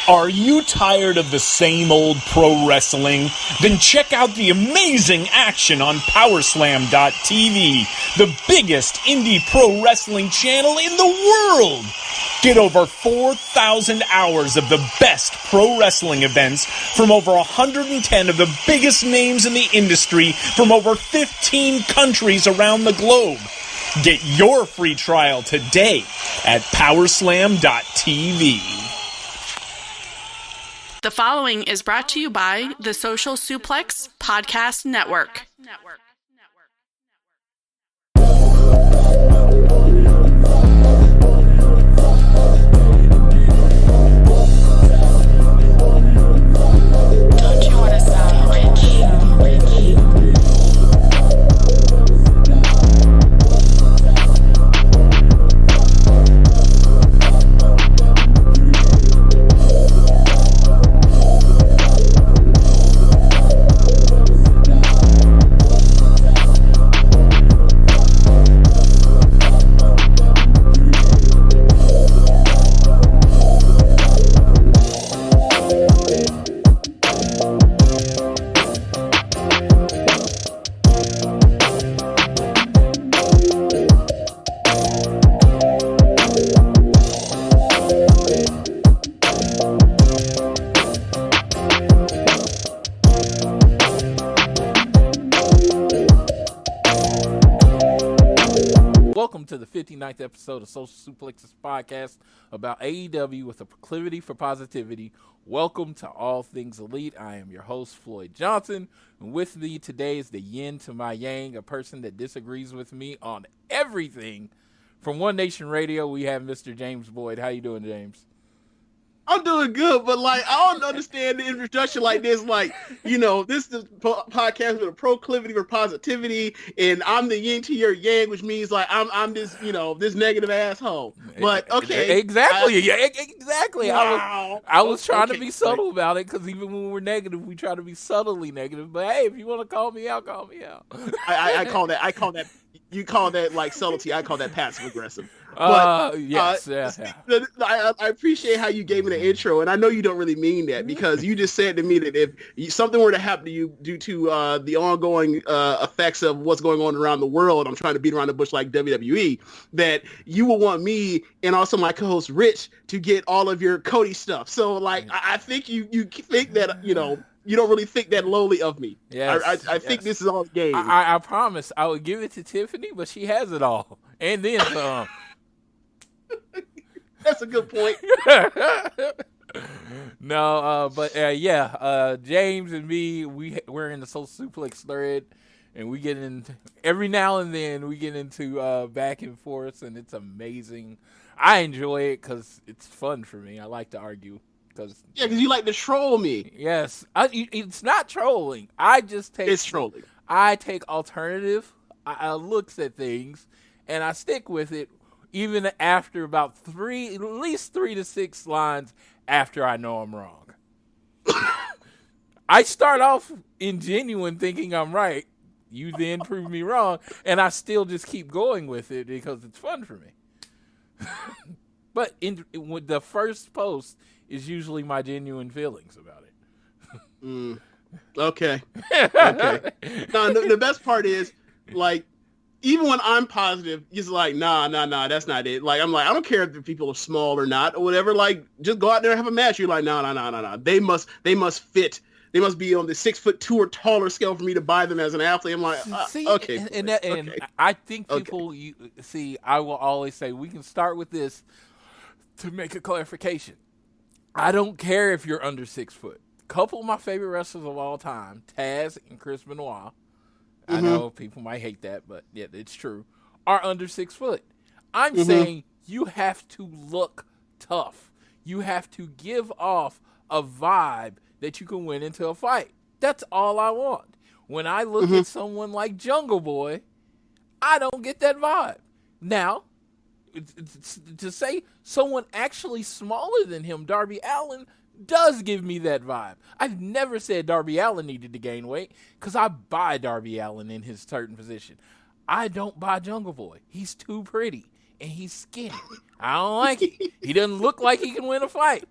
Are you tired of the same old pro wrestling? Then check out the amazing action on Powerslam.tv, the biggest indie pro wrestling channel in the world. Get over 4,000 hours of the best pro wrestling events from over 110 of the biggest names in the industry from over 15 countries around the globe. Get your free trial today at Powerslam.tv. The following is brought to you by the Social Suplex Podcast Network. Don't you want to sound rich? Welcome to the 59th episode of Social Suplex's podcast about AEW with a proclivity for positivity. Welcome to All Things Elite. I am your host, Floyd Johnson. And with me today is the yin to my yang, a person that disagrees with me on everything. From One Nation Radio, we have Mr. James Boyd. How you doing, James? I'm doing good, but I don't understand the introduction like this. This is a podcast with a proclivity for positivity, and I'm the yin to your yang, which means I'm this, this negative asshole. But okay, exactly, exactly. Wow. I was trying to be subtle about it because even when we're negative, we try to be subtly negative. But hey, if you want to call me out, call me out. I call that. You call that like subtlety. I call that passive aggressive. Yes. I appreciate how you gave me the intro, and I know you don't really mean that because you just said to me that if something were to happen to you due to the ongoing effects of what's going on around the world, I'm trying to beat around the bush like WWE, that you will want me and also my co-host Rich to get all of your Cody stuff. So I think you think that you don't really think that lowly of me. Yes, I think this is all game. I promise I would give it to Tiffany, but she has it all. And then some. That's a good point. James and me, we're in the Social Suplex thread, and we get in every now and then. We get into back and forth, and it's amazing. I enjoy it because it's fun for me. I like to argue. Because you like to troll me. Yes, it's not trolling. It's trolling. I take alternative looks at things, and I stick with it. Even after about at least 3 to 6 lines after I know I'm wrong. I start off in genuine thinking I'm right. You then prove me wrong, and I still just keep going with it because it's fun for me. But with the first post is usually my genuine feelings about it. Okay. Okay. No, the best part is, even when I'm positive, he's like, nah, that's not it. I don't care if the people are small or not or whatever. Just go out there and have a match. You're like, no. They must fit. They must be on the 6'2" or taller scale for me to buy them as an athlete. I'm like, okay. And I think people, I will always say, we can start with this to make a clarification. I don't care if you're under 6 foot. A couple of my favorite wrestlers of all time, Taz and Chris Benoit, I know people might hate that, but yeah, it's true, are under 6 foot. I'm saying you have to look tough. You have to give off a vibe that you can win into a fight. That's all I want. When I look at someone like Jungle Boy, I don't get that vibe. Now, to say someone actually smaller than him, Darby Allin, does give me that vibe. I've never said Darby Allin needed to gain weight because I buy Darby Allin in his certain position. I don't buy Jungle Boy. He's too pretty and he's skinny. I don't like it. He doesn't look like he can win a fight.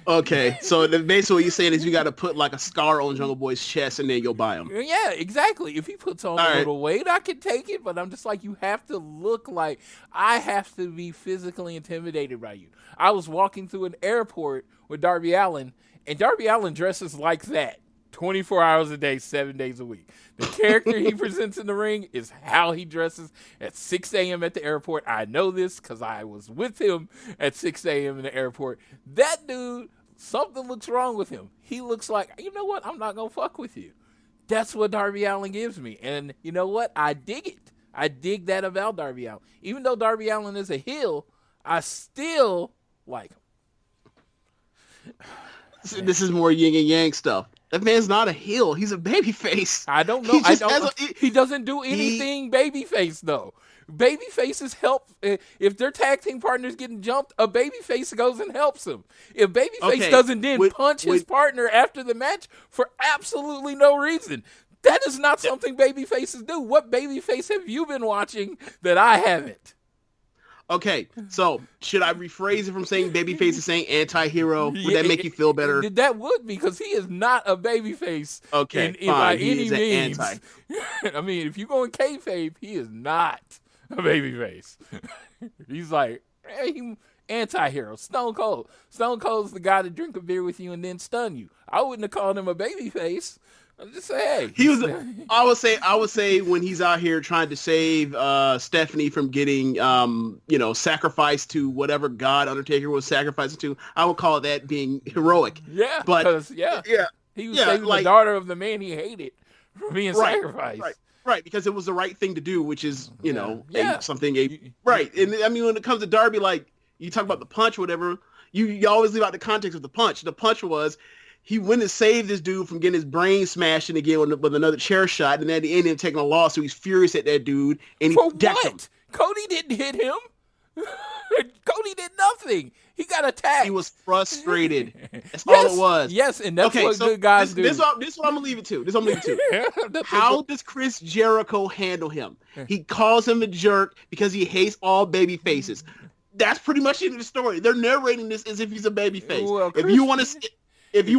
Okay, so basically what you're saying is you got to put like a scar on Jungle Boy's chest and then you'll buy him. Yeah, exactly. If he puts on a little weight, I can take it, but I'm just like, you have to look like, I have to be physically intimidated by you. I was walking through an airport with Darby Allin, and Darby Allin dresses like that 24 hours a day, 7 days a week. The character he presents in the ring is how he dresses at 6 a.m. at the airport. I know this because I was with him at 6 a.m. in the airport. That dude, something looks wrong with him. He looks like, you know what? I'm not going to fuck with you. That's what Darby Allin gives me. And you know what? I dig it. I dig that about Darby Allin. Even though Darby Allin is a heel, I still like him. This is more yin and yang stuff. That man's not a heel. He's a babyface. I don't know. He doesn't do anything babyface, though. Babyfaces help. If their tag team partner's getting jumped, a babyface goes and helps him. If babyface doesn't then punch his partner after the match for absolutely no reason, that is not something babyfaces do. What babyface have you been watching that I haven't? Okay, so should I rephrase it from saying babyface to saying anti-hero? Would that make you feel better? That would, because he is not a babyface. Okay, fine. By any means. I mean, if you go in kayfabe, he is not a babyface. He's like, hey, anti-hero, Stone Cold. Stone Cold's the guy to drink a beer with you and then stun you. I wouldn't have called him a babyface. I'm just saying, hey. He was. I would say when he's out here trying to save Stephanie from getting, sacrificed to whatever god Undertaker was sacrificing to, I would call that being heroic. Yeah, but he was saving the daughter of the man he hated from being sacrificed. Right, because it was the right thing to do, which is right. And I mean, when it comes to Darby, like you talk about the punch, or whatever, you always leave out the context of the punch. The punch was, he went and saved this dude from getting his brain smashed in again with another chair shot, and at the end, him taking a loss, so he's furious at that dude, and he decked him. Cody didn't hit him. Cody did nothing. He got attacked. He was frustrated. That's all it was. Yes, and that's what good guys do. This is what I'm going to leave it to. How does Chris Jericho handle him? He calls him a jerk because he hates all baby faces. That's pretty much the end of the story. They're narrating this as if he's a baby face. Well, if you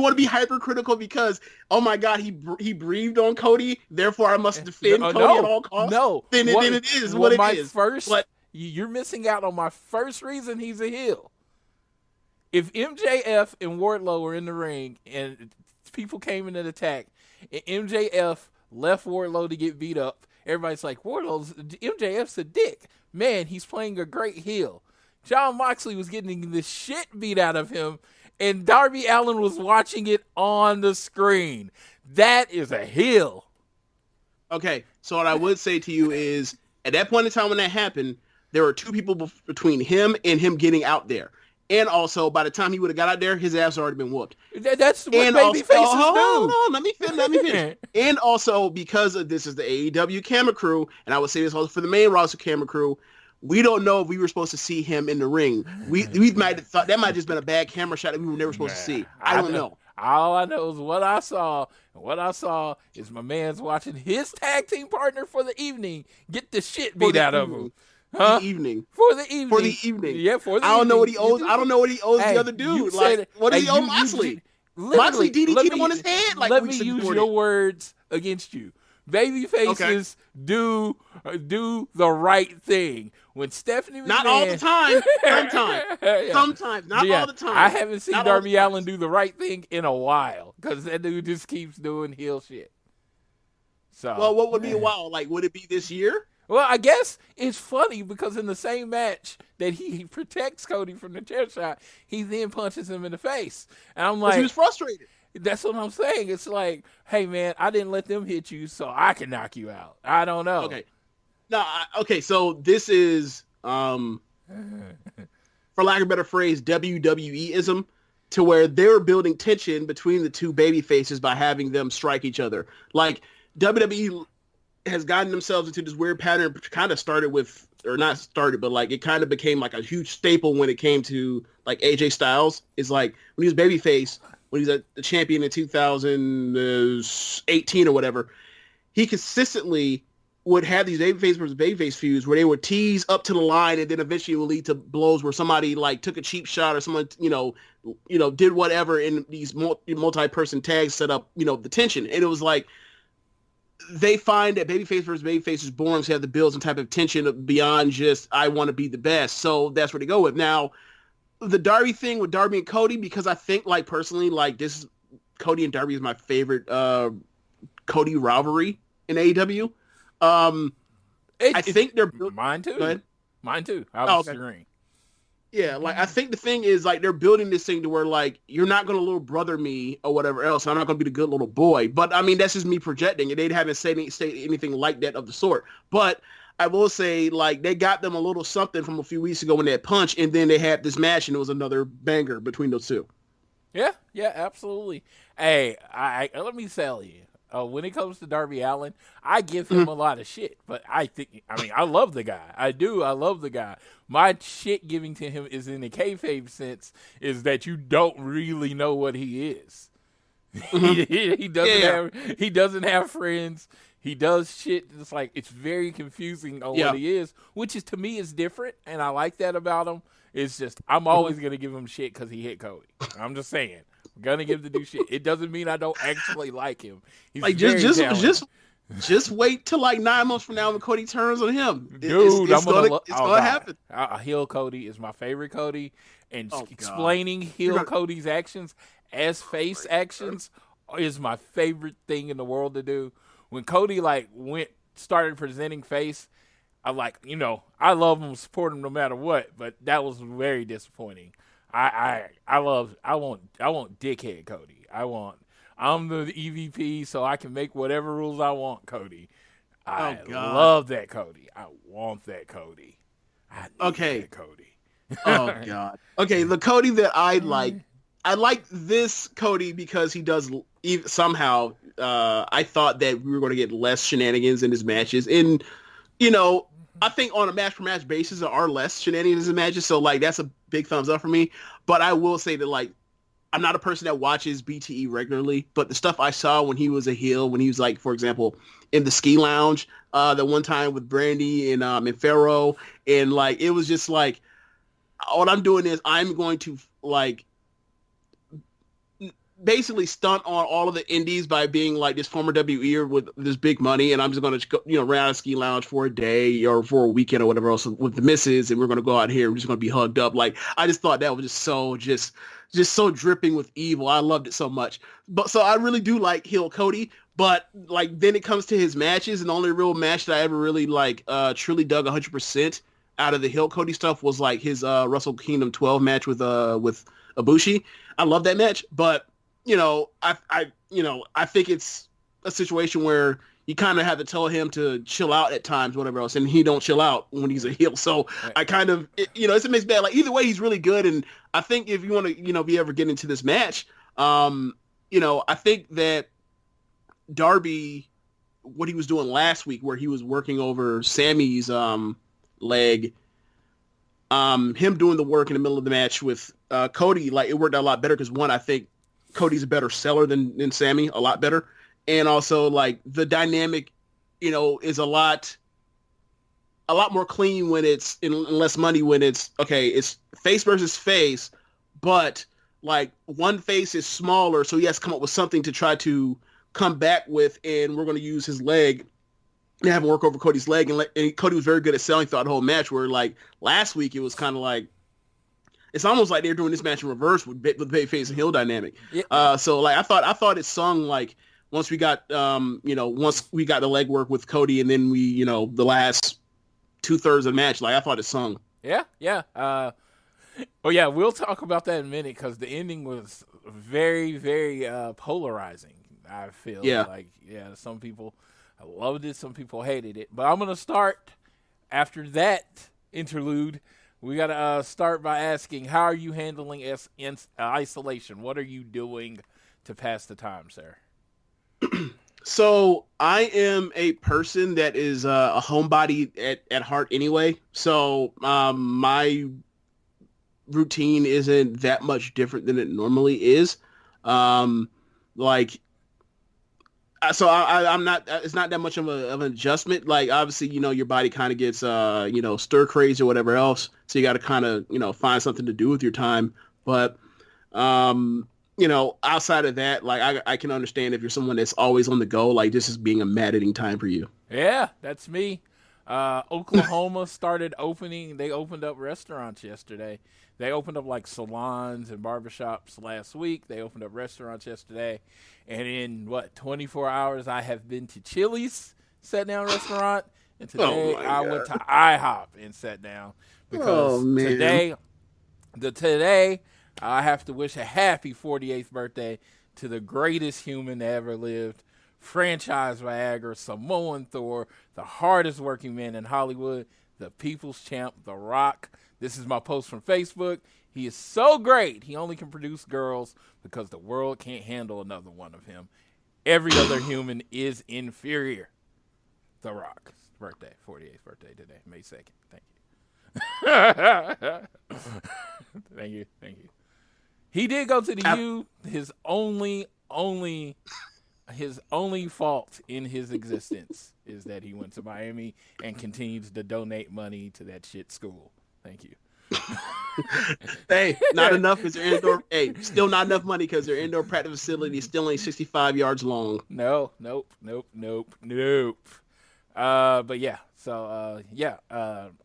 want to be hypercritical because, oh my God, he breathed on Cody, therefore I must defend Cody at all costs. No, then it is what it is. You're missing out on my first reason he's a heel. If MJF and Wardlow were in the ring and people came in an attack and MJF left Wardlow to get beat up, everybody's like, MJF's a dick. Man, he's playing a great heel. Jon Moxley was getting the shit beat out of him, and Darby Allin was watching it on the screen. That is a heel. Okay, so what I would say to you is, at that point in time when that happened, there were two people between him and him getting out there. And also, by the time he would have got out there, his ass had already been whooped. That's what baby faces do. Hold on, let me finish. And also, because this is the AEW camera crew, and I would say this also for the main roster camera crew, we don't know if we were supposed to see him in the ring. We might have thought that might have just been a bad camera shot that we were never supposed to see. I don't know. All I know is what I saw. And what I saw is my man's watching his tag team partner for the evening get the shit beat out of him. Huh? For the evening. Yeah, for the evening. I don't know what he owes. I don't know what he owes the other dude. Like, what does he owe Moxley? Moxley DDT'd him on his head. Like, let me use your words against you. Baby faces do the right thing. When Stephanie McMahon, not all the time, sometimes, not all the time. I haven't seen Darby Allin do the right thing in a while because that dude just keeps doing heel shit. So, well, what would be a while? Like, would it be this year? Well, I guess it's funny because in the same match that he protects Cody from the chair shot, he then punches him in the face. And I'm like, he was frustrated. That's what I'm saying. It's like, hey, man, I didn't let them hit you so I can knock you out. I don't know. Okay. No, so this is, for lack of a better phrase, WWE-ism, to where they're building tension between the two baby faces by having them strike each other. Like, WWE has gotten themselves into this weird pattern, kind of started with, or not started, but like it kind of became like a huge staple when it came to like AJ Styles. Is like when he was babyface, when he was the champion in 2018 or whatever, he consistently would have these babyface versus babyface feuds where they would tease up to the line and then eventually it would lead to blows where somebody like took a cheap shot or someone, did whatever in these multi-person tags set up, the tension. And it was like, they find that babyface versus babyface is boring to have to build some type of tension beyond just, I want to be the best. So that's where they go with. Now, the Darby thing with Darby and Cody, because I think like personally, like Cody and Darby is my favorite Cody rivalry in AEW. I think they're mine too. Mine too. I was agreeing. Yeah, like I think the thing is like they're building this thing to where like you're not gonna little brother me or whatever else. I'm not gonna be the good little boy. But I mean that's just me projecting, and they haven't said anything like that of the sort. But I will say like they got them a little something from a few weeks ago in that punch, and then they had this match, and it was another banger between those two. Yeah, absolutely. Hey, let me tell you. When it comes to Darby Allin, I give him a lot of shit, but I love the guy. I love the guy. My shit giving to him is in the kayfabe sense, is that you don't really know what he is. He doesn't have friends. He does shit. It's like, it's very confusing on what he is, which is, to me, is different, and I like that about him. It's just, I'm always going to give him shit because he hit Cody. I'm just saying. Gonna give the dude shit. It doesn't mean I don't actually like him. He's like just wait till like 9 months from now when Cody turns on him. Dude, it's gonna happen. Heel Cody is my favorite Cody, and explaining heel Cody's actions as face actions is my favorite thing in the world to do. When Cody started presenting face, I love him, support him no matter what, but that was very disappointing. I want dickhead Cody. I'm the EVP, so I can make whatever rules I want, Cody. I love that Cody. I want that Cody. That Cody. Oh God. Okay, the Cody that I like this Cody because he does somehow. I thought that we were going to get less shenanigans in his matches, and I think on a match-per-match basis, there are less shenanigans in matches, so, that's a big thumbs up for me. But I will say that, I'm not a person that watches BTE regularly, but the stuff I saw when he was a heel, when he was, for example, in the ski lounge, the one time with Brandy and Pharaoh, and, it was just, all I'm doing is I'm going to, basically stunt on all of the indies by being this former WE'er with this big money, and I'm just going to rent out a ski lounge for a day or for a weekend or whatever else with the missus, and we're going to go out here. We're just going to be hugged up. I just thought that was just so dripping with evil. I loved it so much. But so I really do like heel Cody, but then it comes to his matches, and the only real match that I ever really truly dug 100% out of the heel Cody stuff was his Wrestle Kingdom 12 match with Ibushi. I love that match, but I think it's a situation where you kind of have to tell him to chill out at times, whatever else, and he don't chill out when he's a heel. So I kind of, it's a mixed bag. Either way, he's really good, and I think if you want to, be ever get into this match, I think that Darby, what he was doing last week, where he was working over Sammy's leg, him doing the work in the middle of the match with Cody, it worked out a lot better because one, I think Cody's a better seller than Sammy, a lot better. And also the dynamic, is a lot more clean when it's and less money when it's face versus face, but one face is smaller. So he has to come up with something to try to come back with. And we're going to use his leg and have him work over Cody's leg. And Cody was very good at selling throughout the whole match, where last week it was kind of it's almost like they're doing this match in reverse with babyface and heel dynamic. Yeah. So I thought it sung once we got once we got the leg work with Cody, and then we the last 2/3 of the match, I thought it sung. Yeah. We'll talk about that in a minute because the ending was very, very polarizing. I feel some people loved it, some people hated it. But I'm gonna start after that interlude. We got to start by asking, how are you handling isolation? What are you doing to pass the time, sir? So I am a person that is a homebody at heart anyway. So my routine isn't that much different than it normally is. So I'm not. It's not that much of an adjustment. Like obviously, your body kind of gets stir crazy or whatever else. So you got to kind of find something to do with your time. But outside of that, like I can understand if you're someone that's always on the go. Like this is being a maddening time for you. Yeah, that's me. Oklahoma started opening. They opened up restaurants yesterday. They opened up like salons and barbershops last week. They opened up restaurants yesterday. And in 24 hours, I have been to Chili's, sat down restaurant. And today I went to IHOP and sat down. Because today I have to wish a happy 48th birthday to the greatest human that ever lived. Franchise Viagra, Samoan Thor, the hardest working man in Hollywood, the people's champ, The Rock. This is my post from Facebook. He is so great, he only can produce girls because the world can't handle another one of him. Every other human is inferior. The Rock. Birthday, 48th birthday today, May 2nd. Thank you. Thank you. He did go to the U. His only fault in his existence is that he went to Miami and continues to donate money to that shit school. Thank you. Hey, not enough because their indoor. Hey, still not enough money because their indoor practice facility is still ain't 65 yards long. Nope. But yeah, so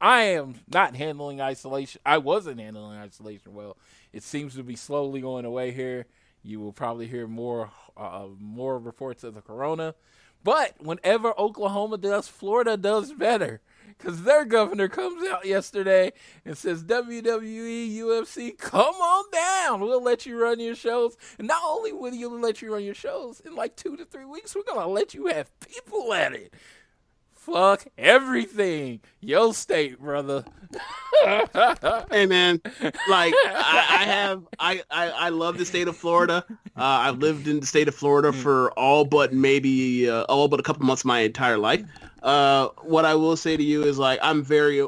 I am not handling isolation. I wasn't handling isolation well. It seems to be slowly going away here. You will probably hear more reports of the corona. But whenever Oklahoma does, Florida does better. Because their governor comes out yesterday and says, WWE, UFC, come on down. We'll let you run your shows. And not only will you let you run your shows, in like 2 to 3 weeks, we're going to let you have people at it. Fuck everything. Yo state, brother. Hey man, like I love the state of Florida. I've lived in the state of Florida for all but a couple months of my entire life. What I will say to you is like I'm very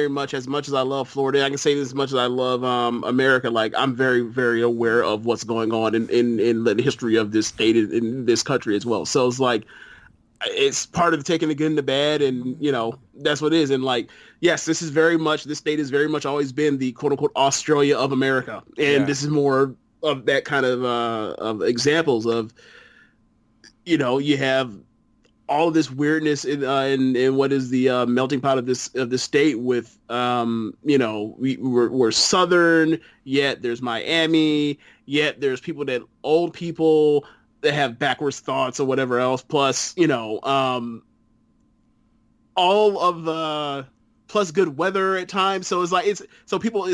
much as I love Florida. I can say this as much as I love America. Like I'm very, very aware of what's going on in the history of this state in this country as well. So it's like it's part of taking the good and the bad, and that's what it is. And like, yes, this state has very much always been the quote unquote Australia of America, and this is more of that kind of examples of you have all of this weirdness in what is the melting pot of this state with we're southern, yet there's Miami, yet there's old people that have backwards thoughts or whatever else, plus all of the plus good weather at times. So it's like it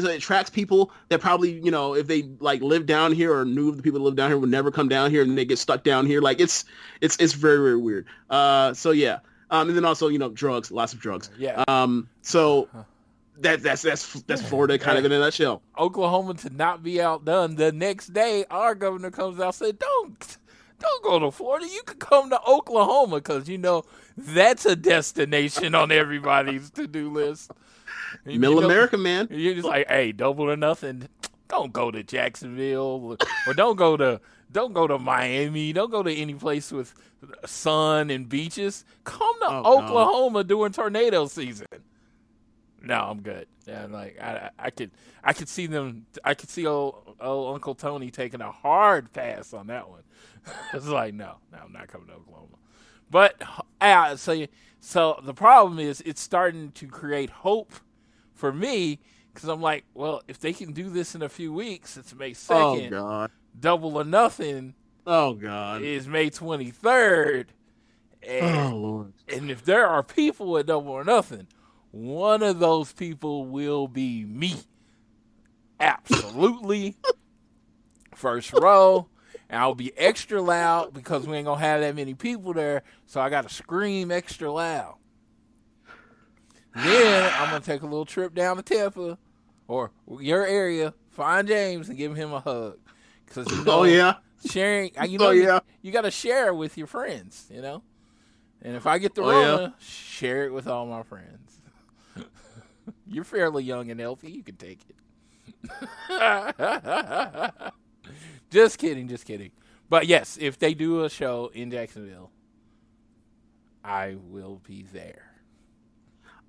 attracts people that probably if they like live down here or knew the people that live down here would never come down here, and they get stuck down here. Like it's very, very weird. So yeah, and then also drugs, lots of drugs. Yeah. So that's Florida kind of in a nutshell. Oklahoma to not be outdone. The next day, our governor comes out and said, Don't go to Florida. You can come to Oklahoma because, that's a destination on everybody's to-do list. Middle America, man. You're just like, hey, double or nothing. Don't go to Jacksonville or don't go to Miami. Don't go to any place with sun and beaches. Come to Oklahoma during tornado season. No, I'm good. Yeah, like I could see them. I could see old Uncle Tony taking a hard pass on that one. It's like no, I'm not coming to Oklahoma. But so the problem is it's starting to create hope for me because I'm like, well, if they can do this in a few weeks, it's May 2nd. Oh God. Double or Nothing. Oh God. Is May 23rd. And, Lord. And if there are people at Double or Nothing, one of those people will be me. Absolutely. First row. And I'll be extra loud because we ain't going to have that many people there. So I got to scream extra loud. Then I'm going to take a little trip down to Tampa or your area, find James and give him a hug. Because sharing, you got to share with your friends, And if I get the Rona, share it with all my friends. You're fairly young and healthy. You can take it. Just kidding. But yes, if they do a show in Jacksonville, I will be there.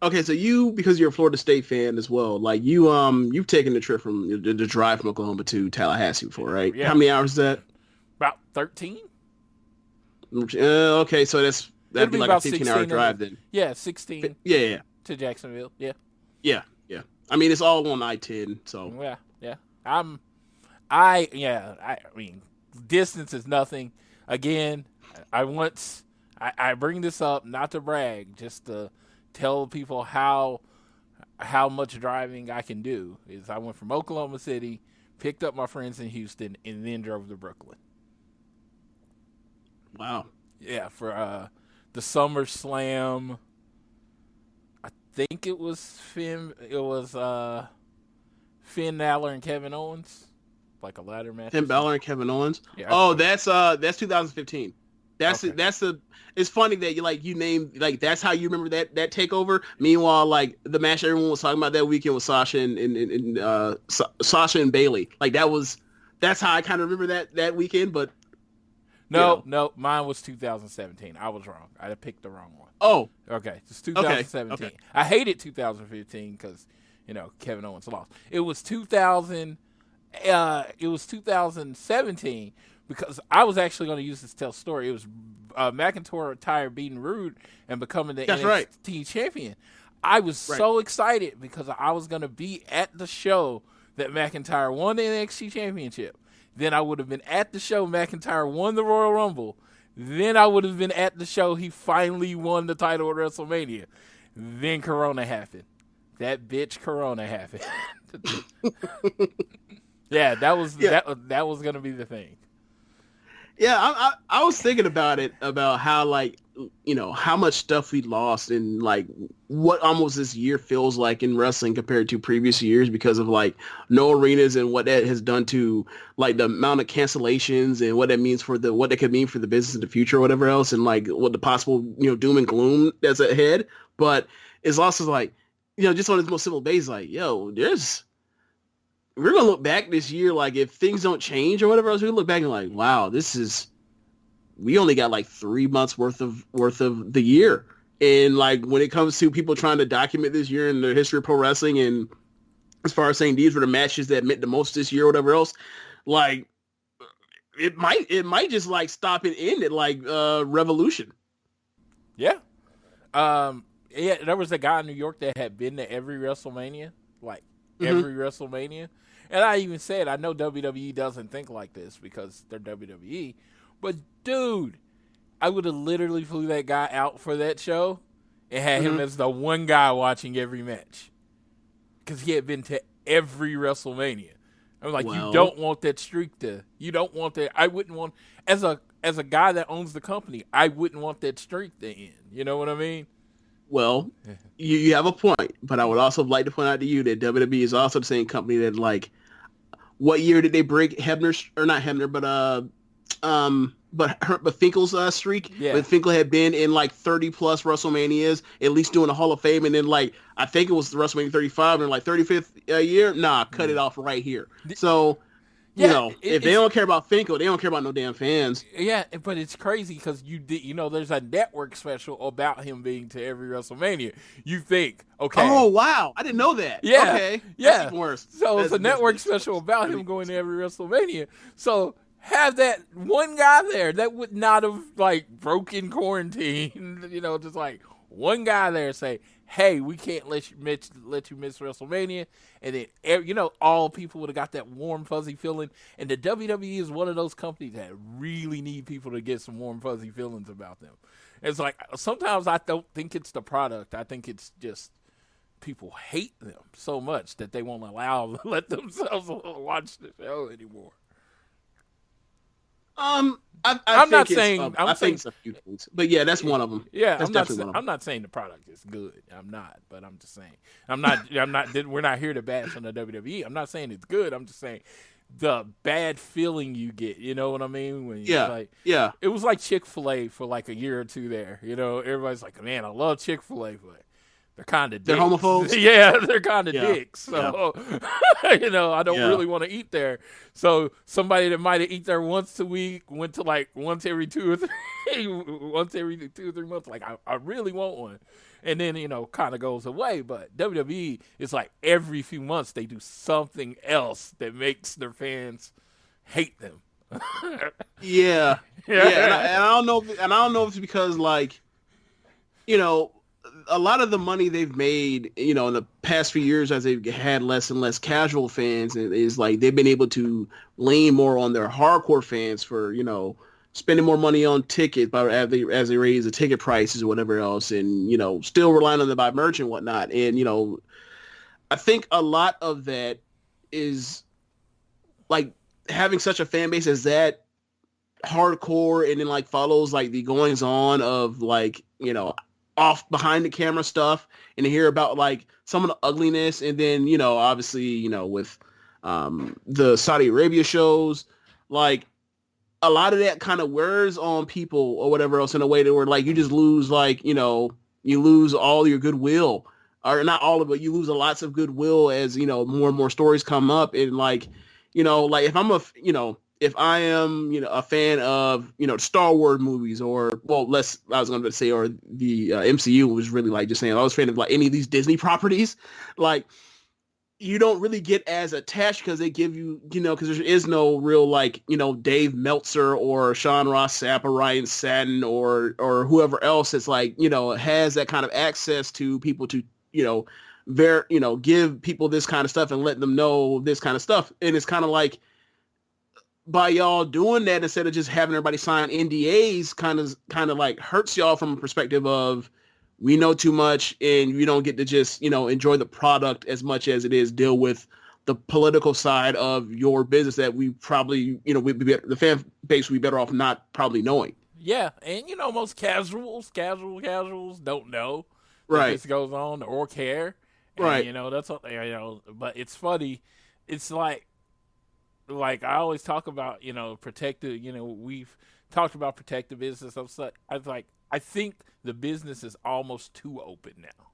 Okay, so you, because you're a Florida State fan as well, like you've taken the trip from the drive from Oklahoma to Tallahassee before, right? Yeah. How many hours is that? About 13. Okay, so that'd be like a 15-hour drive then. Yeah, 16. Yeah. To Jacksonville. Yeah. Yeah. I mean, it's all on I-10, so. Yeah. I mean, distance is nothing. Again, I bring this up not to brag, just to tell people how much driving I can do. Is I went from Oklahoma City, picked up my friends in Houston, and then drove to Brooklyn. Wow. Yeah, for the SummerSlam. I think it was Finn Balor and Kevin Owens, like a ladder match. Finn Balor and Kevin Owens. Yeah, oh, that's 2015. It's funny that you named, like, that's how you remember that takeover. Meanwhile, like, the match everyone was talking about that weekend was Sasha and Sasha and Bailey. Like, that's how I kind of remember that weekend. But no, mine was 2017. I was wrong. I picked the wrong one. Oh, okay, it's 2017. Okay. I hated 2015 because Kevin Owens lost. It was 2000. It was 2017. Because I was actually going to use this to tell a story. It was McIntyre retired, beating Rude, and becoming the NXT champion. I was so excited because I was going to be at the show that McIntyre won the NXT championship. Then I would have been at the show McIntyre won the Royal Rumble. Then I would have been at the show he finally won the title at WrestleMania. Then Corona happened. That bitch Corona happened. Yeah, that was going to be the thing. Yeah, I was thinking about it, about how, like, how much stuff we lost and, like, what almost this year feels like in wrestling compared to previous years because of, like, no arenas and what that has done to, like, the amount of cancellations and what that means for what that could mean for the business in the future or whatever else, and, like, what the possible, doom and gloom that's ahead. But it's also like, just on its most simple basis, like, we're going to look back this year, like, if things don't change or whatever else, we're going to look back and like, wow, we only got like 3 months worth of the year. And, like, when it comes to people trying to document this year in the history of pro wrestling, and as far as saying these were the matches that meant the most this year or whatever else, like, it might just, like, stop and end at, like, Revolution. Yeah. There was a guy in New York that had been to every WrestleMania, like, every WrestleMania. And I even said, I know WWE doesn't think like this because they're WWE. But, dude, I would have literally flew that guy out for that show and had him as the one guy watching every match. Because he had been to every WrestleMania. I'm like, you don't want that streak you don't want that. I wouldn't want, as a guy that owns the company, I wouldn't want that streak to end. You know what I mean? Well, you have a point, but I would also like to point out to you that WWE is also the same company that, like, what year did they break Hebner's, or not Hebner, but Finkel's streak? Yeah. When Finkel had been in like 30 plus WrestleManias, at least doing the Hall of Fame, and then, like, I think it was the WrestleMania 35 and like 35th year. Nah, cut it off right here. So, if they don't care about Finkel, they don't care about no damn fans. Yeah, but it's crazy because there's a network special about him being to every WrestleMania. You think, okay. Oh, wow. I didn't know that. Yeah. Okay. Yeah. That's even worse. So it's a network special about him going to every WrestleMania. So have that one guy there that would not have, like, broken quarantine, just like one guy there say, hey, we can't let you miss WrestleMania. And then, all people would have got that warm, fuzzy feeling. And the WWE is one of those companies that really need people to get some warm, fuzzy feelings about them. It's like, sometimes I don't think it's the product. I think it's just people hate them so much that they won't let themselves watch the show anymore. I'm not saying it's a few things, but yeah, that's one of them. Yeah, that's I'm not saying the product is good. I'm not, but I'm just saying I'm not. We're not here to bash on the WWE. I'm not saying it's good. I'm just saying the bad feeling you get. You know what I mean? When it was like Chick-fil-A for like a year or two there. Everybody's like, man, I love Chick-fil-A, but they're kind of dicks. They're homophobes? Yeah, they're kind of dicks. So, I don't really want to eat there. So somebody that might have eat there once a week went to like once every 2 or 3 once every 2 or 3 months. Like, I really want one. And then, kind of goes away. But WWE is like every few months they do something else that makes their fans hate them. Yeah. And I don't know. And I don't know if it's because, like, a lot of the money they've made, in the past few years as they've had less and less casual fans, is like they've been able to lean more on their hardcore fans for, spending more money on tickets as they raise the ticket prices or whatever else, and still relying on them to buy merch and whatnot. And I think a lot of that is like having such a fan base as that hardcore, and then like follows like the goings on of like off behind the camera stuff, and to hear about like some of the ugliness, and then obviously with the Saudi Arabia shows, like a lot of that kind of wears on people or whatever else, in a way that where like you just lose like you lose all your goodwill, or not all of it, you lose lots of goodwill as more and more stories come up. And like like if I am a fan of Star Wars movies, or I was going to say, or the MCU, was really like just saying I was a fan of like any of these Disney properties, like you don't really get as attached because they give you, because there is no real like, Dave Meltzer or Sean Ross Sapp or Ryan Satin or whoever else that's like, has that kind of access to people to, give people this kind of stuff and let them know this kind of stuff. And it's kind of like, by y'all doing that, instead of just having everybody sign NDAs, kind of like hurts y'all from a perspective of, we know too much and we don't get to just, enjoy the product as much as it is deal with the political side of your business that we probably, the fan base would be better off not probably knowing. Yeah. And, most casuals don't know that this goes on or care. And, right. That's what but it's funny. It's like I always talk about, protective, we've talked about protective business. I think the business is almost too open now,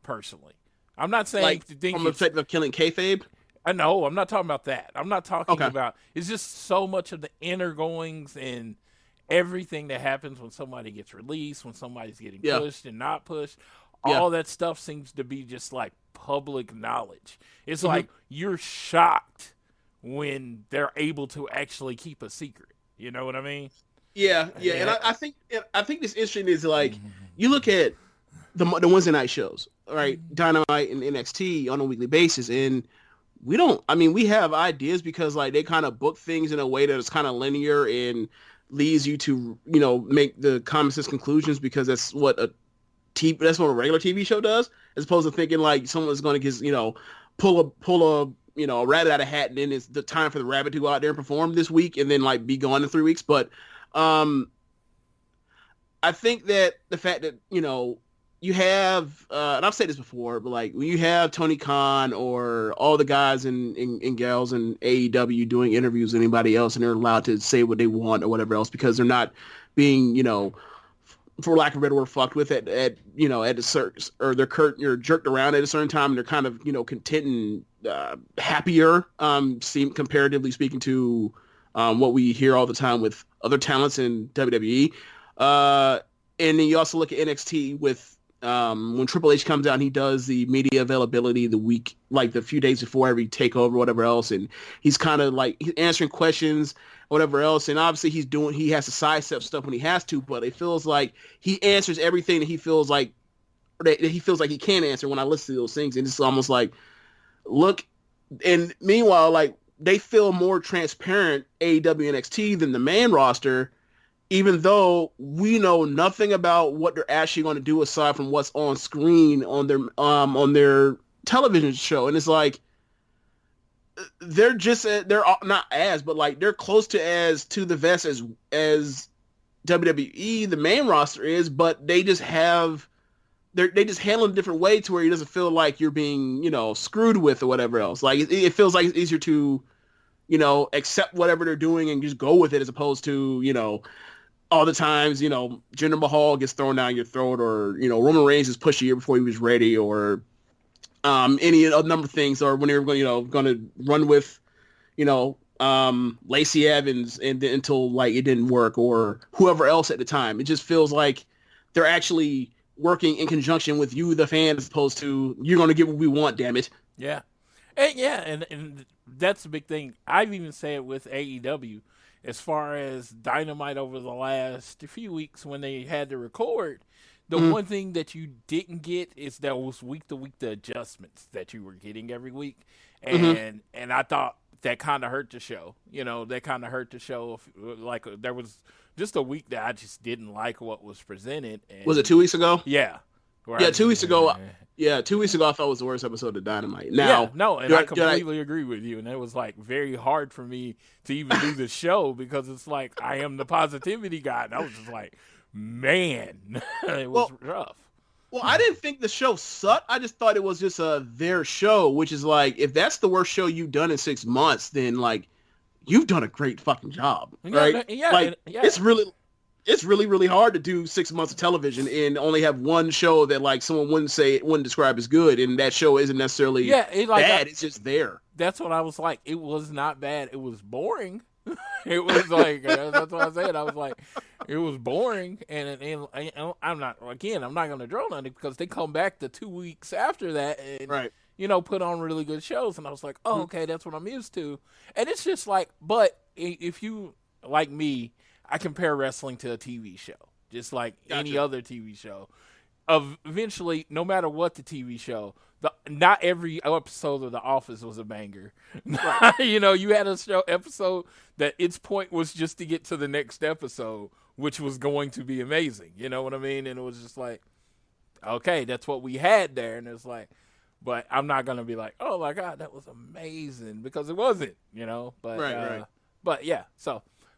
personally. I'm not saying like from the perspective of killing kayfabe. I'm not talking about that. I'm not talking about, it's just so much of the inner goings and everything that happens when somebody gets released, when somebody's getting pushed and not pushed. All that stuff seems to be just like public knowledge. It's like you're shocked when they're able to actually keep a secret. You know what I mean? Yeah. And I think this interesting is like, you look at the Wednesday night shows, right? Dynamite and NXT on a weekly basis, and we have ideas because like they kind of book things in a way that is kind of linear and leads you to make the common sense conclusions, because that's what a regular TV show does, as opposed to thinking like someone's going to just pull a rabbit out of a hat, and then it's the time for the rabbit to go out there and perform this week and then like be gone in 3 weeks. But I think that the fact that you have and I've said this before, but like when you have Tony Khan or all the guys and gals in AEW doing interviews with anybody else, and they're allowed to say what they want or whatever else because they're not being for lack of a better word, fucked with at a certain, or they're jerked around at a certain time, and they're kind of content and happier, seem comparatively speaking to what we hear all the time with other talents in WWE. And then you also look at NXT with when Triple H comes out and he does the media availability the week, like the few days before every takeover, whatever else, and he's kind of like answering questions, whatever else, and obviously he has to sidestep stuff when he has to, but it feels like he answers everything that he feels like he can answer when I listen to those things, and it's almost like, look, and meanwhile, like, they feel more transparent, AEW NXT, than the main roster, even though we know nothing about what they're actually going to do aside from what's on screen on their television show. And it's like, they're not as, but like they're close to as to the vest as WWE, the main roster is, but they just handle it a different way to where it doesn't feel like you're being, screwed with or whatever else. Like it feels like it's easier to, accept whatever they're doing and just go with it, as opposed to, all the times, Jinder Mahal gets thrown down your throat, or, Roman Reigns is pushed a year before he was ready, or any number of things, or when they were going to run with, Lacey Evans and then until like it didn't work, or whoever else at the time. It just feels like they're actually working in conjunction with you, the fan, as opposed to you're going to get what we want, damn it. Yeah. And that's the big thing. I've even said it with AEW as far as Dynamite over the last few weeks when they had to record. The one thing that you didn't get is that was week to week the adjustments that you were getting every week. And I thought that kind of hurt the show. That kind of hurt the show. Like there was just a week that I just didn't like what was presented. And, was it 2 weeks ago? Yeah. Yeah, 2 weeks ago. Yeah, 2 weeks ago I thought it was the worst episode of Dynamite. Now, I completely agree with you. And it was like very hard for me to even do the show because it's like I am the positivity guy. And I was just like, man, it was rough. Well, I didn't think the show sucked. I just thought it was just their show, which is like, if that's the worst show you've done in 6 months, then like you've done a great fucking job, right? It's really, really hard to do 6 months of television and only have one show that like someone wouldn't describe as good, and that show isn't necessarily bad. It's just there. That's what I was like. It was not bad. It was boring. It was like that's what I said. I was like, it was boring, and I'm not going to drone on it because they come back the 2 weeks after that and put on really good shows, and I was like, oh, okay, that's what I'm used to, and it's just like, but if you like me, I compare wrestling to a TV show, just like any other TV show. Eventually, no matter what the TV show, not every episode of The Office was a banger. Right. You had a episode that its point was just to get to the next episode, which was going to be amazing. You know what I mean? And it was just like, okay, that's what we had there. And it's like, but I'm not going to be like, oh my God, that was amazing, because it wasn't, but, right. But yeah,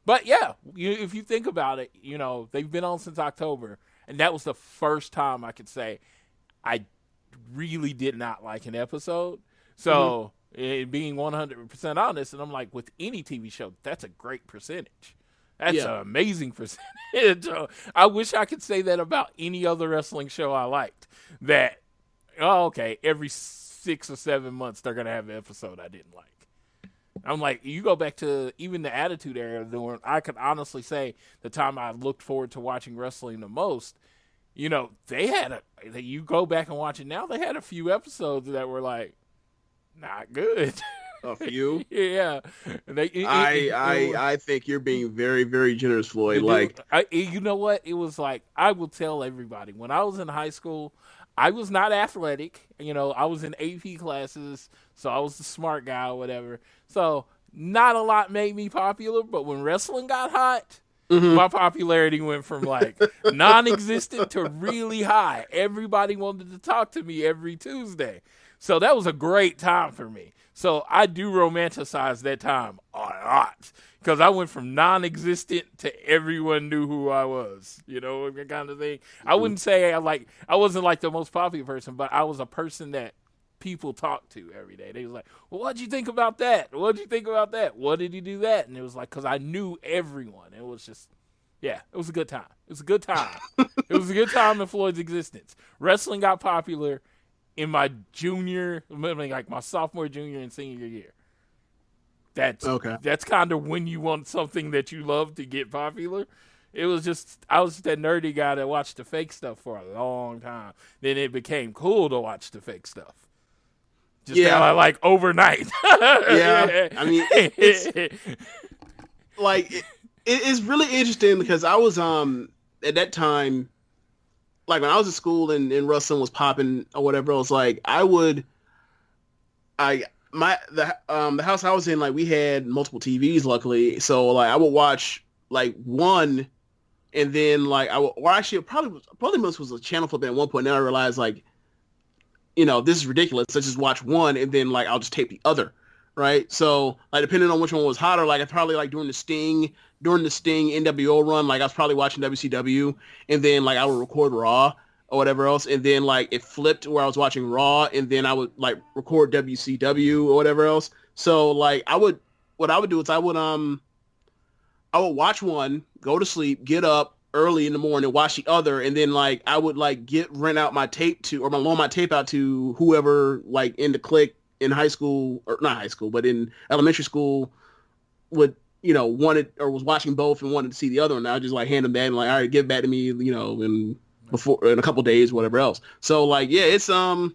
but yeah, if you think about it, they've been on since October, and that was the first time I could say I really did not like an episode. So being 100% honest, and I'm like, with any TV show, that's a great percentage. That's an amazing percentage. I wish I could say that about any other wrestling show I liked. That, every 6 or 7 months they're going to have an episode I didn't like. I'm like, you go back to even the Attitude Era, I could honestly say the time I looked forward to watching wrestling the most, they had you go back and watch it now, they had a few episodes that were like, not good. A few? Yeah. I think you're being very, very generous, Floyd. You know what? It was like, I will tell everybody, when I was in high school, I was not athletic. I was in AP classes, so I was the smart guy or whatever. So not a lot made me popular, but when wrestling got hot, my popularity went from like non-existent to really high. Everybody wanted to talk to me every Tuesday. So that was a great time for me. So I do romanticize that time a lot, because I went from non-existent to everyone knew who I was, that kind of thing. I wouldn't say I wasn't like the most popular person, but I was a person that people talked to every day. They was like, well, what'd you think about that? What'd you think about that? What did he do that? And it was like, because I knew everyone. It was just, it was a good time. It was a good time. It was a good time in Floyd's existence. Wrestling got popular in my my sophomore, junior, and senior year. That's kind of when you want something that you love to get popular. It was just, I was that nerdy guy that watched the fake stuff for a long time. Then it became cool to watch the fake stuff. Just kind of like overnight. Yeah. I mean, it's like, it's really interesting because I was, at that time, like when I was in school and wrestling was popping or whatever, I was like, the house I was in, like we had multiple TVs, luckily. So like I would watch like one, and then like probably most was a channel flip at one point. Then I realized like, this is ridiculous. Let's just watch one, and then like I'll just tape the other, right? So like depending on which one was hotter, like I probably like during the Sting NWO run, like I was probably watching WCW, and then like I would record Raw or whatever else, and then like it flipped where I was watching Raw, and then I would like record WCW or whatever else. So like what I would do is I would watch one, go to sleep, get up early in the morning, watch the other, and then like I would like loan my tape out to whoever like in the clique in high school, or not high school, but in elementary school would, wanted or was watching both and wanted to see the other one. I just like hand them back and like, all right, give it back to me, in a couple days, whatever else. So like, yeah, it's really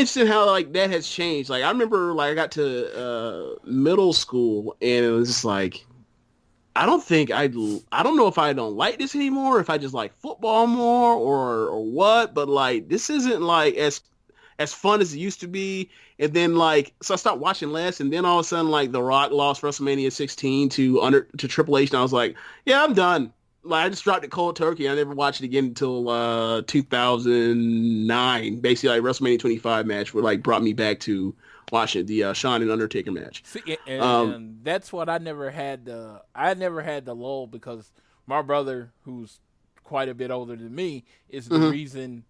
interesting how like that has changed. Like I remember like I got to middle school and it was just like, I don't know if I don't like this anymore, if I just like football more or what, but like this isn't like as fun as it used to be. And then like, so I stopped watching less, and then all of a sudden like The Rock lost WrestleMania 16 to Triple H, and I was like, yeah, I'm done. Like I just dropped it cold turkey. I never watched it again until 2009. Basically, like WrestleMania 25 match would like brought me back to watching the Shawn and Undertaker match. See, and that's what I never had the lull, because my brother, who's quite a bit older than me, is the reason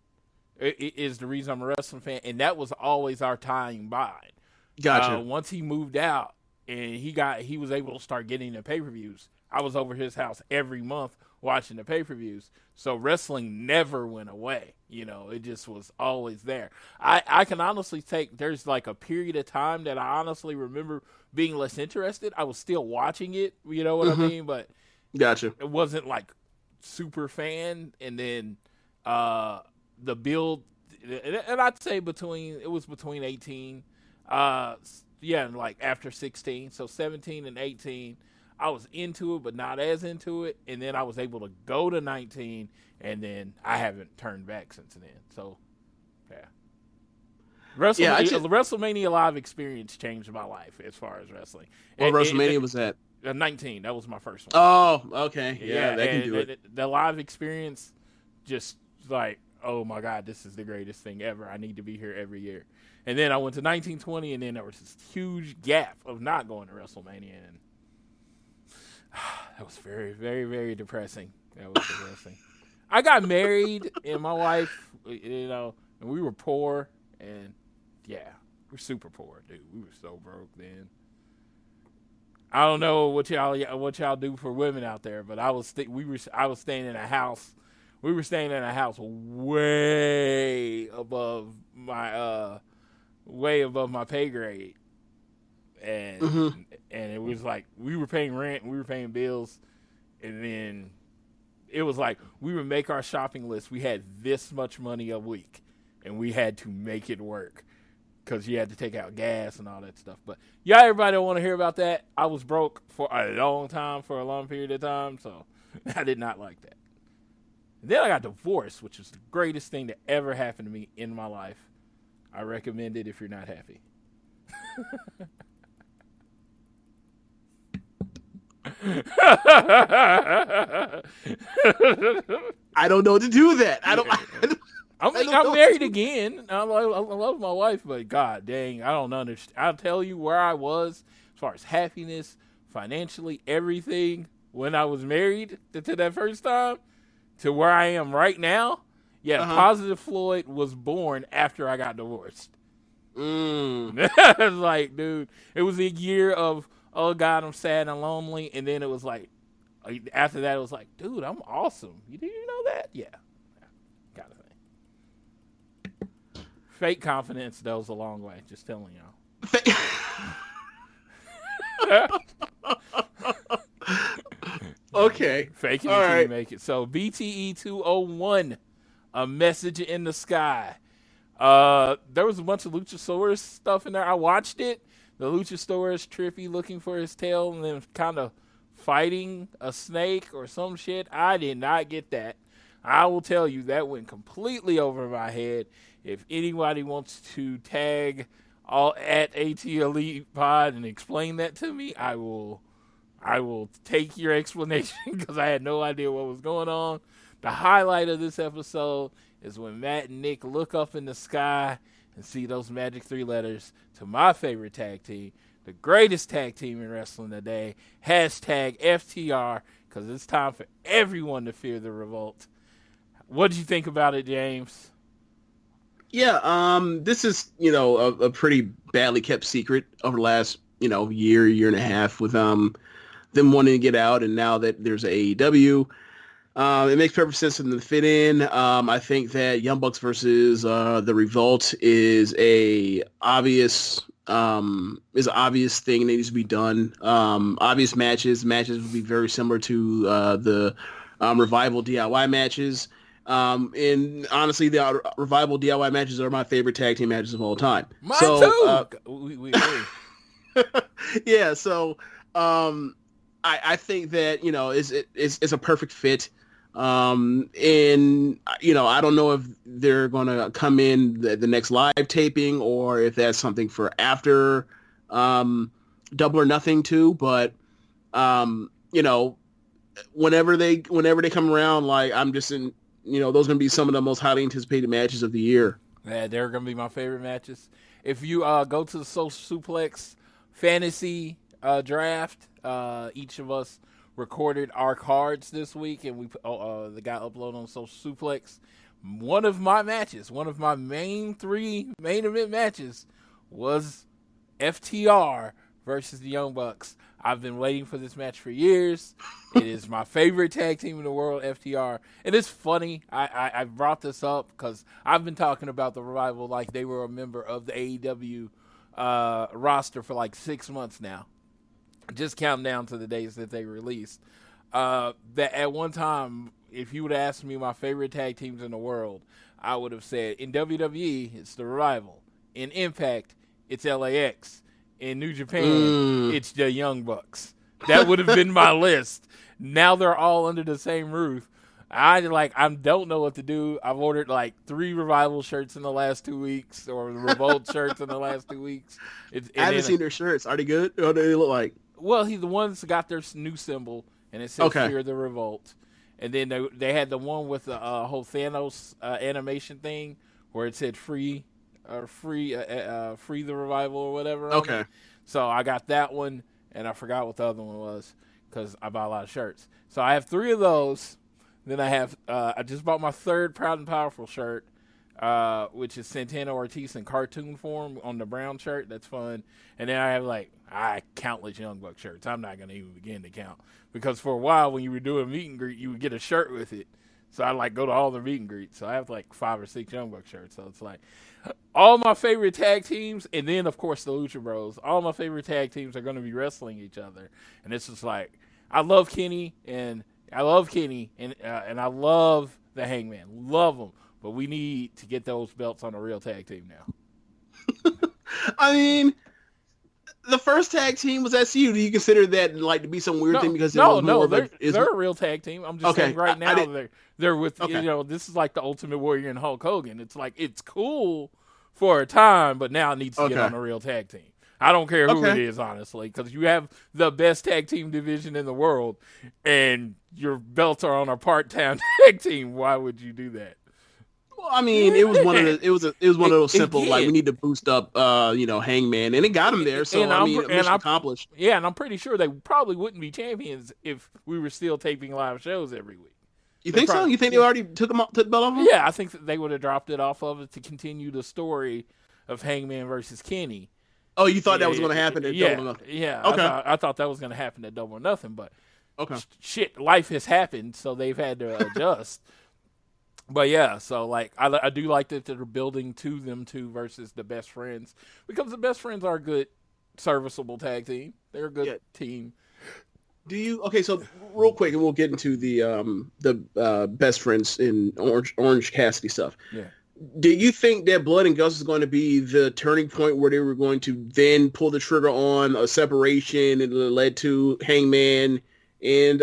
I'm a wrestling fan, and that was always our tying bind. Gotcha. Once he moved out and he was able to start getting the pay-per-views, I was over his house every month watching the pay-per-views. So wrestling never went away. It just was always there. I can honestly there's like a period of time that I honestly remember being less interested. I was still watching it, you know what I mean? But gotcha. It wasn't like super fan. And then the build, and I'd say it was between 18, like after 16. So 17 and 18. I was into it, but not as into it. And then I was able to go to 19, and then I haven't turned back since then. So, yeah. WrestleMania Live experience changed my life as far as wrestling. What WrestleMania was that? 19. That was my first one. Oh, okay. Yeah, that can do it. The live experience, just like, oh my God, this is the greatest thing ever. I need to be here every year. And then I went to 1920, and then there was this huge gap of not going to WrestleMania, and that was very, very, very depressing. That was depressing. I got married, and my wife, and we were poor, and yeah, we're super poor, dude. We were so broke then. I don't know what y'all do for women out there, but I was staying in a house. We were staying in a house way above my pay grade. And it was like we were paying rent, we were paying bills, and then it was like we would make our shopping list. We had this much money a week, and we had to make it work because you had to take out gas and all that stuff. But yeah, everybody don't want to hear about that. I was broke for a long time, for a long period of time, so I did not like that. And then I got divorced, which was the greatest thing that ever happened to me in my life. I recommend it if you're not happy. I don't know what to do with that. I'm married again. I love my wife, but God dang, I don't understand. I'll tell you where I was as far as happiness, financially, everything when I was married to that first time to where I am right now. Yeah, Positive Floyd was born after I got divorced. Like, dude, it was a year of, oh God, I'm sad and lonely, and then it was like, after that, it was like, dude, I'm awesome. Did you know that? Yeah, kind of thing. Fake confidence goes a long way. Just telling y'all. Okay. Fake it until you make it. So BTE 201, a message in the sky. There was a bunch of Luchasaurus stuff in there. I watched it. The Luchasaurus trippy looking for his tail and then kind of fighting a snake or some shit. I did not get that. I will tell you that went completely over my head. If anybody wants to tag all at AT Elite Pod and explain that to me, I will take your explanation because I had no idea what was going on. The highlight of this episode is when Matt and Nick look up in the sky and see those magic three letters to my favorite tag team, the greatest tag team in wrestling today, #FTR, because it's time for everyone to fear the revolt. What did you think about it, James? Yeah, this is, a pretty badly kept secret over the last, year and a half with them wanting to get out, and now that there's AEW, it makes perfect sense for them to fit in. I think that Young Bucks versus the Revolt is a obvious is an obvious thing that needs to be done. Obvious matches would be very similar to the Revival DIY matches. And honestly, the Revival DIY matches are my favorite tag team matches of all time. Mine too. We agree. Yeah, so I think that it's a perfect fit. And I don't know if they're gonna come in the next live taping or if that's something for after Double or Nothing too. But whenever they come around, like I'm just in. Those are gonna be some of the most highly anticipated matches of the year. Yeah, they're gonna be my favorite matches. If you go to the Social Suplex fantasy draft, each of us recorded our cards this week, and they got uploaded on Social Suplex. One of my main 3 main event matches was FTR versus the Young Bucks. I've been waiting for this match for years. It is my favorite tag team in the world, FTR. And it's funny, I brought this up because I've been talking about the Revival like they were a member of the AEW roster for like 6 months now. Just counting down to the days that they released. That at one time, if you would have asked me my favorite tag teams in the world, I would have said in WWE, it's the Revival. In Impact, it's LAX. In New Japan, it's the Young Bucks. That would have been my list. Now they're all under the same roof. I don't know what to do. I've ordered like 3 Revival shirts in the last 2 weeks, or Revolt shirts in the last 2 weeks. I haven't seen their shirts. Are they good? What do they look like? Well, the ones got their new symbol, and it says Fear the Revolt. And then they had the one with the whole Thanos animation thing, where it said free the Revival or whatever. Okay. So I got that one, and I forgot what the other one was because I bought a lot of shirts. So I have 3 of those. Then I have I just bought my 3rd Proud and Powerful shirt, which is Santana Ortiz in cartoon form on the brown shirt. That's fun. And then I have countless Young Buck shirts. I'm not going to even begin to count because for a while when you were doing meet and greet, you would get a shirt with it. So I go to all the meet and greets. So I have 5 or 6 Young Buck shirts. So it's all my favorite tag teams, and then of course the Lucha Bros. All my favorite tag teams are going to be wrestling each other, and it's just I love Kenny and I love the Hangman, love them, but we need to get those belts on a real tag team now. I mean, the first tag team was SCU. Do you consider that to be some weird thing because they're a real tag team. I'm just saying right now they're with this is like the Ultimate Warrior and Hulk Hogan. It's it's cool for a time, but now it needs to get on a real tag team. I don't care who it is, honestly, because you have the best tag team division in the world, and your belts are on a part-time tag team. Why would you do that? Well, I mean, it was one of those simple we need to boost up, Hangman, and it got him there. So mission accomplished. Yeah, and I'm pretty sure they probably wouldn't be champions if we were still taping live shows every week. You think so? You think they already took the belt off him? Yeah, I think that they would have dropped it off of it to continue the story of Hangman versus Kenny. Oh, you thought that was going to happen at Double or Nothing? Yeah. Okay. I thought that was going to happen at Double or Nothing, but shit, life has happened, so they've had to adjust. But yeah, so I do like that they're building to them two versus the Best Friends, because the Best Friends are a good, serviceable tag team. They're a good team. Do you so real quick, and we'll get into the Best Friends in Orange Cassidy stuff. Yeah. Do you think that Blood and Guts is going to be the turning point where they were going to then pull the trigger on a separation and it led to Hangman and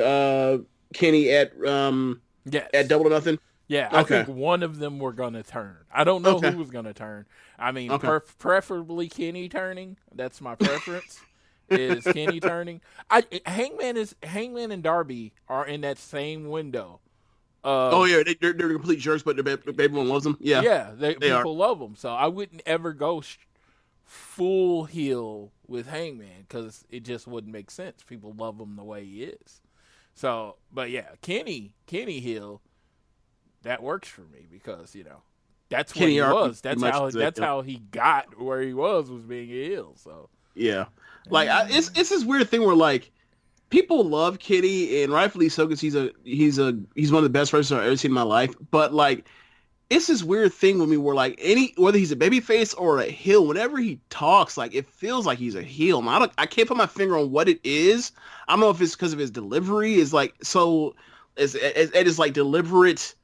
Kenny at Double or Nothing? Yeah, I think one of them were going to turn. I don't know who was going to turn. I mean, preferably Kenny turning. That's my preference. Is Kenny turning? Hangman and Darby are in that same window. They're complete jerks, but everyone loves them. Yeah, people love them. So I wouldn't ever go full heel with Hangman because it just wouldn't make sense. People love him the way he is. So, but yeah, Kenny heel, that works for me because that's what he was. That's how he got where he was being a heel. So yeah, it's this weird thing where people love Kenny, and rightfully so, because he's one of the best wrestlers I've ever seen in my life. But it's this weird thing with me where like whether he's a babyface or a heel, whenever he talks, like it feels like he's a heel. And I can't put my finger on what it is. I don't know if it's because of his delivery is like so it is like deliberate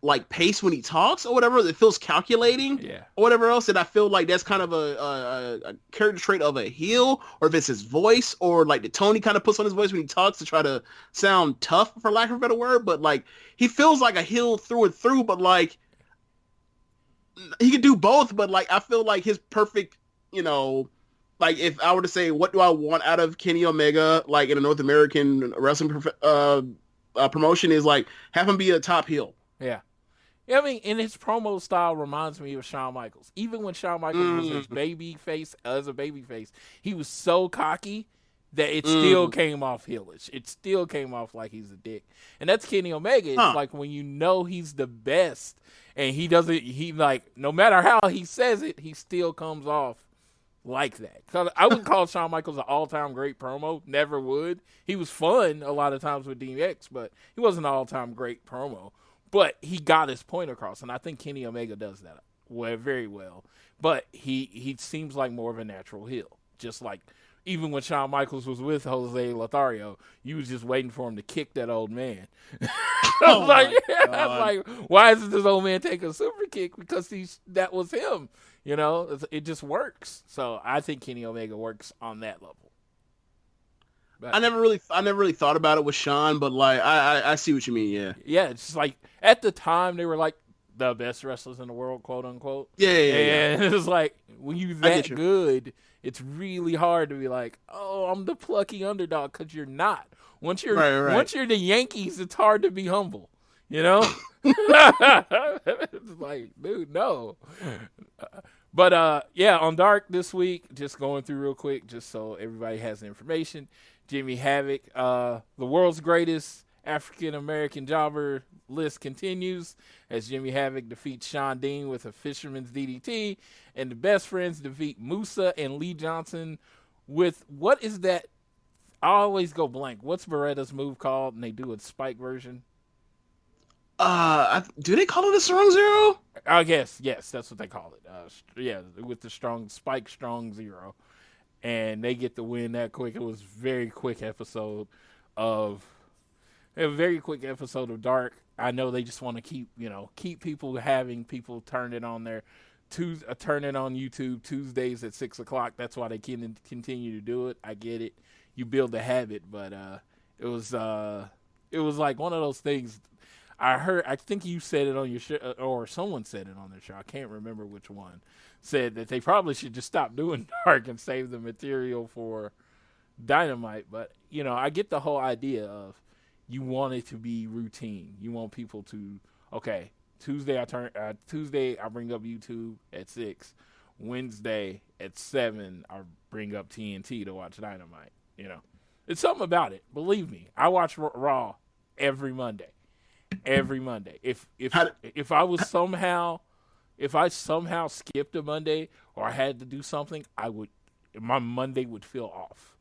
like pace when he talks or whatever. It feels calculating or whatever else. And I feel like that's kind of a character trait of a heel, or if it's his voice or like the tone he kind of puts on his voice when he talks to try to sound tough, for lack of a better word. But like he feels like a heel through and through, but like he could do both. But like I feel like his perfect, like if I were to say, what do I want out of Kenny Omega, like in a North American wrestling promotion, is like have him be a top heel. Yeah. I mean, and his promo style reminds me of Shawn Michaels. Even when Shawn Michaels was his as a babyface, he was so cocky that it still came off heelish. It still came off like he's a dick. And that's Kenny Omega. It's like when he's the best and he no matter how he says it, he still comes off like that. Cause I wouldn't call Shawn Michaels an all-time great promo. Never would. He was fun a lot of times with DX, but he wasn't an all-time great promo. But he got his point across, and I think Kenny Omega does that very well. But he seems like more of a natural heel. Just like even when Shawn Michaels was with Jose Lothario, you was just waiting for him to kick that old man. I was like, why isn't this old man taking a super kick? Because that was him. It just works. So I think Kenny Omega works on that level. But I never really thought about it with Shawn, but like I see what you mean. Yeah, it's just like at the time they were like the best wrestlers in the world, quote unquote. Yeah. And it was like when you that good, it's really hard to be like, oh, I'm the plucky underdog, because you're not. Once you're the Yankees, it's hard to be humble. It's like, dude, no. But on Dark this week, just going through real quick, just so everybody has the information. Jimmy Havoc, the world's greatest African-American jobber list continues as Jimmy Havoc defeats Sean Dean with a fisherman's DDT, and the Best Friends defeat Musa and Lee Johnson with, what is that? I always go blank. What's Beretta's move called? And they do a spike version. Do they call it a strong zero? I guess, yes, that's what they call it. With the strong zero. And they get the win that quick. It was a very quick episode of Dark. I know they just want to keep having people turn it on turn it on YouTube Tuesdays at 6:00. That's why they can continue to do it. I get it. You build a habit, but it was like one of those things. I think you said it on your show, or someone said it on their show. I can't remember which one. Said that they probably should just stop doing Dark and save the material for Dynamite. But, I get the whole idea of you want it to be routine. You want people to, okay, Tuesday I bring up YouTube at 6. Wednesday at 7 I bring up TNT to watch Dynamite. It's something about it. Believe me, I watch Raw every Monday. Every Monday. If I somehow skipped a Monday or I had to do something, my Monday would feel off.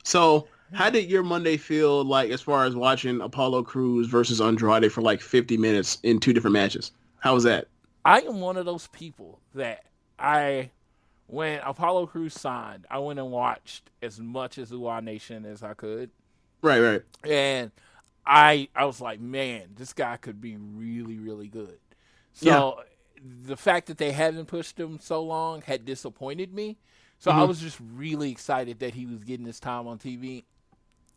So how did your Monday feel like as far as watching Apollo Crews versus Andrade for like 50 minutes in 2 different matches? How was that? I am one of those people that when Apollo Crews signed, I went and watched as much as UA Nation as I could. Right. And I was like, man, this guy could be really, really good. So the fact that they hadn't pushed him so long had disappointed me. So I was just really excited that he was getting his time on TV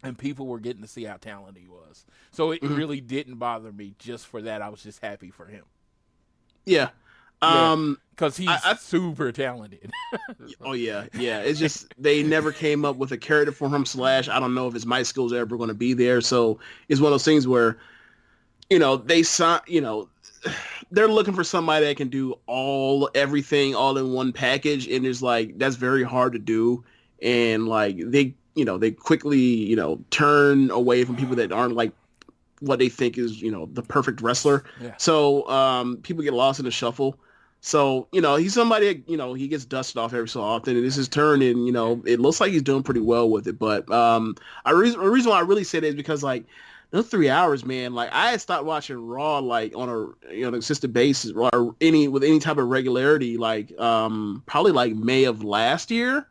and people were getting to see how talented he was. So it really didn't bother me just for that. I was just happy for him. Yeah. Because he's super talented. Oh, yeah. It's just they never came up with a character for him / I don't know if his mic skills are ever going to be there. So it's one of those things where, they're looking for somebody that can do everything all in one package. And it's like, that's very hard to do. And like, they quickly, turn away from people that aren't like what they think is, the perfect wrestler. Yeah. So people get lost in the shuffle. So, he's somebody, he gets dusted off every so often, and this is his turn, and, it looks like he's doing pretty well with it. But the reason why I really say that is because, like, those 3 hours, man. Like I had stopped watching Raw like on a consistent basis or with any type of regularity, like probably like May of last year.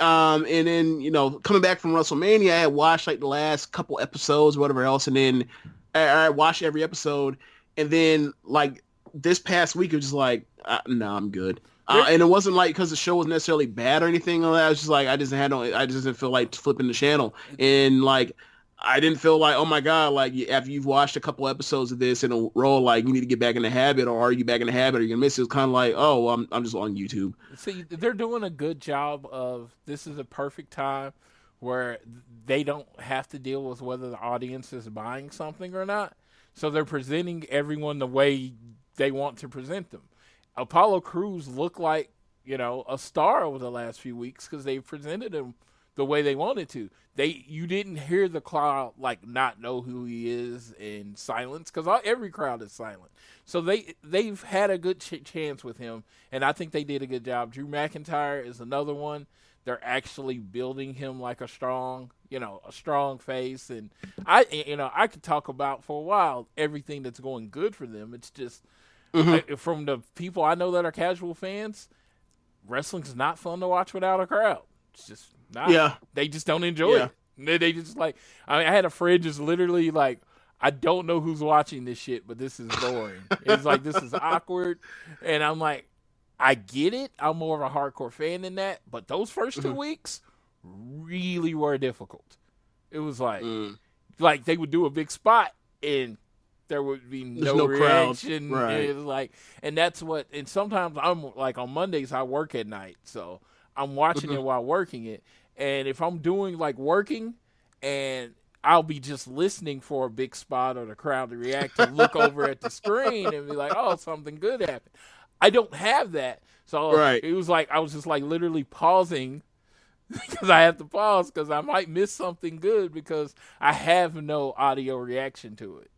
And then coming back from WrestleMania, I had watched like the last couple episodes, or whatever else, and then I watched every episode, and then like this past week it was just like, no, I'm good. And it wasn't like because the show was necessarily bad or anything like that. I was just like, I just didn't feel like flipping the channel, and like I didn't feel like, oh my god, like after you've watched a couple episodes of this in a row, like you need to get back in the habit, or are you back in the habit, or you're gonna miss it. It's kind of like, oh, I'm just on YouTube. See, they're doing a good job of, this is a perfect time where they don't have to deal with whether the audience is buying something or not. So they're presenting everyone the way they want to present them. Apollo Crews looked like, a star over the last few weeks because they presented him the way they wanted to. You didn't hear the crowd like not know who he is in silence, because every crowd is silent. So they've had a good chance with him, and I think they did a good job. Drew McIntyre is another one. They're actually building him like a strong face, and I could talk about for a while everything that's going good for them. It's just from the people I know that are casual fans, wrestling's not fun to watch without a crowd. It's just not. Yeah. They just don't enjoy it. They just like, I had a friend just literally like, I don't know who's watching this shit, but this is boring. It's like, this is awkward. And I'm like, I get it. I'm more of a hardcore fan than that. But those first 2 weeks really were difficult. It was like they would do a big spot and there would be no reaction. Right. It was like, and that's what, and sometimes I'm like on Mondays I work at night. So I'm watching it while working it. And if I'm doing like working, and I'll be just listening for a big spot or the crowd to react, to look over at the screen and be like, oh, something good happened. I don't have that. So It was like, I was just like literally pausing because I have to pause because I might miss something good because I have no audio reaction to it.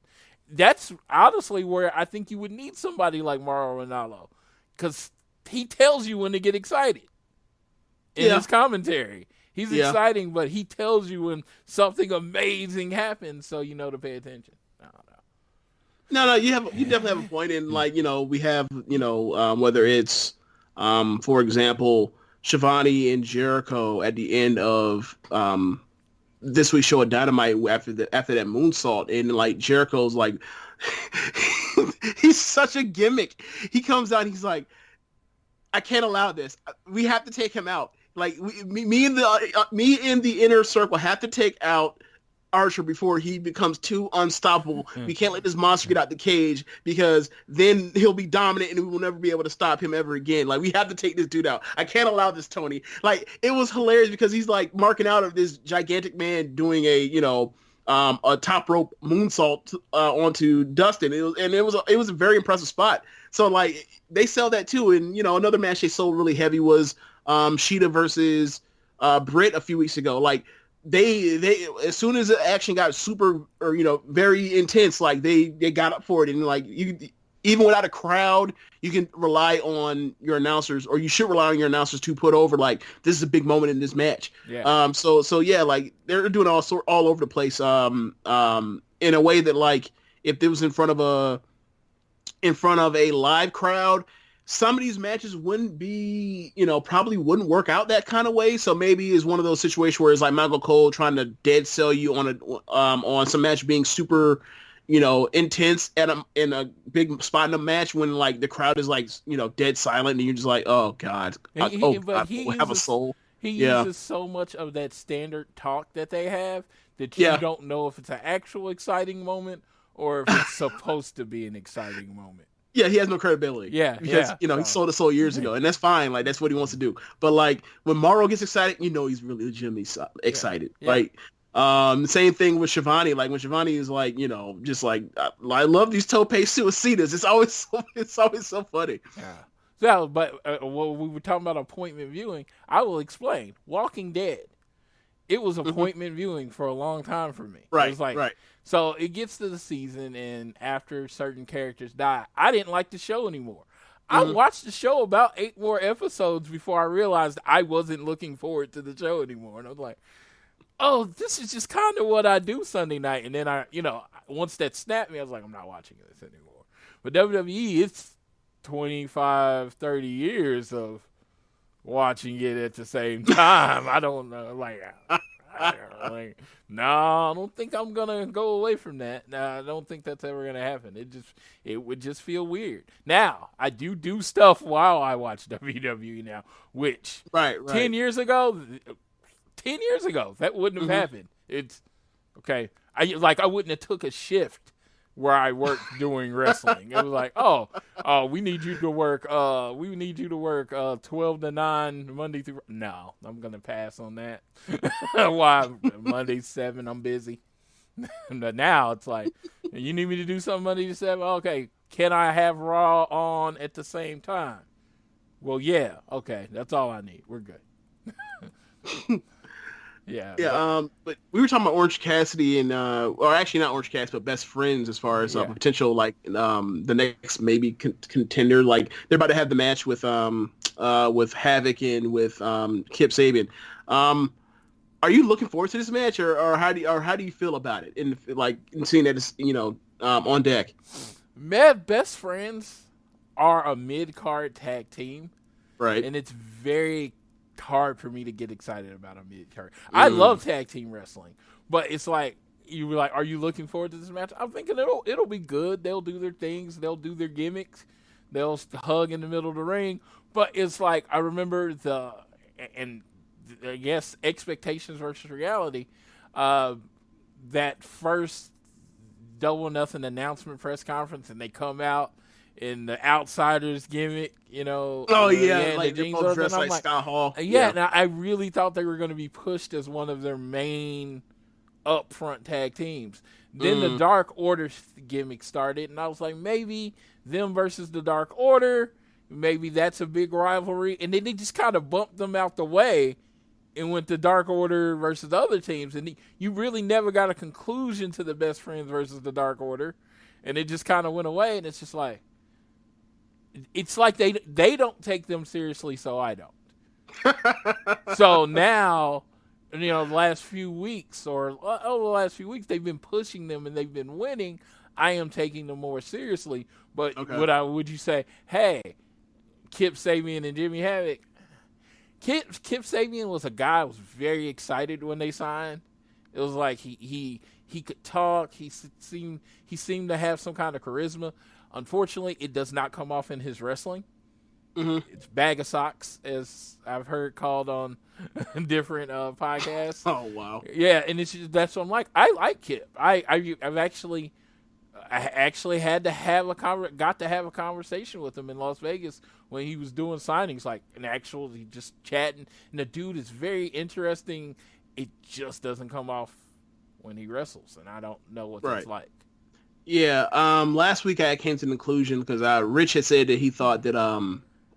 That's honestly where I think you would need somebody like Mauro Ranallo, because he tells you when to get excited in his commentary. He's exciting, but he tells you when something amazing happens, so you know to pay attention. I don't know. No, you definitely have a point. And like, we have, whether it's, for example, Shivani and Jericho at the end of this week's show of Dynamite after that moonsault, and like Jericho's like, he's such a gimmick. He comes out, he's like, I can't allow this. We have to take him out. Like me in the inner circle have to take out Archer before he becomes too unstoppable. We can't let this monster get out the cage, because then he'll be dominant and we will never be able to stop him ever again. Like, we have to take this dude out. I can't allow this, Tony. Like, it was hilarious because he's like marking out of this gigantic man doing a top rope moonsault onto Dustin. It was a very impressive spot. So like they sell that too. And another match they sold really heavy was Sheeta versus Britt a few weeks ago. Like they as soon as the action got super or very intense, like they got up for it. And like even without a crowd, you can rely on your announcers, or you should rely on your announcers to put over like, this is a big moment in this match. Yeah. So yeah, like they're doing all over the place. In a way that like if it was in front of a live crowd, some of these matches wouldn't be, probably wouldn't work out that kind of way. So maybe it's one of those situations where it's like Michael Cole trying to dead sell you on some match being super, intense in a big spot in a match when like the crowd is like, dead silent and you're just like, oh God, have a soul. He uses so much of that standard talk that they have that you don't know if it's an actual exciting moment or if it's supposed to be an exciting moment. Yeah, he has no credibility. Yeah, because he sold his soul years ago, and that's fine. Like that's what he wants to do. But like when Mauro gets excited, he's really legitimately excited. Yeah. Like the same thing with Shivani. Like when Shivani is like, just like I love these tope suicidas. It's always so funny. Yeah. So, but when we were talking about appointment viewing, I will explain. Walking Dead, it was appointment viewing for a long time for me. Right. It was like, right. So it gets to the season, and after certain characters die, I didn't like the show anymore. I watched the show about 8 more episodes before I realized I wasn't looking forward to the show anymore. And I was like, oh, this is just kind of what I do Sunday night. And then once that snapped me, I was like, I'm not watching this anymore. But WWE, it's 25, 30 years of watching it at the same time. I don't know. No, I don't think I'm going to go away from that. No, I don't think that's ever going to happen. It would just feel weird. Now, I do stuff while I watch WWE now, which right. 10 years ago, that wouldn't have happened. It's okay. I wouldn't have took a shift where I worked doing wrestling. It was like, oh, we need you to work 12 to 9 Monday through. No, I'm gonna pass on that. Why? Monday 7, I'm busy. But now it's like, you need me to do something Monday to 7. Okay, can I have Raw on at the same time? Well, yeah. Okay, that's all I need. We're good. Yeah. But we were talking about Orange Cassidy and, or actually not Orange Cassidy, but best friends as far as potential, like, the next maybe contender. Like, they're about to have the match with Havoc and with Kip Sabian. Are you looking forward to this match, or how do you feel about it? In seeing that it's on deck. Best friends are a mid-card tag team, right? And it's very hard for me to get excited about a mid-card. I love tag team wrestling, but it's like, you were like, are you looking forward to this match? I'm thinking it'll be good. They'll do their things. They'll do their gimmicks. They'll hug in the middle of the ring. But it's like, I remember I guess expectations versus reality, that first Double Nothing announcement press conference, and they come out in the Outsiders gimmick, Oh yeah, like they're both dressed like Scott Hall. Yeah, now I really thought they were going to be pushed as one of their main upfront tag teams. Then the Dark Order gimmick started, and I was like, maybe them versus the Dark Order, maybe that's a big rivalry. And then they just kind of bumped them out the way and went to Dark Order versus other teams. And you really never got a conclusion to the Best Friends versus the Dark Order. And it just kind of went away, and it's just like, it's like they don't take them seriously, so I don't. So now, the last few weeks, they've been pushing them and they've been winning. I am taking them more seriously. But would you say, hey, Kip Sabian and Jimmy Havoc? Kip Sabian was a guy I was very excited when they signed. It was like he could talk. He seemed to have some kind of charisma. Unfortunately, it does not come off in his wrestling. It's bag of socks, as I've heard called on different podcasts. Oh wow! Yeah, and that's what I'm like. I like Kip. I've actually got to have a conversation with him in Las Vegas when he was doing signings, like he just chatting. And the dude is very interesting. It just doesn't come off when he wrestles, and I don't know what that's like. Yeah, last week I came to the conclusion because Rich had said that he thought that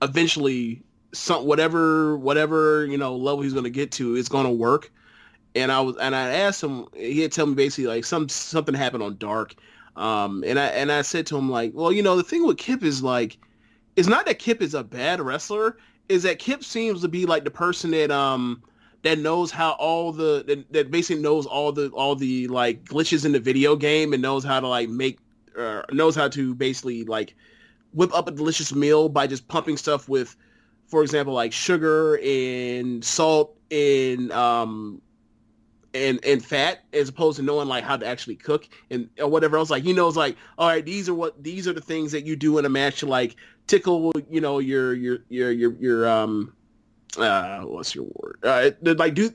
eventually whatever level he's going to get to, it's going to work. And I asked him, he had told me basically like something happened on Dark, and I said to him like, well, the thing with Kip is like, it's not that Kip is a bad wrestler, is that Kip seems to be like the person that knows how that basically knows all the like glitches in the video game and knows how to like knows how to basically like whip up a delicious meal by just pumping stuff with, for example, like sugar and salt and fat, as opposed to knowing like how to actually cook and or whatever else. Like he knows like, all right, these are the things that you do in a match to like tickle your what's your word?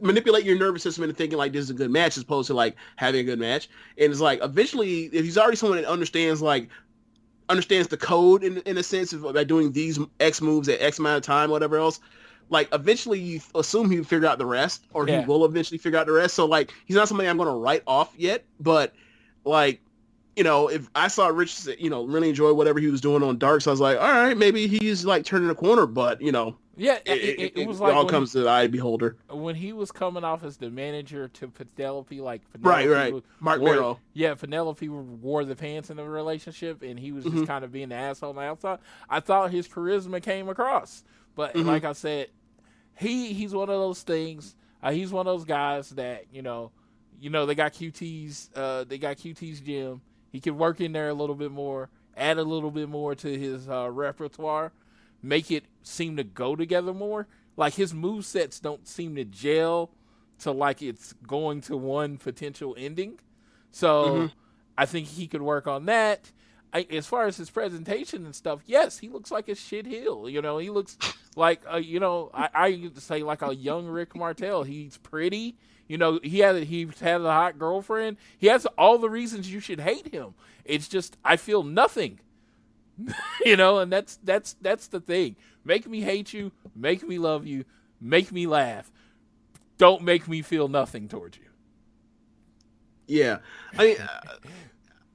Manipulate your nervous system into thinking like this is a good match, as opposed to like having a good match. And it's like eventually, if he's already someone that understands the code in a sense of by doing these X moves at X amount of time, whatever else, like eventually you assume he'll figure out the rest, or he will eventually figure out the rest. So like he's not somebody I'm going to write off yet, but like, if I saw Rich, really enjoy whatever he was doing on Dark, so I was like, all right, maybe he's like turning a corner, but yeah, it was like it all comes to the eye beholder. When he was coming off as the manager to Penelope, right, Mark Merrow. Yeah, Penelope wore the pants in the relationship, and he was just kind of being the asshole on the outside. I thought his charisma came across, but like I said, he's one of those things. He's one of those guys that they got QT's gym. He can work in there a little bit more, add a little bit more to his repertoire, make it seem to go together more. Like his movesets don't seem to gel to like it's going to one potential ending. So I think he could work on that. As far as his presentation and stuff, yes, he looks like a shit heel. He looks like, I used to say like a young Rick Martel. He's pretty. He's had a hot girlfriend. He has all the reasons you should hate him. It's just, I feel nothing. And that's the thing. Make me hate you. Make me love you. Make me laugh. Don't make me feel nothing towards you. Yeah.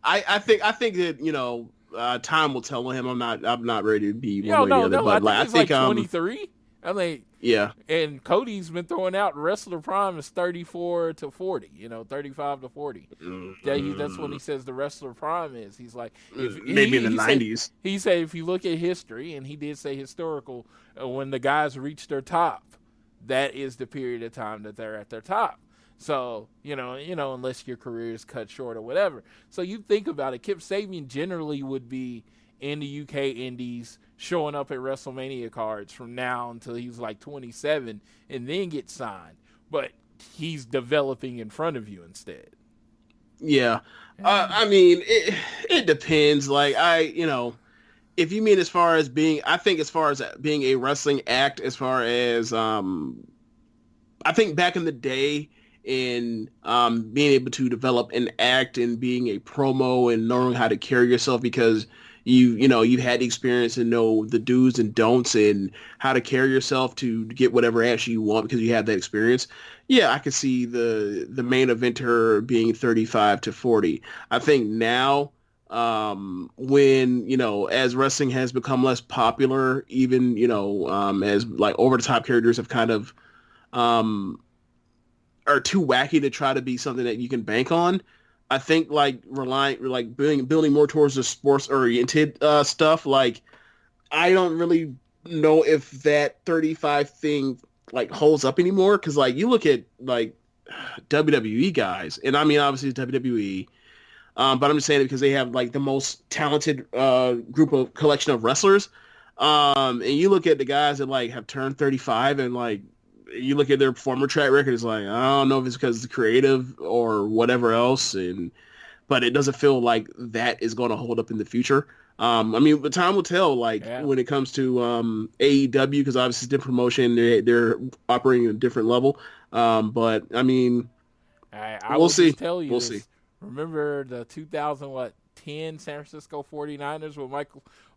I think that time will tell him. I'm not ready to be one way or the other. But I think he's 23. I mean, yeah. And Cody's been throwing out wrestler prime is 34 to 40. 35 to 40. That's when he says the wrestler prime is. He's like, maybe in the 90s. He said if you look at history, and he did say historical, when the guys reach their top, that is the period of time that they're at their top. So, unless your career is cut short or whatever. So you think about it, Kip Sabian generally would be in the UK Indies showing up at WrestleMania cards from now until he's like 27 and then get signed. But he's developing in front of you instead. Yeah. I mean, it depends. Like, if you mean as far as being a wrestling act, as far as, I think back in the day, in being able to develop an act and being a promo and knowing how to carry yourself because you've had the experience and know the do's and don'ts and how to carry yourself to get whatever action you want because you have that experience. Yeah, I could see the main eventer being 35 to 40. I think now when as wrestling has become less popular, even as like over the top characters have kind of are too wacky to try to be something that you can bank on. I think building more towards the sports oriented stuff. Like, I don't really know if that 35 thing like holds up anymore. Cause like you look at like WWE guys, and I mean, obviously it's WWE, but I'm just saying it because they have like the most talented collection of wrestlers. And you look at the guys that like have turned 35 and like, you look at their former track record, it's like, I don't know if it's because it's creative or whatever else, but it doesn't feel like that is going to hold up in the future. I mean, but time will tell, when it comes to AEW, because obviously it's different promotion, they're operating at a different level. But, I mean, we'll see. We'll see. Remember the 2010 San Francisco 49ers with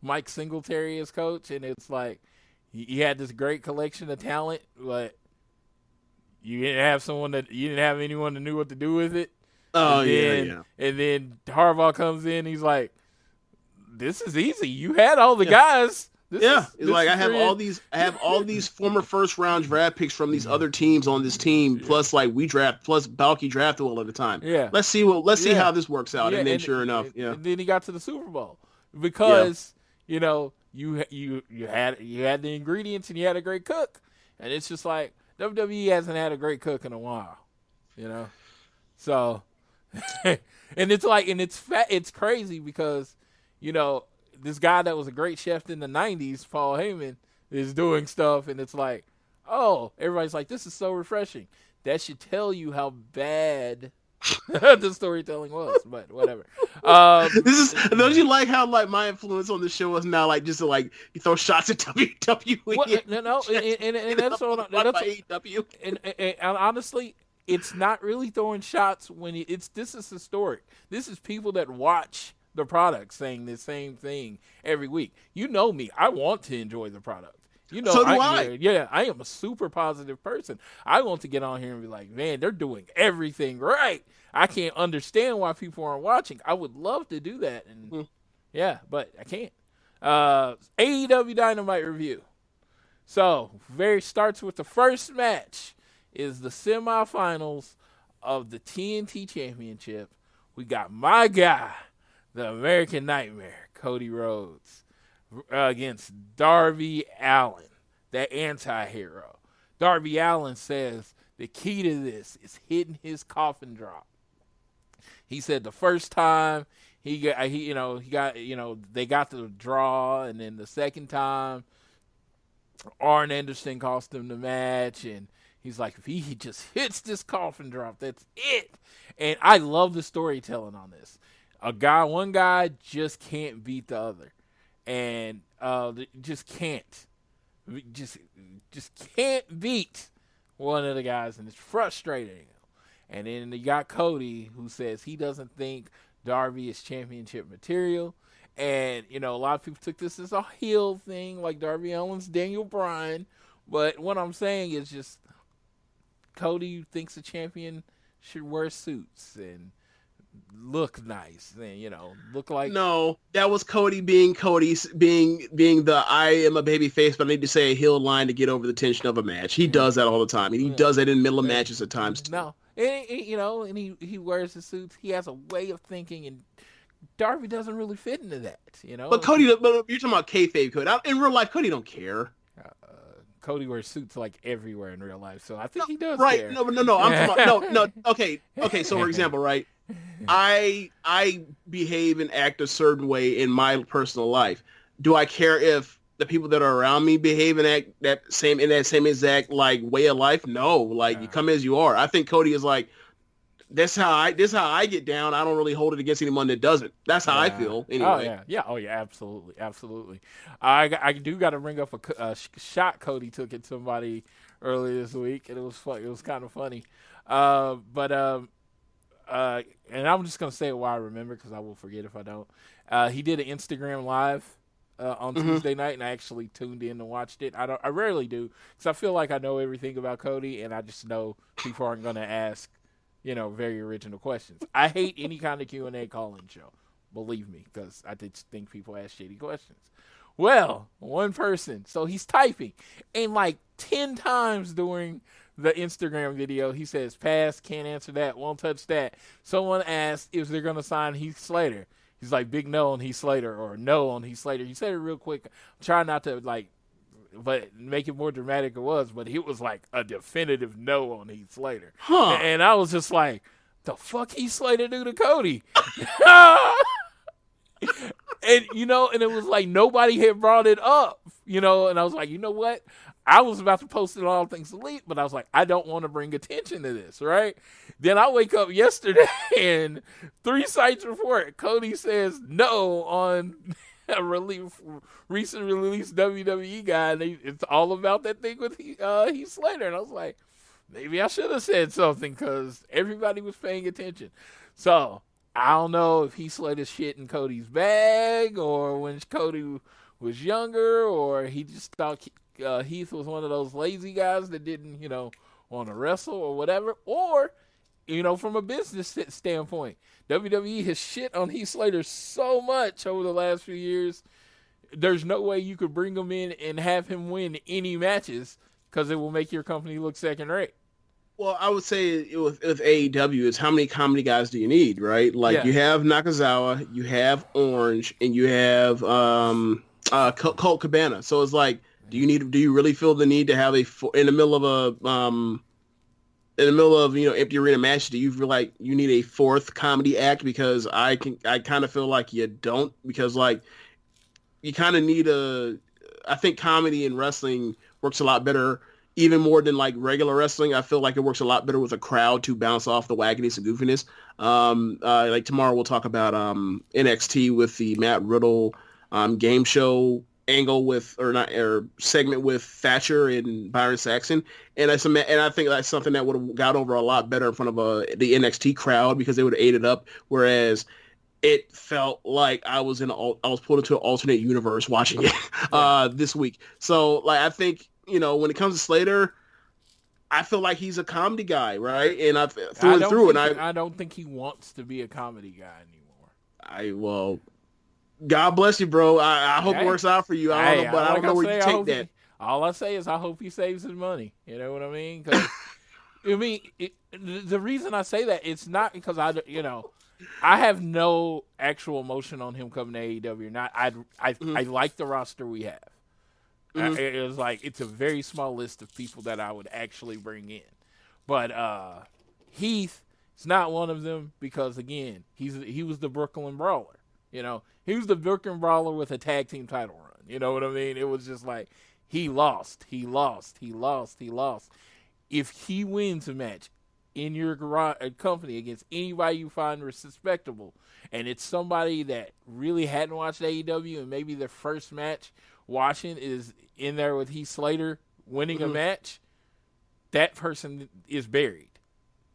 Mike Singletary as coach, and it's like, he had this great collection of talent, but you didn't have anyone that knew what to do with it. Oh, yeah. And then Harbaugh comes in, he's like, this is easy. You had all the guys. It's like I have all these former first round draft picks from these other teams on this team, plus like we draft, plus Balky drafted all of the time. Yeah. Let's see how this works out. And then sure enough, And then he got to the Super Bowl because, you had the ingredients and you had a great cook. And it's just like WWE hasn't had a great cook in a while, So, and it's like, and it's crazy because, this guy that was a great chef in the 90s, Paul Heyman, is doing stuff, and it's like, oh, everybody's like, this is so refreshing. That should tell you how bad the storytelling was, but whatever. Don't you like how like my influence on the show is now like just to like you throw shots at WWE? And that's AEW. And honestly, it's not really throwing shots when this is historic. This is people that watch the product saying the same thing every week. You know me. I want to enjoy the product. So do I. Yeah, I am a super positive person. I want to get on here and be like, man, they're doing everything right. I can't understand why people aren't watching. I would love to do that. And but I can't. AEW Dynamite review. So, starts with the first match is the semifinals of the TNT Championship. We got my guy, the American Nightmare, Cody Rhodes, against Darby Allin, that anti-hero. Darby Allin says The key to this is hitting his coffin drop. He said the first time they got the draw, and then the second time Arn Anderson cost him the match, and he's like, if he just hits this coffin drop, that's it. And I love the storytelling on this. One guy just can't beat the other, and just can't beat one of the guys, and it's frustrating. And then you got Cody, who says he doesn't think Darby is championship material. And, a lot of people took this as a heel thing, like Darby Allin's Daniel Bryan. But what I'm saying is just Cody thinks a champion should wear suits and look nice and, look like... No, that was Cody being the I am a baby face, but I need to say a heel line to get over the tension of a match. He does that all the time. And he does that in the middle of matches at times, too. No. And he wears the suits. He has a way of thinking, and Darby doesn't really fit into that, But Cody, you're talking about kayfabe Cody. In real life, Cody don't care. Cody wears suits like everywhere in real life, so I think he does right. care. No. I'm talking about, no. Okay. So for example, right, I behave and act a certain way in my personal life. Do I care if the people that are around me behave and act that same exact like way of life? No. Like you come as you are. I think Cody is like, this is how I get down. I don't really hold it against anyone that doesn't. That's how I feel anyway. Oh yeah, absolutely. I do got to bring up a shot Cody took at somebody earlier this week, and it was fun. It was kind of funny. And I'm just gonna say it while I remember, because I will forget if I don't. He did an Instagram live on Tuesday night, and I actually tuned in and watched it. I rarely do, because I feel like I know everything about Cody, and I just know people aren't gonna ask very original questions. I hate any kind of Q&A call-in show, believe me, because I just think people ask shitty questions. Well, one person, so he's typing, and like 10 times during the Instagram video, he says, pass, can't answer that, won't touch that. Someone asked if they're going to sign Heath Slater. He's like, big no on Heath Slater, or no on Heath Slater. He said it real quick. I'm trying not to, but make it more dramatic it was, but it was like a definitive no on Heath Slater. And I was just like, the fuck Heath Slater do to Cody? And it was like nobody had brought it up, and I was like, you know what? I was about to post it on All Things Elite, but I was like, I don't want to bring attention to this, right? Then I wake up yesterday and 3 sites report Cody says no on a recent released WWE guy, and it's all about that thing with Heath Slater. And I was like, maybe I should have said something, because everybody was paying attention. So I don't know if Heath Slater's shit in Cody's bag, or when Cody was younger, or he just thought Heath was one of those lazy guys that didn't, want to wrestle or whatever. Or, from a business standpoint, WWE has shit on Heath Slater so much over the last few years. There's no way you could bring him in and have him win any matches, because it will make your company look second rate. Well, I would say with AEW, is how many comedy guys do you need, right? Like you have Nakazawa, you have Orange, and you have Colt Cabana. So it's like, do you really feel the need to have in the middle of empty arena match? Do you feel like you need a 4th comedy act? Because I kind of feel like you don't, because like you kind of need I think comedy in wrestling works a lot better, even more than like regular wrestling. I feel like it works a lot better with a crowd to bounce off the wackiness and goofiness. Like tomorrow we'll talk about NXT with the Matt Riddle game show angle segment with Thatcher and Byron Saxton, and I think that's something that would have got over a lot better in front of the NXT crowd, because they would have ate it up. Whereas it felt like I was pulled into an alternate universe watching it this week. So like I think when it comes to Slater, I feel like he's a comedy guy, right? And I don't think he wants to be a comedy guy anymore. God bless you, bro. I hope it works out for you. I don't know where you take that. All I say is I hope he saves his money. You know what I mean? 'Cause, the reason I say that, it's not because I have no actual emotion on him coming to AEW. I like the roster we have. It was like, it's a very small list of people that I would actually bring in. But Heath is not one of them because, again, he was the Brooklyn Brawler. You know, he was the Brooklyn Brawler with a tag team title run. You know what I mean? It was just like he lost. If he wins a match in your company against anybody you find respectable, and it's somebody that really hadn't watched AEW and maybe their first match watching is in there with Heath Slater winning a match, that person is buried.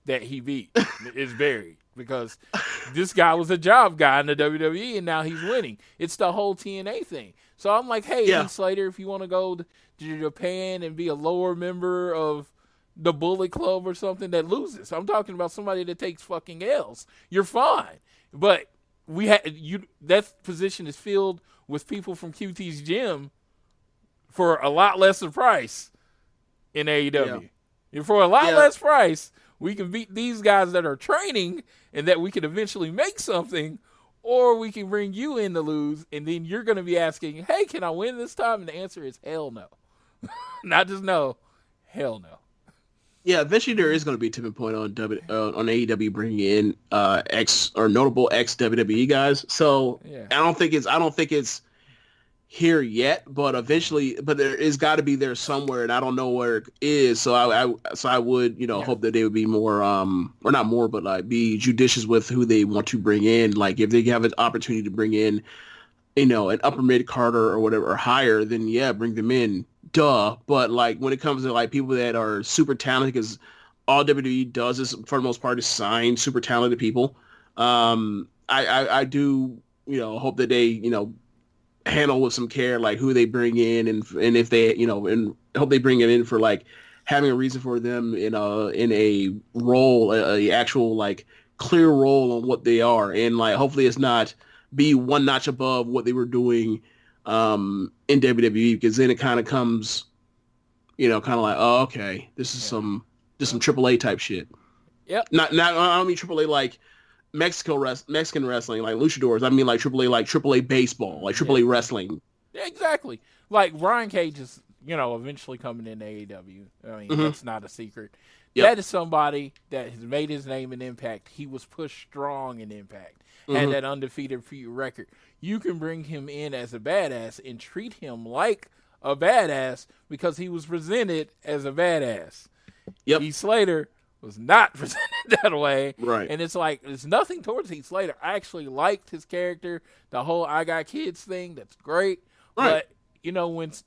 That he beat is buried because this guy was a job guy in the WWE and now he's winning. It's the whole TNA thing. So I'm like, hey, Heath Slater, if you want to go to Japan and be a lower member of the Bullet Club or something that loses. I'm talking about somebody that takes fucking L's. You're fine. But that position is filled with people from QT's gym for a lot less of price in AEW. Yeah. For a lot less price, we can beat these guys that are training and that we can eventually make something, or we can bring you in to lose, and then you're going to be asking, hey, can I win this time? And the answer is hell no. Not just no, hell no. Yeah, eventually there is going to be a tipping point on AEW bringing in notable ex WWE guys. So I don't think it's here yet, but eventually, but there is got to be there somewhere, and I don't know where it is. So I would hope that they would be more or not more, but like be judicious with who they want to bring in. Like if they have an opportunity to bring in, an upper mid Carter or whatever or higher, then bring them in. Duh. But like when it comes to like people that are super talented, because all WWE does is for the most part is sign super talented people. I do hope that they handle with some care like who they bring in and if they and hope they bring it in for like having a reason for them in a role, a actual like clear role on what they are, and like hopefully it's not be one notch above what they were doing in WWE, because then it kind of comes kind of like, oh, okay, this is some AAA type shit. Yep. Not I don't mean AAA like Mexican wrestling like luchadors. I mean like AAA baseball, like AAA wrestling. Yeah, exactly. Like Brian Cage is eventually coming in AEW. I mean that's not a secret. Yep. That is somebody that has made his name in Impact. He was pushed strong in Impact. Had that undefeated feud record. You can bring him in as a badass and treat him like a badass because he was presented as a badass. Yep. Heath Slater was not presented that way. Right. And it's like, there's nothing towards Heath Slater. I actually liked his character, the whole I got kids thing. That's great. Right. But,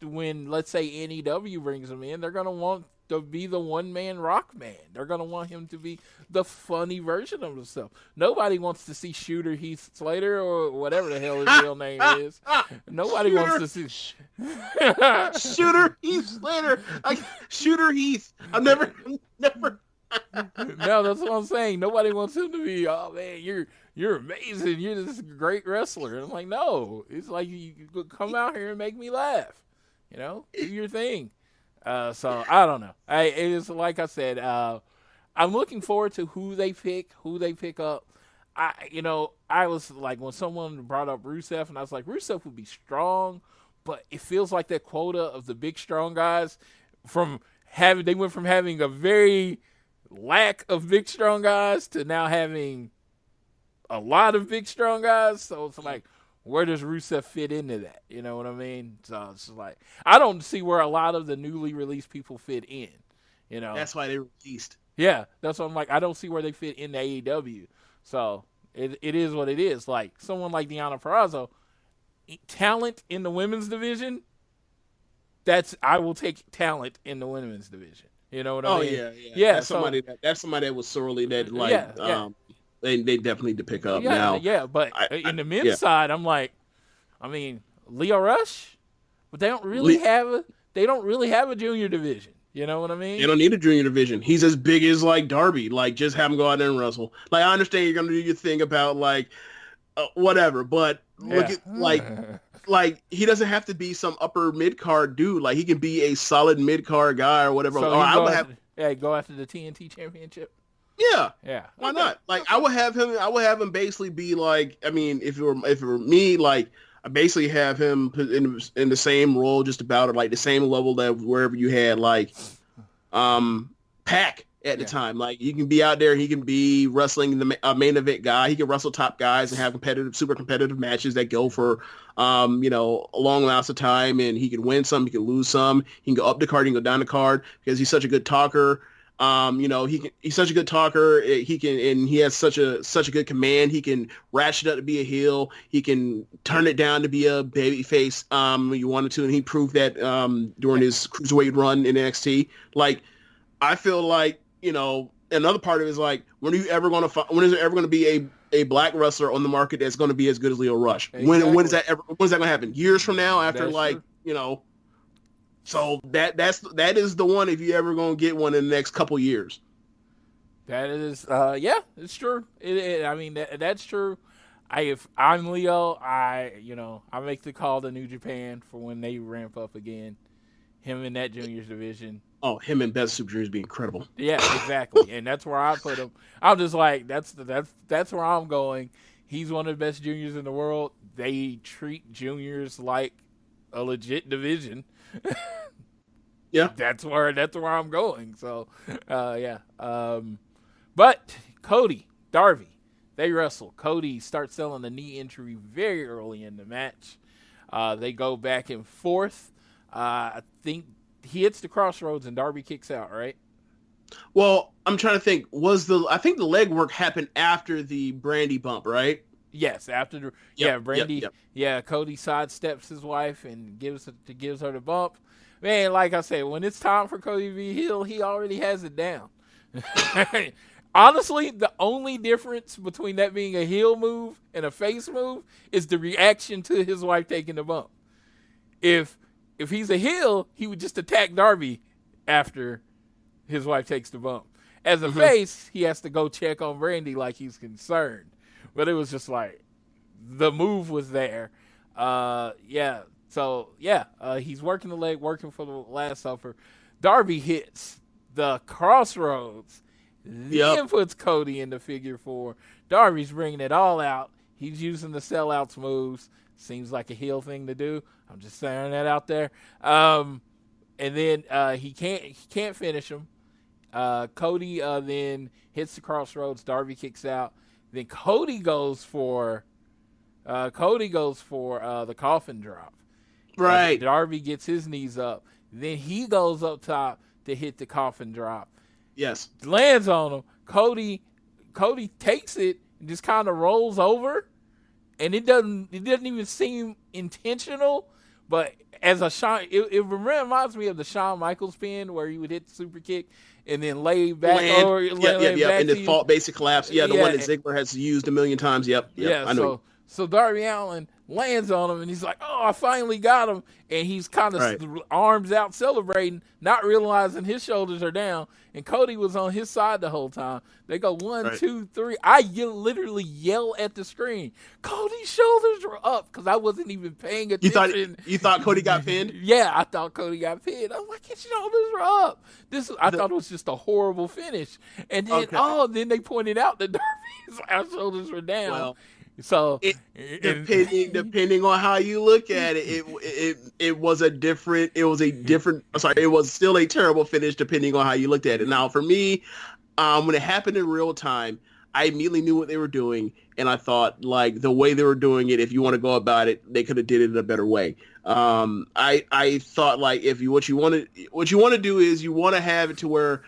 when let's say NEW brings him in, they're going to want to be the one-man rock man. They're going to want him to be the funny version of himself. Nobody wants to see Shooter Heath Slater or whatever the hell his real name is. Nobody wants to see Shooter Heath Slater. Shooter Heath. I've never. No, that's what I'm saying. Nobody wants him to be, oh man, you're amazing. You're this great wrestler. And I'm like, no. It's like you come out here and make me laugh. Do your thing. So I don't know. It is like I said. I'm looking forward to who they pick up. I was like when someone brought up Rusev, and I was like, Rusev would be strong, but it feels like that quota of the big strong guys they went from having a very lack of big strong guys to now having a lot of big strong guys. So it's like, where does Rusev fit into that? You know what I mean? So it's like, I don't see where a lot of the newly released people fit in. That's why they released. Yeah, that's what I'm like. I don't see where they fit in the AEW. So it is what it is. Like someone like Deonna Purrazzo, talent in the women's division. I will take talent in the women's division. You know what I mean? Yeah. That's somebody that was sorely that like they definitely need to pick up now. Yeah, but in the men's side, I'm like, I mean, Leo Rush, but they don't really have a junior division. You know what I mean? You don't need a junior division. He's as big as like Darby. Like just have him go out there and wrestle. Like I understand you're gonna do your thing about like whatever, but look at like he doesn't have to be some upper mid card dude. Like he can be a solid mid card guy or whatever. So I would have go after the TNT championship. Yeah. Why not? Like I would have him basically be like, I mean, if it were me, like I basically have him put in the same role, just about at like the same level that wherever you had like Pac at the time. Like, you can be out there, he can be wrestling the main event guy. He can wrestle top guys and have super competitive matches that go for, a long amounts of time. And he can win some, he can lose some. He can go up the card, he can go down the card because he's such a good talker. He's such a good talker. He has such a good command. He can ratchet up to be a heel. He can turn it down to be a baby face. When you wanted to, and he proved that during his cruiserweight run in NXT. Like, I feel like, another part of it is like, when is there ever going to be a black wrestler on the market that's going to be as good as Leo Rush? Exactly. When is that going to happen? Years from now, after true. So that is the one if you ever going to get one in the next couple years. That is, it's true. That's true. If I'm Leo, I make the call to New Japan for when they ramp up again. Him in that juniors division. Oh, him and Best Super Juniors be incredible. Yeah, exactly. And that's where I put him. I'm just like, that's where I'm going. He's one of the best juniors in the world. They treat juniors like a legit division. Yeah. That's where I'm going. So, but Cody, Darby, they wrestle. Cody starts selling the knee injury very early in the match. They go back and forth. I think he hits the crossroads and Darby kicks out, right? Well, I'm trying to think. I think the leg work happened after the Brandy bump, right? Yes, after Brandy. Yep. Yeah, Cody sidesteps his wife and gives her the bump. Man, like I said, when it's time for Cody to be heel, he already has it down. Honestly, the only difference between that being a heel move and a face move is the reaction to his wife taking the bump. If he's a heel, he would just attack Darby after his wife takes the bump. As a face, he has to go check on Brandy like he's concerned. But it was just like, the move was there. He's working the leg, working for the last supper. Darby hits the crossroads, then puts Cody in the figure 4. Darby's bringing it all out. He's using the sellouts moves. Seems like a heel thing to do. I'm just saying that out there. And then he can't finish him. Cody then hits the crossroads. Darby kicks out. Then Cody goes for the coffin drop. Right. Darby gets his knees up. Then he goes up top to hit the coffin drop. Yes. Lands on him. Cody takes it and just kind of rolls over. And it doesn't even seem intentional, but as a Shawn, it reminds me of the Shawn Michaels pin where he would hit the super kick and then lay back over. And the fault basic collapse. Yeah, the one that Ziggler has used a million times. Yep. I know. So Darby Allin lands on him, and he's like, "Oh, I finally got him!" And he's kind of arms out, celebrating, not realizing his shoulders are down. And Cody was on his side the whole time. They go 1, 2, 3. I literally yell at the screen, "Cody's shoulders were up," because I wasn't even paying attention. You thought Cody got pinned? Yeah, I thought Cody got pinned. I'm like, his shoulders were up. I thought it was just a horrible finish. And then, then they pointed out that Darby's shoulders were down. Well, so depending on how you look at it, it was still a terrible finish depending on how you looked at it. Now for me, when it happened in real time, I immediately knew what they were doing, and I thought, like, the way they were doing it, if you want to go about it, they could have did it in a better way. I thought, like, what you want to do is you want to have it to where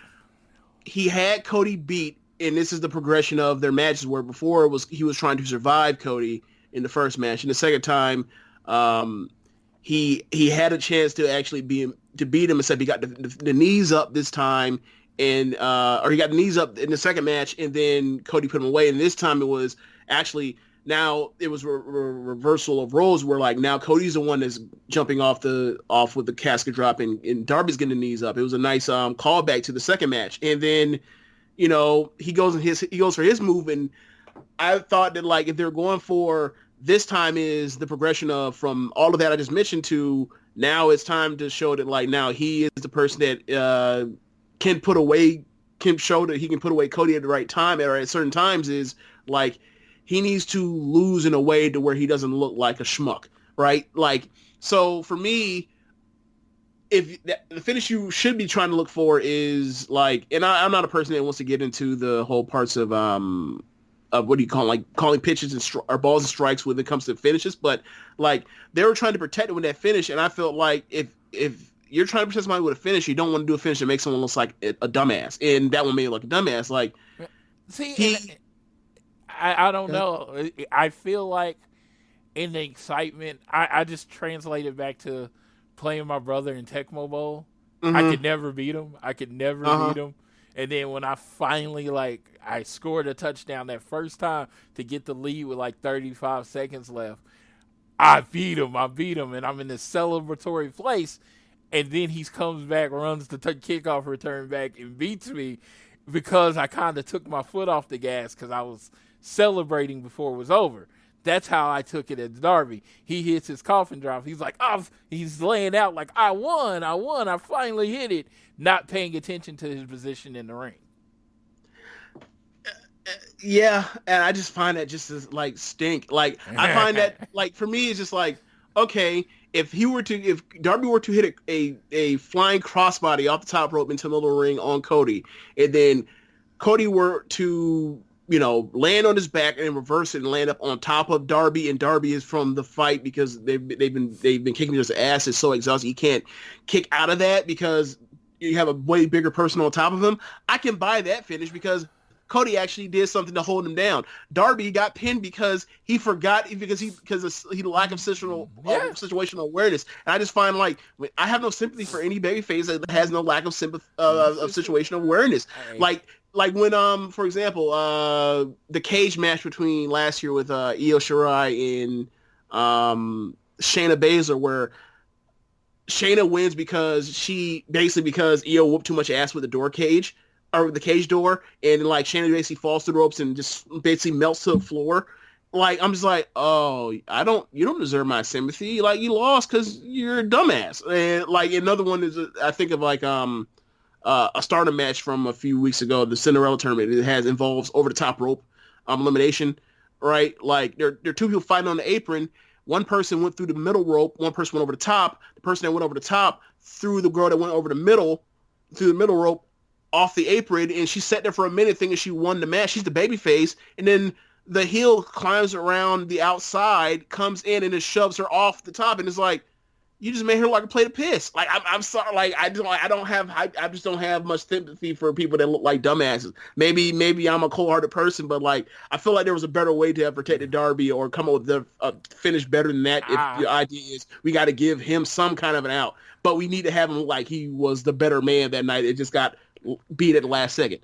he had Cody beat. And this is the progression of their matches, where before he was trying to survive Cody in the first match. And the second time, he had a chance to actually beat him, except he got the knees up this time, and or he got the knees up in the second match, and then Cody put him away. And this time it was actually reversal of roles, where like now Cody's the one that's jumping off with the casket drop, and Darby's getting the knees up. It was a nice callback to the second match, and then. He goes for his move, and I thought that, like, if they're going for this time is the progression of from all of that I just mentioned to now it's time to show that, like, now he is the person that can show that he can put away Cody at the right time or at certain times, is like he needs to lose in a way to where he doesn't look like a schmuck, right? Like, so for me, if the finish you should be trying to look for is like, and I'm not a person that wants to get into the whole parts of what do you call it, like calling pitches and or balls and strikes when it comes to finishes, but like they were trying to protect it with that finish, and I felt like if you're trying to protect somebody with a finish, you don't want to do a finish that makes someone look like a dumbass, and that one made it look like a dumbass. Like, see, I don't know. I feel like in the excitement, I just translated back to playing my brother in Tecmo Bowl. I could never beat him. Beat him. And then when I finally, I scored a touchdown that first time to get the lead with 35 seconds left, I beat him, and I'm in this celebratory place. And then he comes back, runs the kickoff return back, and beats me because I kind of took my foot off the gas because I was celebrating before it was over. That's how I took it at Darby. He hits his coffin drop. He's like, oh, he's laying out like, I won, I finally hit it, not paying attention to his position in the ring. Yeah, and I just find that just as stink. I find that for me it's just okay, if Darby were to hit a flying crossbody off the top rope into the middle of the ring on Cody, and then Cody were to land on his back and then reverse it and land up on top of Darby, and Darby is from the fight because they've been kicking his ass. It's so exhausted. You can't kick out of that because you have a way bigger person on top of him. I can buy that finish because Cody actually did something to hold him down. Darby got pinned because he forgot because of lack of situational awareness. And I just find I have no sympathy for any babyface that has no lack of of situational awareness. Right. Like when for example the cage match between last year with Io Shirai and Shayna Baszler, where Shayna wins because Io whooped too much ass with the cage door, and Shayna basically falls through the ropes and just basically melts to the floor. I'm just oh, you don't deserve my sympathy. You lost because you're a dumbass. And another one is I think of a starter match from a few weeks ago, the Cinderella tournament. It involves over the top rope elimination, right? There are two people fighting on the apron. One person went through the middle rope. One person went over the top. The person that went over the top threw the girl that went over through the middle rope off the apron, and she sat there for a minute thinking she won the match. She's the baby face, and then the heel climbs around the outside, comes in, and then shoves her off the top, and it's you just made her like a plate of piss. I'm sorry, I just don't have much sympathy for people that look like dumbasses. Maybe I'm a cold-hearted person, but I feel like there was a better way to have protected Darby or come up with a finish better than that. If the idea is we got to give him some kind of an out, but we need to have him like he was the better man that night. It just got beat at the last second.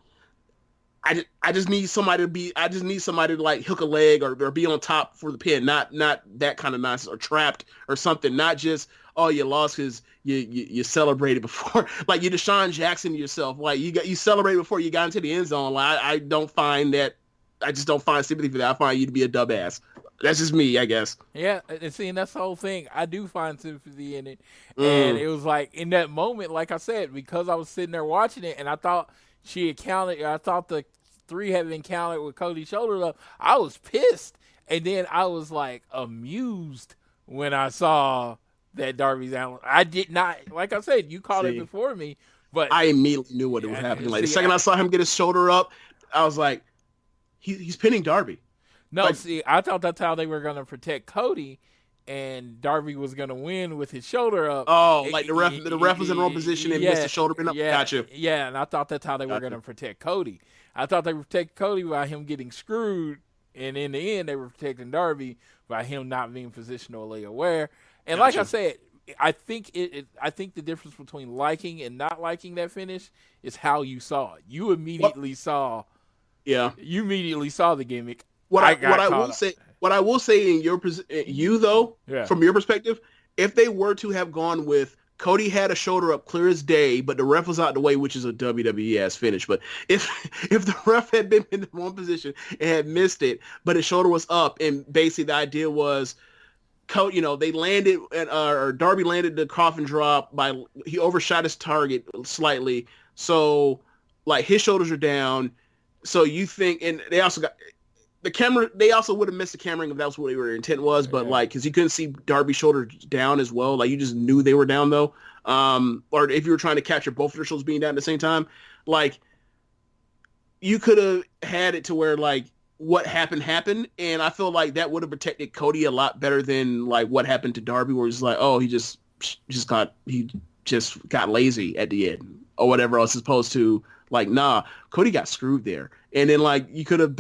I just need somebody to hook a leg or be on top for the pin, not that kind of nonsense, or trapped or something. Not just, oh, you lost because you celebrated before, you Deshaun Jackson yourself. You celebrated before you got into the end zone. I just don't find sympathy for that. I find you to be a dumbass. That's just me, I guess. Yeah, and see, and that's the whole thing. I do find sympathy in it, and it was in that moment, like I said, because I was sitting there watching it, and I thought she had counted. I thought the 3 had been counted with Cody's shoulder up. I was pissed, and then I was amused when I saw that Darby's out. I did not, like I said, you caught it before me, but I immediately knew what was happening. The second I saw him get his shoulder up, I was like, he's pinning Darby. No, see, I thought that's how they were going to protect Cody, and Darby was going to win with his shoulder up. Oh, the ref was in the wrong position and missed the shoulder pin up? Yeah, gotcha. Yeah, and I thought that's how they were going to protect Cody. I thought they would protect Cody by him getting screwed, and in the end, they were protecting Darby by him not being positionally aware. And like I said, I think the difference between liking and not liking that finish is how you saw it. You immediately saw the gimmick. What I will say in from your perspective, if they were to have gone with Cody had a shoulder up clear as day, but the ref was out the way, which is a WWE ass finish. But if the ref had been in the wrong position and had missed it, but his shoulder was up, and basically the idea was, they landed or Darby landed the coffin drop he overshot his target slightly, so his shoulders are down. So you think, and they also got. the camera, they also would have missed the camera if that was what their intent was, but like, because you couldn't see Darby's shoulders down as well. Like, you just knew they were down though. Or if you were trying to capture both of their shoulders being down at the same time, like, you could have had it to where like what happened, and I feel like that would have protected Cody a lot better than like what happened to Darby, where it's like, oh, he just got lazy at the end or whatever else, as opposed to like, nah, Cody got screwed there. And then like you could have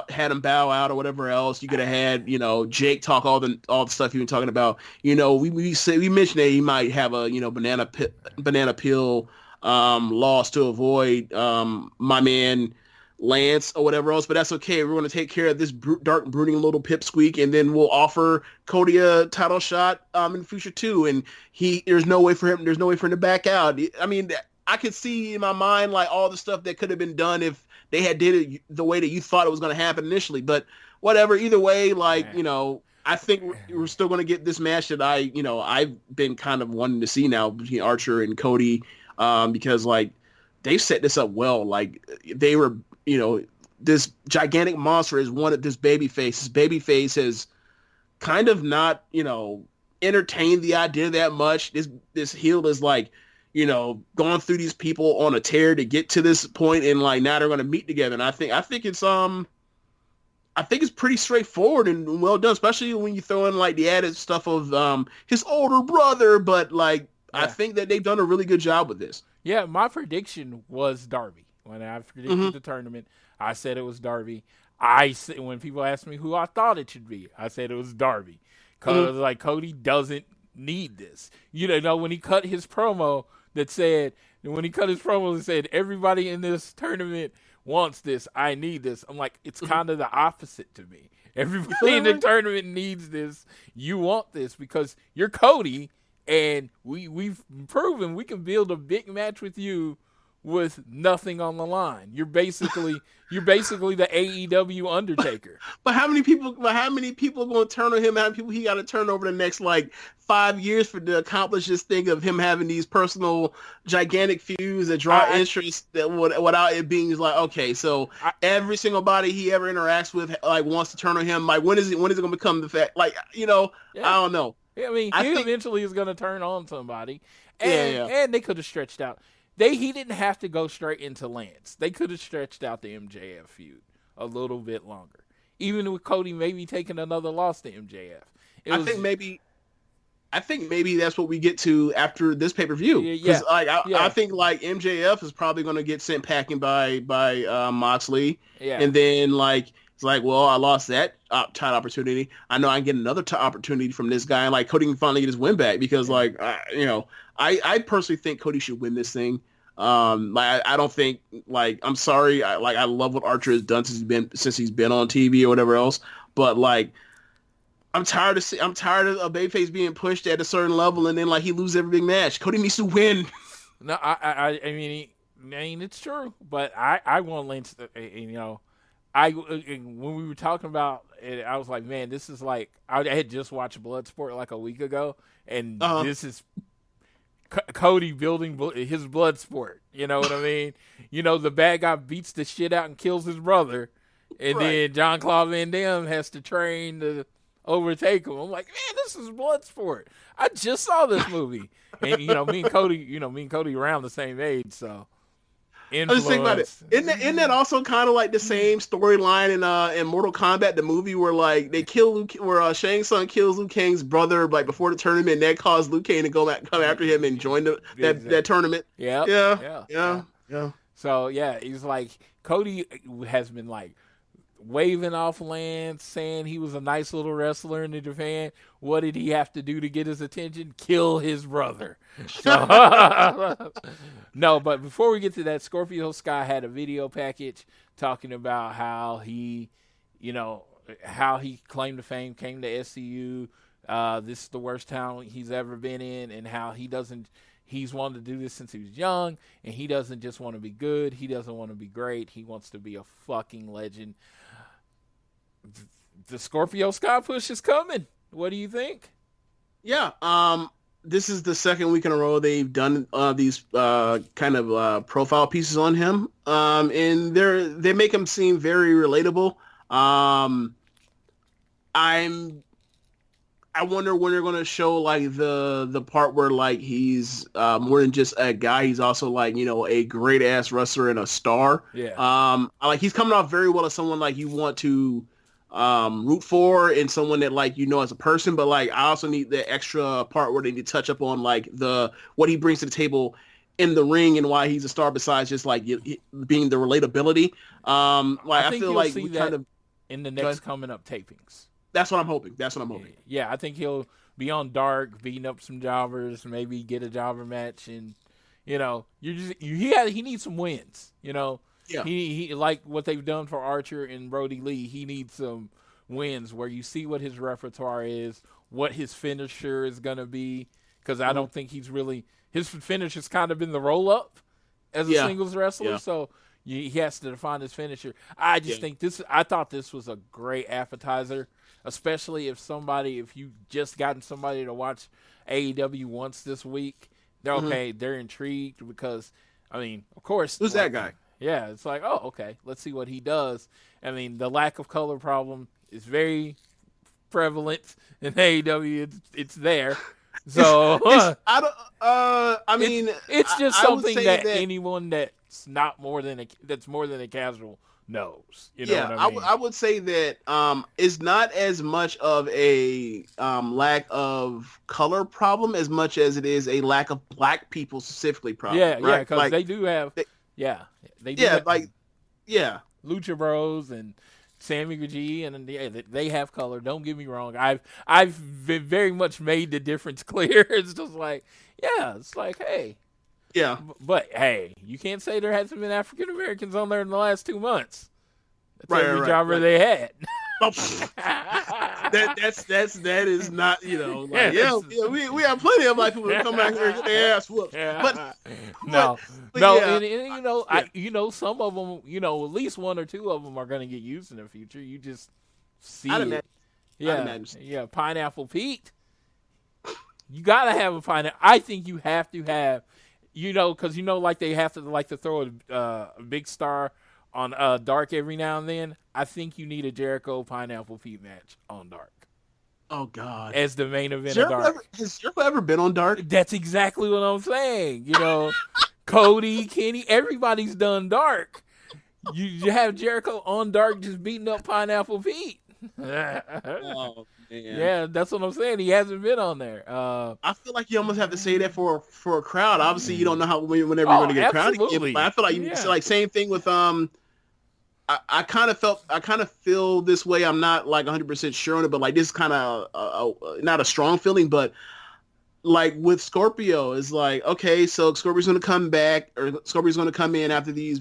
had him bow out or whatever else. You could have had, Jake talk all the stuff you've been talking about. We mentioned that he might have a, banana peel loss to avoid my man Lance or whatever else, but that's okay. We're going to take care of this dark, brooding little pipsqueak, and then we'll offer Cody a title shot in the future too. And there's no way for him to back out. I mean, I could see in my mind like all the stuff that could have been done if they had did it the way that you thought it was going to happen initially. But whatever, either way, like, I think we're still going to get this match that I've been kind of wanting to see now between Archer and Cody, because like they set this up well. Like they were, this gigantic monster has wanted this babyface. This babyface has kind of not, entertained the idea that much. This heel is like, going through these people on a tear to get to this point, and like now they're going to meet together. And I think it's pretty straightforward and well done, especially when you throw in like the added stuff of his older brother. But like, yeah. I think that they've done a really good job with this. Yeah, my prediction was Darby. When I predicted the tournament, I said it was Darby. When people asked me who I thought it should be, I said it was Darby. Because like Cody doesn't need this. When he cut his promo that said, everybody in this tournament wants this, I need this. I'm like, it's kind of the opposite to me. Everybody in the tournament needs this. You want this because you're Cody, and we've proven we can build a big match with you with nothing on the line. You're basically the AEW Undertaker. But how many people are going to turn on him? How many people he got to turn over the next like 5 years to accomplish this thing of him having these personal gigantic feuds that draw interest that without it being like, okay, so every single body he ever interacts with like wants to turn on him. Like when is it going to become the fact? Like I don't know. I mean, eventually is going to turn on somebody, and they could have stretched out. He didn't have to go straight into Lance. They could have stretched out the MJF feud a little bit longer. Even with Cody maybe taking another loss to MJF. I think maybe that's what we get to after this pay-per-view. Yeah. I think like MJF is probably going to get sent packing by Moxley. Yeah. And then like it's like, well, I lost that title opportunity. I know I can get another opportunity from this guy, and like Cody can finally get his win back because like I personally think Cody should win this thing. I don't think like I'm sorry. I love what Archer has done since he's been on TV or whatever else. But like I'm tired of Babyface being pushed at a certain level and then like he loses every big match. Cody needs to win. No, I mean it's true, but I want Lance. When we were talking about it, I was like, man, this is like I had just watched Bloodsport like a week ago, and this is Cody building his blood sport. You know what I mean? The bad guy beats the shit out and kills his brother, and then John Claude Van Damme has to train to overtake him. I'm like, man, this is blood sport. I just saw this movie, and me and Cody around the same age, so. I just think about it. Isn't that also kind of like the same storyline in Mortal Kombat, the movie where like they kill where Shang Tsung kills Liu Kang's brother like before the tournament, and that caused Liu Kang to come after him and join that tournament. Yeah. So yeah, he's like Cody has been like waving off Lance, saying he was a nice little wrestler in Japan. What did he have to do to get his attention? Kill his brother. So, no, but before we get to that, Scorpio Sky had a video package talking about how he claimed to fame, came to SCU. This is the worst town he's ever been in, and how he's wanted to do this since he was young, and he doesn't just want to be good. He doesn't want to be great. He wants to be a fucking legend. The Scorpio Sky push is coming. What do you think? Yeah. This is the second week in a row they've done these kind of profile pieces on him, and they make him seem very relatable. I wonder when they're gonna show like the part where like he's more than just a guy. He's also like, you know, a great ass wrestler and a star. Yeah. Like he's coming off very well as someone like you want to root for and someone that like, you know, as a person. But like I also need the extra part where they need to touch up on like what he brings to the table in the ring and why he's a star besides just like being the relatability. Like I feel like we kind of in the next coming up tapings. That's what I'm hoping. Yeah, I think he'll be on Dark, beating up some jobbers, maybe get a jobber match, and you know, he needs some wins. You know, yeah. He like what they've done for Archer and Brody Lee. He needs some wins where you see what his repertoire is, what his finisher is gonna be, because I don't think his finish has kind of been the roll up as a singles wrestler. Yeah. So he has to define his finisher. I just think I thought this was a great appetizer. Especially if you just gotten somebody to watch AEW once this week, they're intrigued because, I mean, of course. Who's that guy? Yeah, it's like, oh, okay, let's see what he does. I mean, the lack of color problem is very prevalent in AEW. It's there. So it's just something that anyone that's more than a casual knows. You know what I mean? I would say that it's not as much of a lack of color problem as much as it is a lack of black people specifically problem. Yeah, right? because like, they do have Lucha Bros and Sammy G, and they have color. Don't get me wrong. I've been very much made the difference clear. It's just like, it's like, hey. Yeah. But, hey, you can't say there hasn't been African Americans on there in the last 2 months. That's every jobber they had. that is not, you know, like, we have plenty of black people who come out here and get their ass whooped. And you know, some of them, you know, at least one or two of them are going to get used in the future. You just see it. Pineapple Pete. You got to have a pineapple. I think you have to have. You know, because you know, like they have to throw a big star on Dark every now and then. I think you need a Jericho Pineapple Pete match on Dark. Oh God! As the main event of Dark. Has Jericho ever been on Dark? That's exactly what I'm saying. You know, Cody, Kenny, everybody's done Dark. You have Jericho on Dark just beating up Pineapple Pete. Oh, man. Yeah, that's what I'm saying. He hasn't been on there. I feel like you almost have to say that for a crowd. Obviously, you don't know whenever you're going to get a crowd again. But I feel like you like same thing with I kind of feel this way. I'm not like 100% sure on it, but like this is kind of not a strong feeling, but like with Scorpio, it's like, okay, so Scorpio's going to come back, or Scorpio's going to come in after these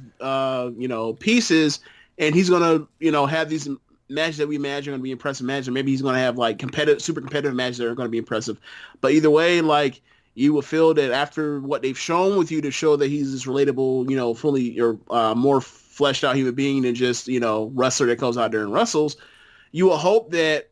pieces, and he's going to have these matches that we imagine are going to be impressive matches, or maybe he's going to have like super competitive matches that are going to be impressive. But either way, like you will feel that after what they've shown with you to show that he's this relatable, fully or more fleshed out human being than just, wrestler that goes out there and wrestles, you will hope that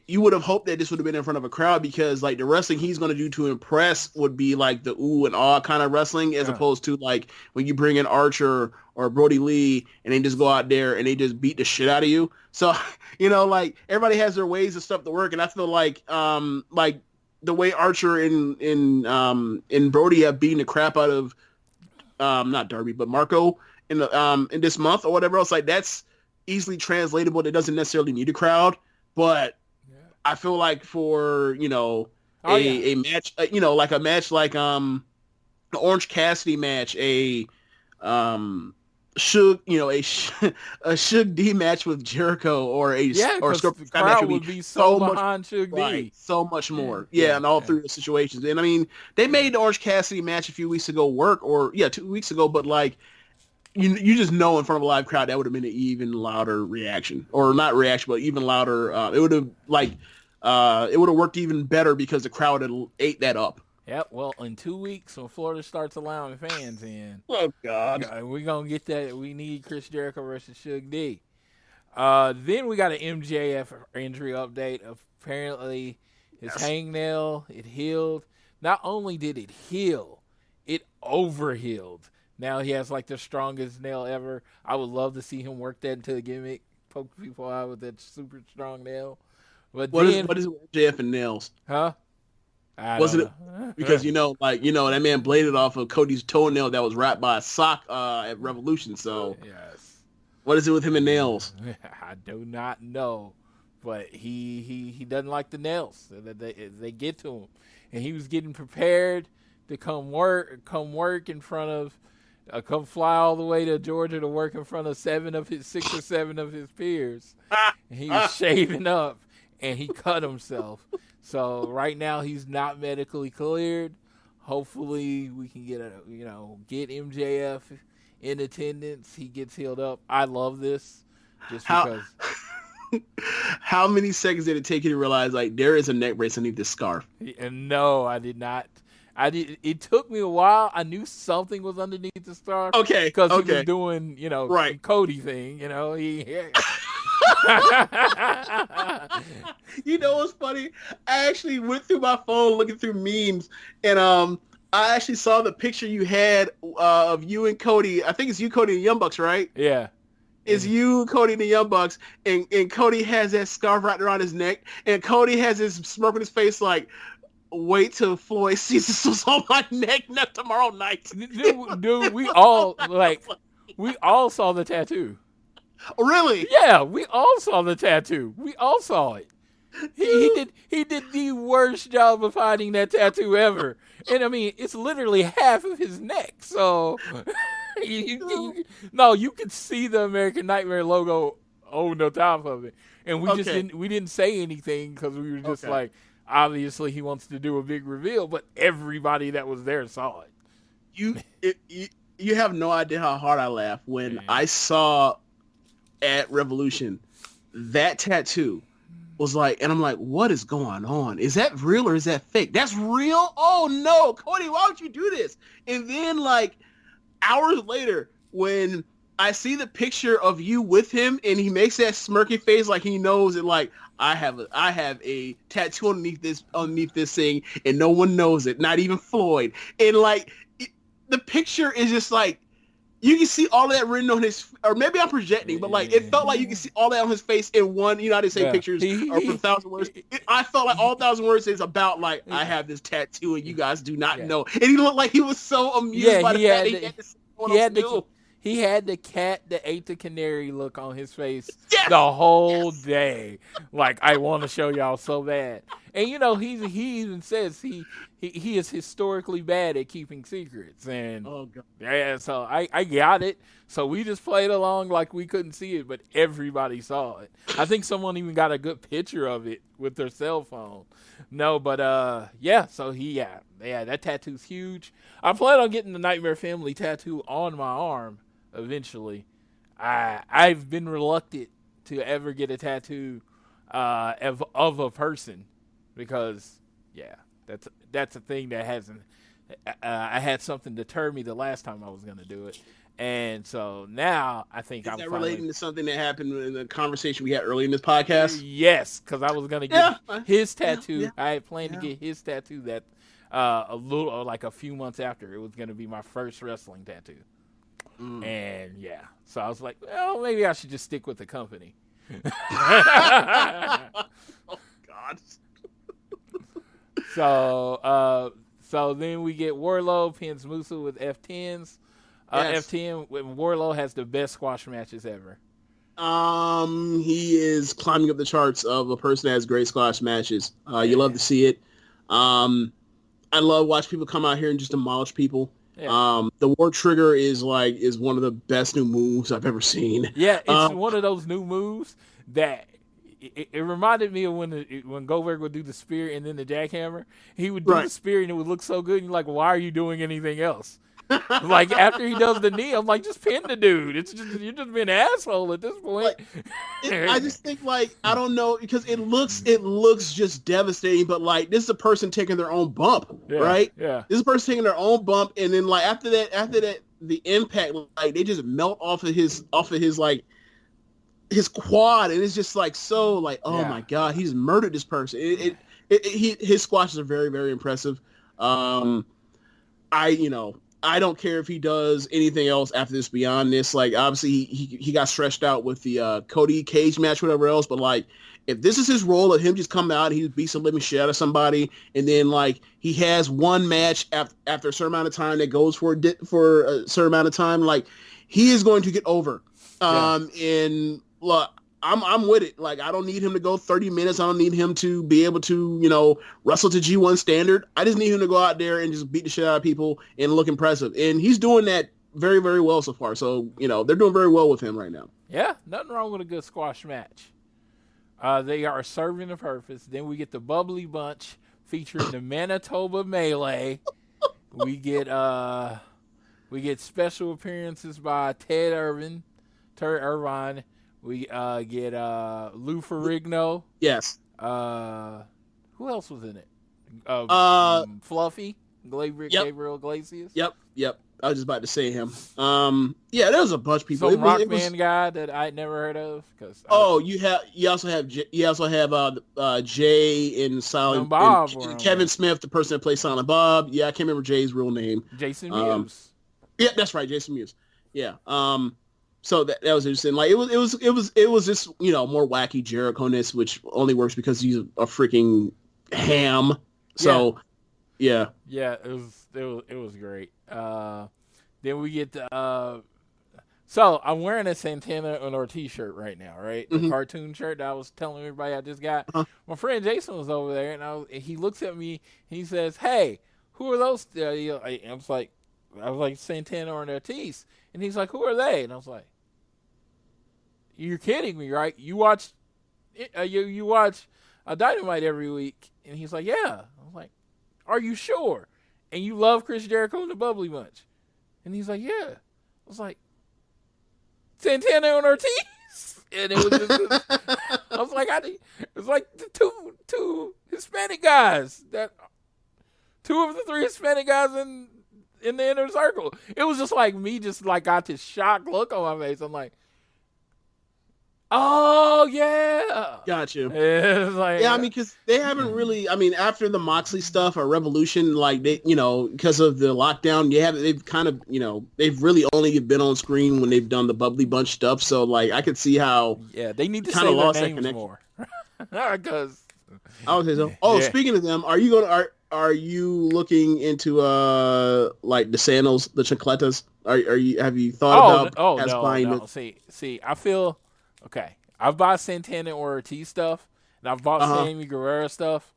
you would have hoped that this would have been in front of a crowd, because like the wrestling he's going to do to impress would be like the ooh and ah kind of wrestling, as opposed to like when you bring in Archer or Brody Lee and they just go out there and they just beat the shit out of you. So, like everybody has their ways of stuff to work. And I feel like the way Archer and Brody have beaten the crap out of, not Darby, but Marco in this month or whatever else, like that's easily translatable. That doesn't necessarily need a crowd, but I feel like for, a match, like a match like the Orange Cassidy match, a Suge D match with Jericho, or Scorpio the crowd would be so behind Suge D. Right, so much more. In all three of the situations. And I mean, they made the Orange Cassidy match a few weeks ago work, 2 weeks ago, but like you just know in front of a live crowd that would have been an even louder reaction, or not reaction, but even louder. It would have worked even better because the crowd had ate that up. Yep. Well, in 2 weeks when Florida starts allowing fans in, oh God, we're gonna get that. We need Chris Jericho versus Suge D. Then we got an MJF injury update. Apparently, his hangnail, it healed. Not only did it heal, it overhealed. Now he has like the strongest nail ever. I would love to see him work that into the gimmick. poke people out with that super strong nail. But what is it with MJF and nails? Huh? Wasn't it because that man bladed off of Cody's toenail that was wrapped by a sock at Revolution? So yes. What is it with him and nails? I do not know, but he doesn't like the nails. They get to him, and he was getting prepared to come work in front of. Come fly all the way to Georgia to work in front of 6 or 7 of his peers. And he was shaving up, and he cut himself. So right now he's not medically cleared. Hopefully we can get MJF in attendance. He gets healed up. I love this because. How many seconds did it take you to realize like there is a neck brace underneath this scarf? And no, I did not. It took me a while. I knew something was underneath the scarf. Okay. Because he was doing, right. Cody thing. You know what's funny? I actually went through my phone looking through memes, and I actually saw the picture you had of you and Cody. I think it's you, Cody, and the Young Bucks, right? Yeah. It's you, Cody, and the Young Bucks, and Cody has that scarf wrapped around his neck, and Cody has this smirk on his face like, wait till Floyd sees this on my neck tomorrow night. Dude, we all saw the tattoo. Really? Yeah, we all saw the tattoo. We all saw it. He did the worst job of hiding that tattoo ever. And I mean, it's literally half of his neck. So you could see the American Nightmare logo on the top of it. And we didn't say anything because we were just like, obviously he wants to do a big reveal, but everybody that was there saw it. You have no idea how hard I laughed when I saw at Revolution that tattoo was like, and I'm like, what is going on? Is that real or is that fake? That's real? Oh no, Cody, why would you do this? And then like hours later, when I see the picture of you with him and he makes that smirky face like he knows it, like I have a tattoo underneath this thing and no one knows it, not even Floyd. And like the picture is just like you can see all that written on his, or maybe I'm projecting, but like it felt like you can see all that on his face in one. You know how they say pictures are for 1,000 words. I felt like all 1,000 words is about like I have this tattoo and you guys do not know. And he looked like he was so amused by the fact that he had to see someone else knew. He had the cat that ate the canary look on his face the whole day. Like, I want to show y'all so bad. And, he even says he is historically bad at keeping secrets. And, so I got it. So we just played along like we couldn't see it, but everybody saw it. I think someone even got a good picture of it with their cell phone. No, but, so that tattoo's huge. I plan on getting the Nightmare Family tattoo on my arm. Eventually, I've been reluctant to ever get a tattoo of a person because, that's a thing that hasn't. I had something deter me the last time I was going to do it, and so now I think I'm relating to something that happened in the conversation we had early in this podcast. Yes, because I was going to get his tattoo. I had planned to get his tattoo that a few months after it was going to be my first wrestling tattoo. And so I was like, well, maybe I should just stick with the company. Oh God. So then we get Warlow pins Musa with F10s. F10 Warlow has the best squash matches ever. He is climbing up the charts of a person that has great squash matches. You love to see it. I love watching people come out here and just demolish people. Yeah. The War Trigger is one of the best new moves I've ever seen. Yeah, it's one of those new moves that it reminded me of when Goldberg would do the spear and then the jackhammer. He would do the spear and it would look so good. And you're like, why are you doing anything else? Like after he does the knee, I'm like, just pin the dude. It's just you're just being an asshole at this point. I just think I don't know because it looks just devastating. But like this is a person taking their own bump, right? Yeah, this is a person taking their own bump, and then like after that, the impact like they just melt off of his like his quad, and it's just like so like my God, he's murdered this person. His squashes are very very impressive. I don't care if he does anything else after this beyond this. Like, obviously, he got stretched out with the Cody Cage match, whatever else. But, like, if this is his role of him just come out, he beats the living shit out of somebody, and then, like, he has one match after a certain amount of time that goes for a certain amount of time, like, he is going to get over. And, look, I'm with it. Like, I don't need him to go 30 minutes. I don't need him to be able to, wrestle to G1 standard. I just need him to go out there and just beat the shit out of people and look impressive. And he's doing that very, very well so far. So, they're doing very well with him right now. Yeah, nothing wrong with a good squash match. They are serving a purpose. Then we get the Bubbly Bunch featuring the Manitoba Melee. We get special appearances by Ted Irvine. We get Lou Ferrigno. Yes. Who else was in it? Fluffy. Gabriel Iglesias. Yep. I was just about to say him. Yeah, there was a bunch of people. Some Rockman guy that I'd never heard of. You also have Jay and Silent Bob, and Kevin Smith, the person that plays Silent Bob. Yeah, I can't remember Jay's real name. Jason Mewes. Yeah, that's right, Jason Mewes. Yeah. So that was interesting. Like it was just more wacky Jericho-ness, which only works because he's a freaking ham. So yeah, it was great. Then we get so I'm wearing a Santana and Ortiz shirt right now, right? The cartoon shirt that I was telling everybody I just got. My friend Jason was over there, and he looks at me and he says, "Hey, who are those?" I was like Santana and Ortiz, and he's like, "Who are they?" And I was like, "You're kidding me, right? You watch Dynamite every week?" And he's like, "Yeah." I was like, "Are you sure? And you love Chris Jericho and the Bubbly Bunch?" And he's like, "Yeah." I was like, "Santana and Ortiz?" And it was just, I was like, it was like the two Hispanic guys, that 2 of the 3 Hispanic guys in the inner circle. It was just like me, just like got this shocked look on my face. I'm like, oh yeah, got you. It's like, yeah, I mean, because they haven't really. I mean, after the Moxley stuff or Revolution, like they, because of the lockdown, they've kind of, they've really only been on screen when they've done the Bubbly Bunch stuff. So like, I could see how. Yeah, they need to say their names more. Because I would say so. Speaking of them, are you looking into like the sandals, the chancletas? Have you thought about? No. See, I feel. Okay, I've bought Santana or Ortiz stuff, and I've bought Sammy Guerrero stuff,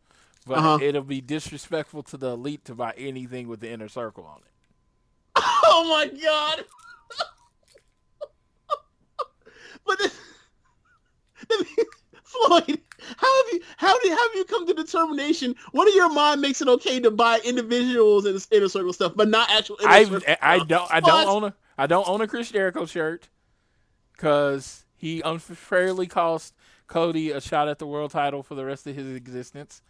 but it'll be disrespectful to the Elite to buy anything with the Inner Circle on it. Oh my God! But Floyd, how have you come to determination? What in your mind makes it okay to buy individuals in the Inner Circle stuff, but not actual Inner Circle? I don't own a Chris Jericho shirt because he unfairly cost Cody a shot at the world title for the rest of his existence.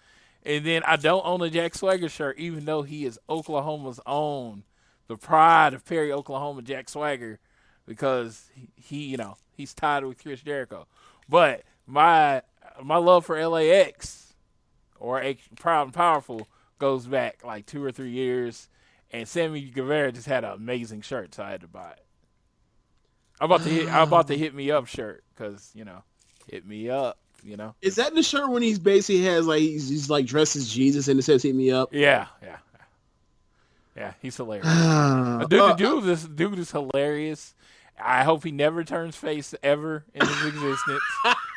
And then I don't own a Jack Swagger shirt, even though he is Oklahoma's own, the pride of Perry, Oklahoma, Jack Swagger, because he's tied with Chris Jericho. But my love for LAX or Proud and Powerful goes back like 2 or 3 years, and Sammy Guevara just had an amazing shirt, so I had to buy it. I bought the Hit Me Up shirt because, hit me up, Is that the shirt when he's basically has like he's like dressed as Jesus and it says "Hit Me Up"? Yeah, he's hilarious. Dude is hilarious. I hope he never turns face ever in his existence.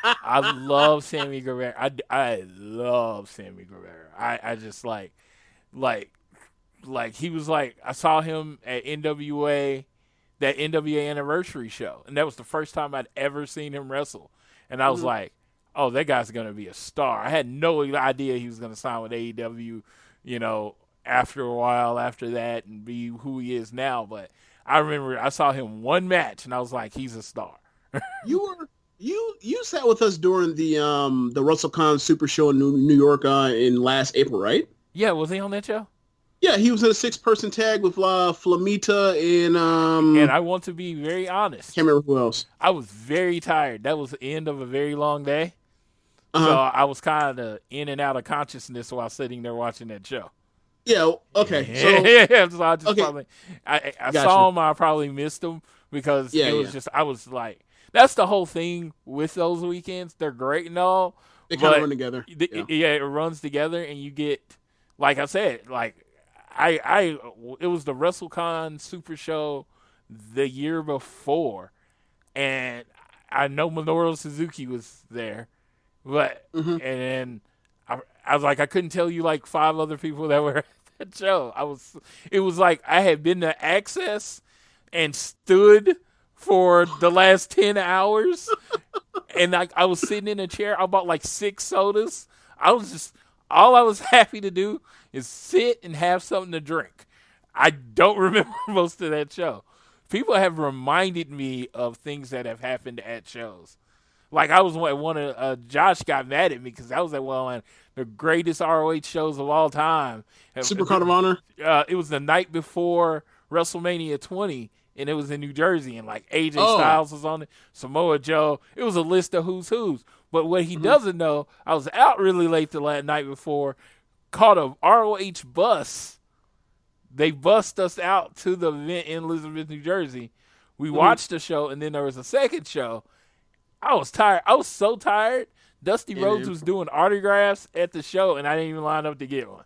I love Sammy Guevara. I love Sammy Guevara. I just like he was like, I saw him at NWA. That NWA anniversary show. And that was the first time I'd ever seen him wrestle. And I was like, oh, that guy's going to be a star. I had no idea he was going to sign with AEW, after a while after that and be who he is now. But I remember I saw him one match and I was like, he's a star. You sat with us during the WrestleCon Super Show in New York in last April, right? Yeah, was he on that show? Yeah, he was in a 6-person tag with Flamita and And I want to be very honest. Can't remember who else. I was very tired. That was the end of a very long day. So I was kind of in and out of consciousness while sitting there watching that show. Yeah. Okay. So I just I saw him. I probably missed him because it was just I was like, that's the whole thing with those weekends. They're great and all. They kind of run together. It runs together, and you get, like I said, like it was the WrestleCon Super Show the year before, and I know Minoru Suzuki was there, but and then I was like, I couldn't tell you like 5 other people that were at that show. It was like I had been to Access and stood for the last 10 hours, and I was sitting in a chair. I bought like 6 sodas. All I was happy to do is sit and have something to drink. I don't remember most of that show. People have reminded me of things that have happened at shows. Like I was one of Josh got mad at me because I was at one of the greatest ROH shows of all time. Super Card of Honor. It was the night before WrestleMania 20, and it was in New Jersey, and like AJ Styles was on it, Samoa Joe. It was a list of who's who's. But what he doesn't know, I was out really late the night before, caught a ROH bus. They bussed us out to the event in Elizabeth, New Jersey. We watched the show, and then there was a second show. I was tired. I was so tired. Dusty Rhodes was doing autographs at the show, and I didn't even line up to get one.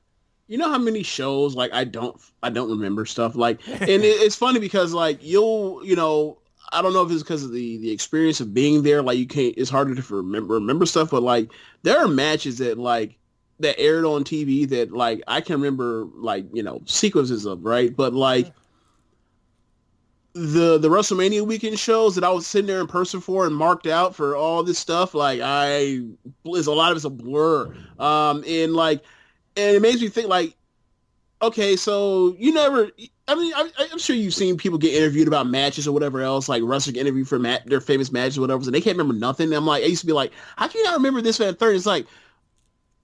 You know how many shows like I don't remember stuff like, and it's funny because like I don't know if it's because of the experience of being there. Like it's harder to remember stuff, but like there are matches that aired on TV that like I can remember sequences of, right? But like the WrestleMania weekend shows that I was sitting there in person for and marked out for all this stuff, like a lot of it's a blur. And it makes me think like, okay, so I'm sure you've seen people get interviewed about matches or whatever else, like wrestlers get interviewed for their famous matches or whatever, and they can't remember nothing. And I'm like, I used to be like, how can you not remember this, that, and third? It's like,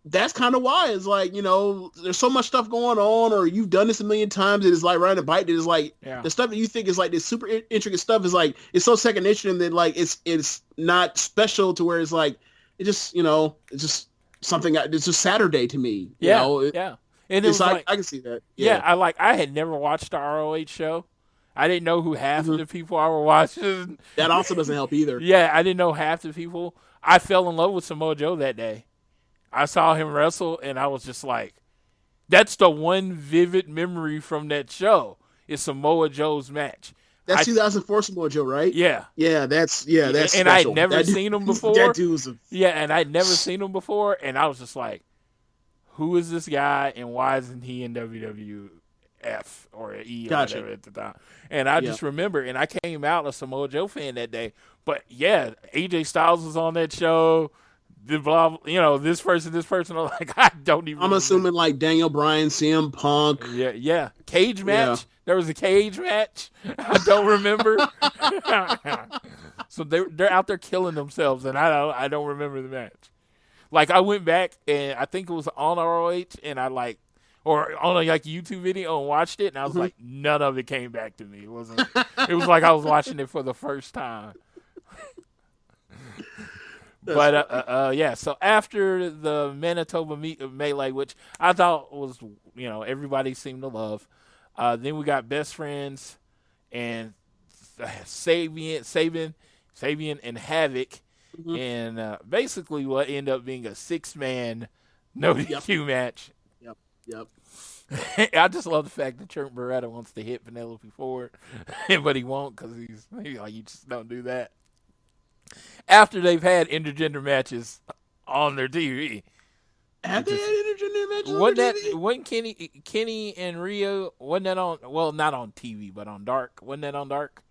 that's kind of why. It's like, there's so much stuff going on, or you've done this a million times, and it's like riding a bike that is like the stuff that you think is like this super intricate stuff is like, it's so second nature, and that like it's not special to where it's like it's just something. It's just Saturday to me. And it's like I can see that. I had never watched the ROH show. I didn't know who half of the people I were watching. That also doesn't help either. Yeah, I didn't know half the people. I fell in love with Samoa Joe that day. I saw him wrestle, and I was just like, that's the one vivid memory from that show is Samoa Joe's match. That's 2004 Samoa Joe, right? Yeah. That's and special. I'd never seen him before. That dude's and I'd never seen him before, and I was just like, who is this guy, and why isn't he in WWF or E or whatever at the time? And I just remember, and I came out a Samoa Joe fan that day. But, yeah, AJ Styles was on that show. This person. I'm like, I don't even. I'm assuming like Daniel Bryan, CM Punk. Yeah. Cage match. Yeah. There was a cage match. I don't remember. So they're out there killing themselves, and I don't remember the match. Like I went back and I think it was on ROH, and I or on a YouTube video and watched it, and I was like, none of it came back to me. It wasn't. It was like I was watching it for the first time. But so after the Manitoba Melee, which I thought was, everybody seemed to love, then we got Best Friends and Sabian and Havoc, and basically what ended up being a 6-man no DQ match. Yep. I just love the fact that Trent Beretta wants to hit Penelope Ford, but he won't because he's like, you just don't do that. After they've had intergender matches on their TV. Have they had intergender matches on their TV? Wasn't Kenny and Rio, wasn't that on, well, not on TV, but on Dark. Wasn't that on Dark?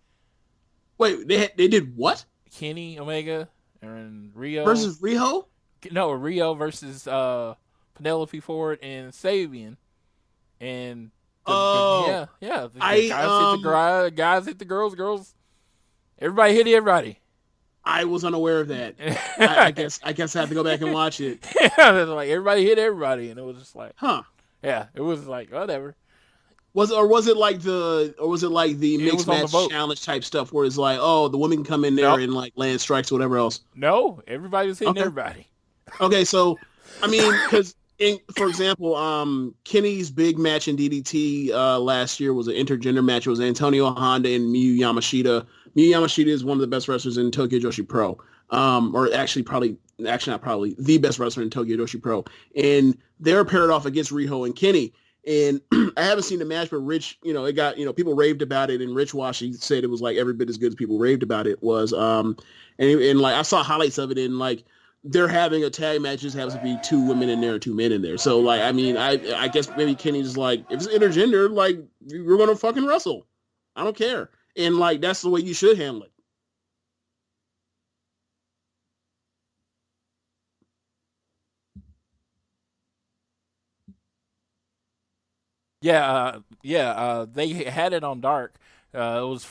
Wait, they did what? Kenny Omega and Rio. Versus Riho? No, Rio versus Penelope Ford and Sabian. And the guys hit the girls. Everybody hit everybody. I was unaware of that. I guess I have to go back and watch it. Like everybody hit everybody, and it was just like, yeah, it was like whatever. Was it like the mixed match challenge type stuff where it's like, oh, the women can come in there and like land strikes or whatever else? No, everybody was hitting everybody. Okay, so I mean, because For example, Kenny's big match in DDT last year was an intergender match. It was Antonio Honda and Miyu Yamashita. Miyu Yamashita is one of the best wrestlers in Tokyo Joshi Pro. Or actually not probably, the best wrestler in Tokyo Joshi Pro. And they're paired off against Riho and Kenny. And I haven't seen the match, but Rich, it got, people raved about it. And Rich Washi said it was like every bit as good as people raved about it was. And like I saw highlights of it, and like they're having a tag match, just happens to be 2 women in there and 2 men in there. So like, I mean, I guess maybe Kenny's like, if it's intergender, like we're going to fucking wrestle. I don't care. And like, that's the way you should handle it. They had it on Dark. It was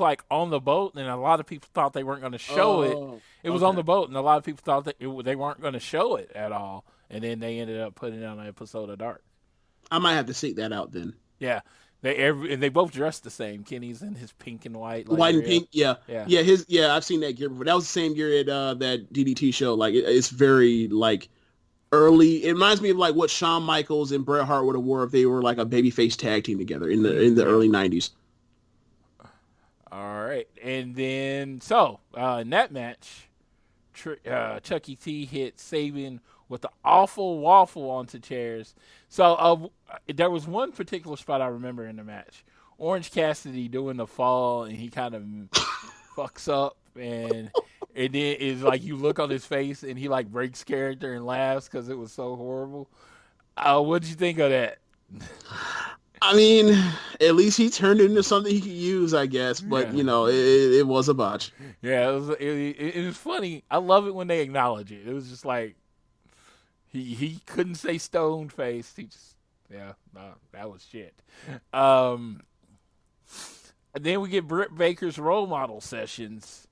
like on the boat, and a lot of people thought they weren't going to show it. It was on the boat, and a lot of people thought that they weren't going to show it at all. And then they ended up putting it on an episode of Dark. I might have to seek that out then. Yeah, they both dressed the same. Kenny's in his pink and white, like white and pink. Yeah. I've seen that gear before. That was the same gear at that DDT show. Like it's very like early. It reminds me of like what Shawn Michaels and Bret Hart would have wore if they were like a babyface tag team together in the early 90s. All right, and then in that match, Chucky T hit Sabian with the awful waffle onto chairs. So there was one particular spot I remember in the match. Orange Cassidy doing the fall, and he kind of fucks up, and then it's like you look on his face, and he like breaks character and laughs because it was so horrible. What did you think of that? I mean, at least he turned it into something he could use, I guess. But it was a botch. Yeah, it was funny. I love it when they acknowledge it. It was just like he couldn't say stone faced. He just that was shit. And then we get Britt Baker's role model sessions,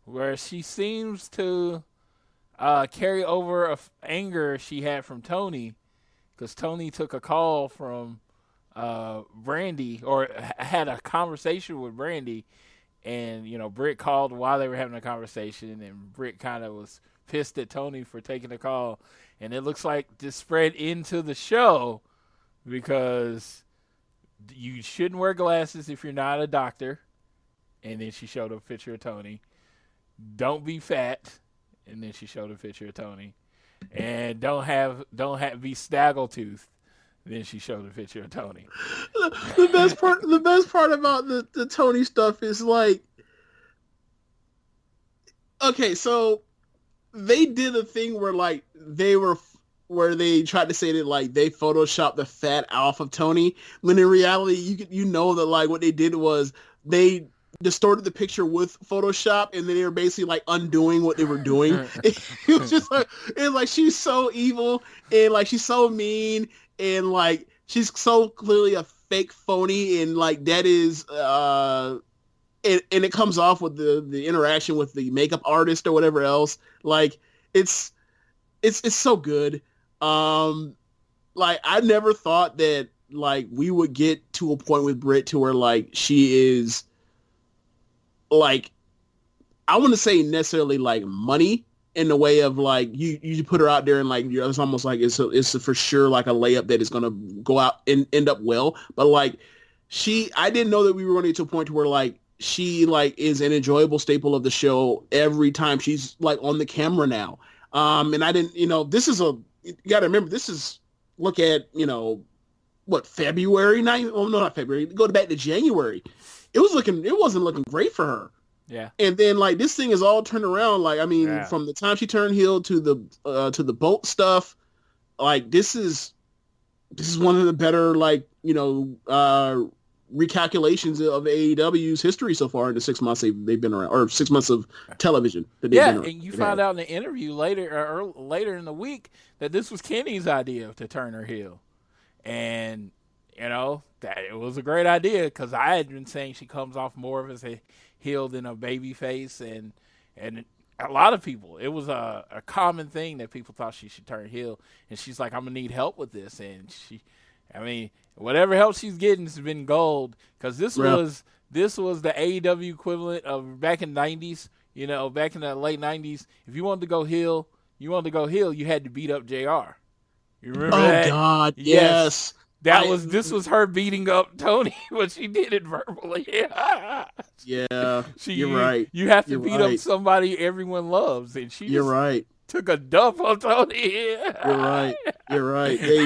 where she seems to carry over anger she had from Tony, because Tony took a call from Brandy, or had a conversation with Brandy, and Britt called while they were having a conversation, and Britt kind of was pissed at Tony for taking the call, and it looks like this spread into the show because you shouldn't wear glasses if you're not a doctor, and then she showed a picture of Tony. Don't be fat, and then she showed a picture of Tony, and don't be snaggletooth. Then she showed a picture of Tony. The best part about the Tony stuff is like, okay, so they did a thing where like where they tried to say that like they photoshopped the fat off of Tony, when in reality that like what they did was they distorted the picture with Photoshop, and then they were basically like undoing what they were doing. It was just like, it's like she's so evil, and like she's so mean, and like she's so clearly a fake phony, and like that is and it comes off with the interaction with the makeup artist or whatever else. Like it's so good. Like I never thought that like we would get to a point with Britt to where like she is like, I wouldn't say necessarily like money in the way of like you put her out there and like it's almost like it's for sure like a layup that is gonna go out and end up well. But like I didn't know that we were going to get to a point to where like she like is an enjoyable staple of the show every time she's like on the camera now. And I didn't, this is you got to remember, this is look at February 9th? Oh no, not February. Go back to January. It wasn't looking great for her. Yeah. And then like this thing is all turned around. Like, I mean, from the time she turned heel to the bolt stuff, like this is one of the better like, recalculations of AEW's history so far in the 6 months they've been around, or 6 months of television that they've been around. And you found out in the interview later in the week that this was Kenny's idea to turn her heel. And that it was a great idea, because I had been saying she comes off more of as a heel than a baby face, and a lot of people, it was a common thing that people thought she should turn heel, and she's like, I'm gonna need help with this, and whatever help she's getting has been gold, because this was the AEW equivalent of back in the 90s, back in the late 90s. If you wanted to go heel, you had to beat up JR. You remember that? Oh God, yes. This was her beating up Tony, but she did it verbally. Yeah, you're right. You have to beat up somebody everyone loves, and she took a dump on Tony. You're right. They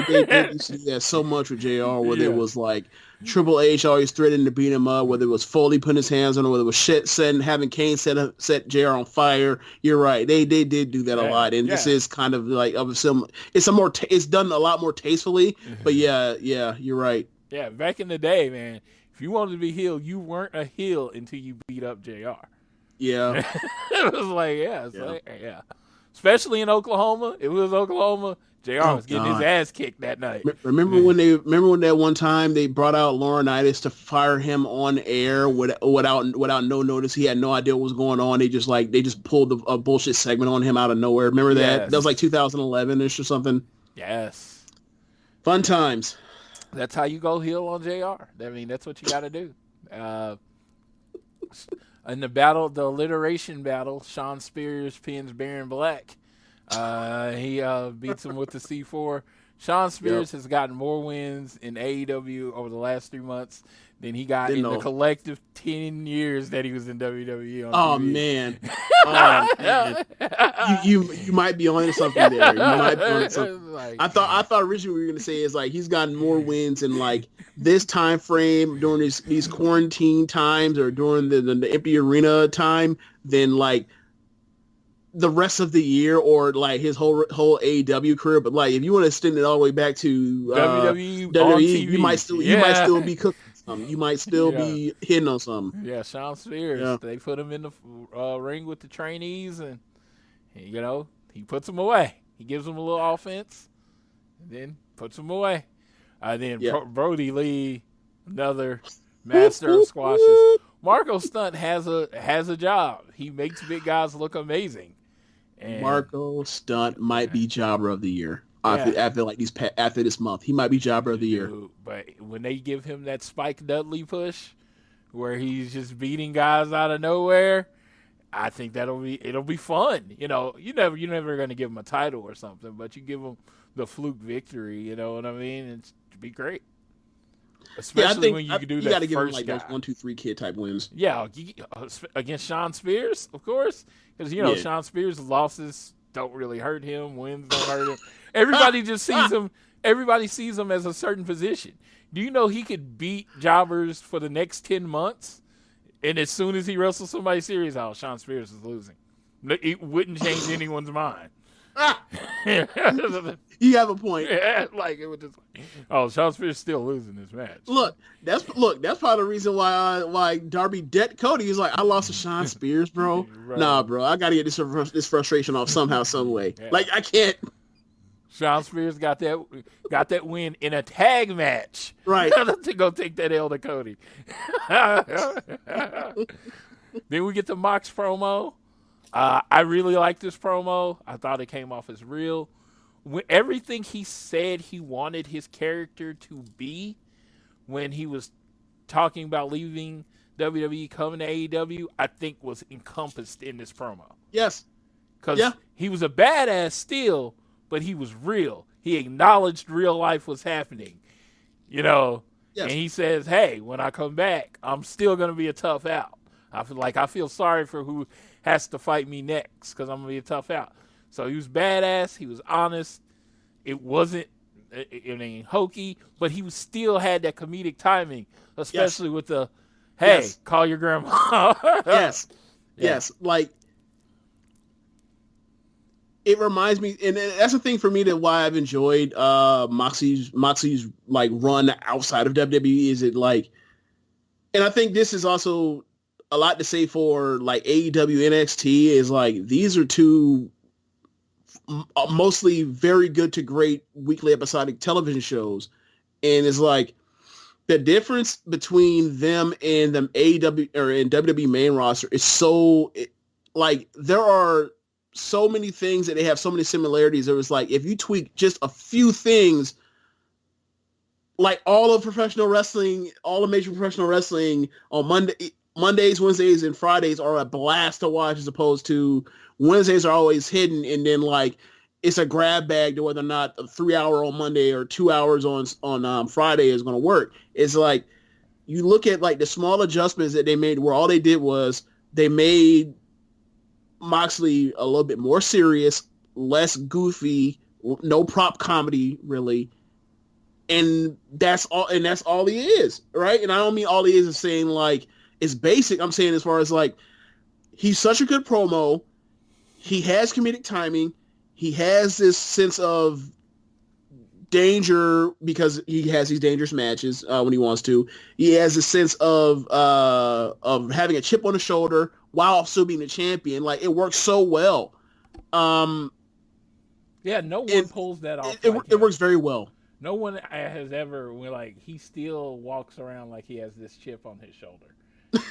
used to do that so much with JR, where it was like Triple H always threatening to beat him up, whether it was Foley putting his hands on him, whether it was having Kane set JR on fire. You're right. They did do that a lot, and this is kind of like it's done a lot more tastefully. But yeah, you're right. Yeah, back in the day, man, if you wanted to be heel, you weren't a heel until you beat up JR. Yeah. It was like, especially in Oklahoma. It was Oklahoma. JR was getting his ass kicked that night. Remember when that one time they brought out Laurinaitis to fire him on air without no notice? He had no idea what was going on. They just pulled a bullshit segment on him out of nowhere. Remember that? Yes. That was like 2011ish or something. Yes. Fun times. That's how you go heel on JR. I mean, that's what you got to do. In the alliteration battle, Shawn Spears pins Baron Black. He beats him with the C4. Shawn Spears has gotten more wins in AEW over the last 3 months than he got in the collective 10 years that he was in WWE on TV. Man. Oh, man. You might be on something there. You might be on something. I thought originally we were going to say is like he's gotten more wins in like this time frame during these quarantine times or during the empty arena time than like the rest of the year or like his whole AEW career. But like if you want to extend it all the way back to WWE, you might still be cooking something. You might still be hitting on something. Yeah, Shawn Spears. They put him in the ring with the trainees, and you know he puts them away. He gives them a little offense, and then puts them away. Brody Lee, another master of squashes. Marco Stunt has a job. He makes big guys look amazing. And Marco Stunt might be Jobber of the Year after this month. He might be Jobber of the Year. But when they give him that Spike Dudley push, where he's just beating guys out of nowhere, I think it'll be fun. You know, you're never going to give him a title or something, but you give him the fluke victory. You know what I mean? It'd be great. Especially when you can do that. You got to give him like those 1-2-3 kid type wins. Yeah, against Shawn Spears, of course, because Shawn Spears' losses don't really hurt him, wins don't hurt him. Everybody just sees him. Everybody sees him as a certain position. Do you know he could beat jobbers for the next 10 months, and as soon as he wrestles somebody serious, Shawn Spears is losing. It wouldn't change anyone's mind. You have a point. Yeah, like it was just Shawn Spears still losing this match. Look, that's part of the reason why Darby debt Cody is like, I lost to Shawn Spears, bro. Right. Nah, bro, I gotta get this frustration off somehow, some way. Yeah. Like I can't. Shawn Spears got that win in a tag match. Right. To go take that L to Cody. Then we get the Mox promo. I really like this promo. I thought it came off as real. Everything he said he wanted his character to be when he was talking about leaving WWE, coming to AEW, I think was encompassed in this promo. Yes. Because he was a badass still, but he was real. He acknowledged real life was happening. You know? Yes. And he says, hey, when I come back, I'm still going to be a tough out. I feel sorry for who has to fight me next because I'm going to be a tough out. So he was badass. He was honest. It wasn't hokey, but he still had that comedic timing, especially with the, hey, call your grandma. Yes. Like, it reminds me, and that's the thing for me that why I've enjoyed Moxie's like run outside of WWE is it like, and I think this is also a lot to say for like AEW NXT is like these are two mostly very good to great weekly episodic television shows, and it's like the difference between them and the AEW or in WWE main roster is like there are so many things that they have so many similarities. It was like if you tweak just a few things, like all of professional wrestling, all of major professional wrestling on Mondays, Wednesdays, and Fridays are a blast to watch as opposed to Wednesdays are always hidden. And then like it's a grab bag to whether or not a 3 hour on Monday or 2 hours on Friday is going to work. It's like you look at like the small adjustments that they made, where all they did was they made Moxley a little bit more serious, less goofy, no prop comedy really. And that's all he is, right? And I don't mean all he is saying like it's basic. I'm saying as far as like he's such a good promo. He has comedic timing. He has this sense of danger because he has these dangerous matches when he wants to. He has a sense of having a chip on the shoulder while still being a champion. Like it works so well. Yeah, no one pulls that off. It works very well. No one has ever, like, he still walks around like he has this chip on his shoulder.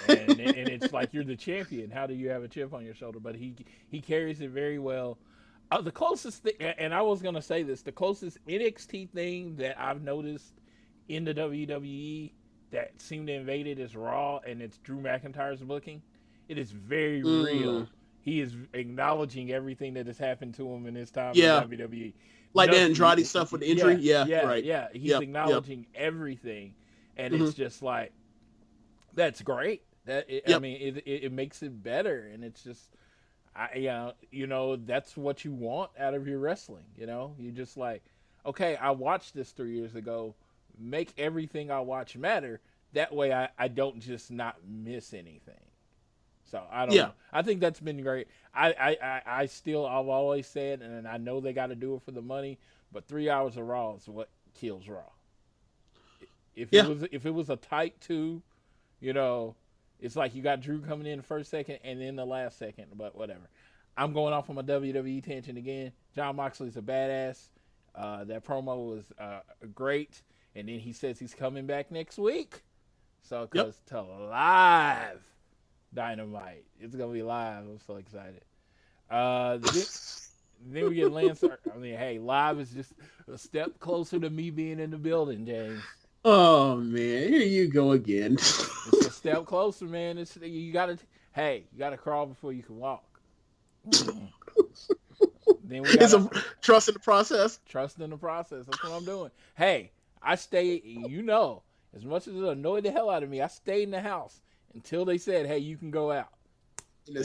And it's like, you're the champion. How do you have a chip on your shoulder? But he carries it very well. The closest thing, and I was going to say this, the closest NXT thing that I've noticed in the WWE that seemed to invade it is Raw, and it's Drew McIntyre's booking. It is very real. He is acknowledging everything that has happened to him in his time in WWE. Like the Andrade stuff with the injury? Right. Yeah, he's acknowledging everything. And it's just like, that's great. I mean, it makes it better. And it's just, that's what you want out of your wrestling. You're just like, okay, I watched this 3 years ago. Make everything I watch matter. That way I don't just not miss anything. So I don't know. I think that's been great. I've always said, and I know they got to do it for the money, but 3 hours of Raw is what kills Raw. If it was a tight 2, it's like you got Drew coming in the first second and then the last second, but whatever. I'm going off on my WWE tangent again. Jon Moxley's a badass. That promo was great, and then he says he's coming back next week. So to live Dynamite. It's going to be live. I'm so excited. Then we get Lance. I mean, hey, live is just a step closer to me being in the building, James. Oh, man. Here you go again. It's a step closer, man. You got to crawl before you can walk. Then we trust in the process. Trust in the process. That's what I'm doing. Hey, I stay, as much as it annoyed the hell out of me, I stayed in the house until they said, hey, you can go out. In the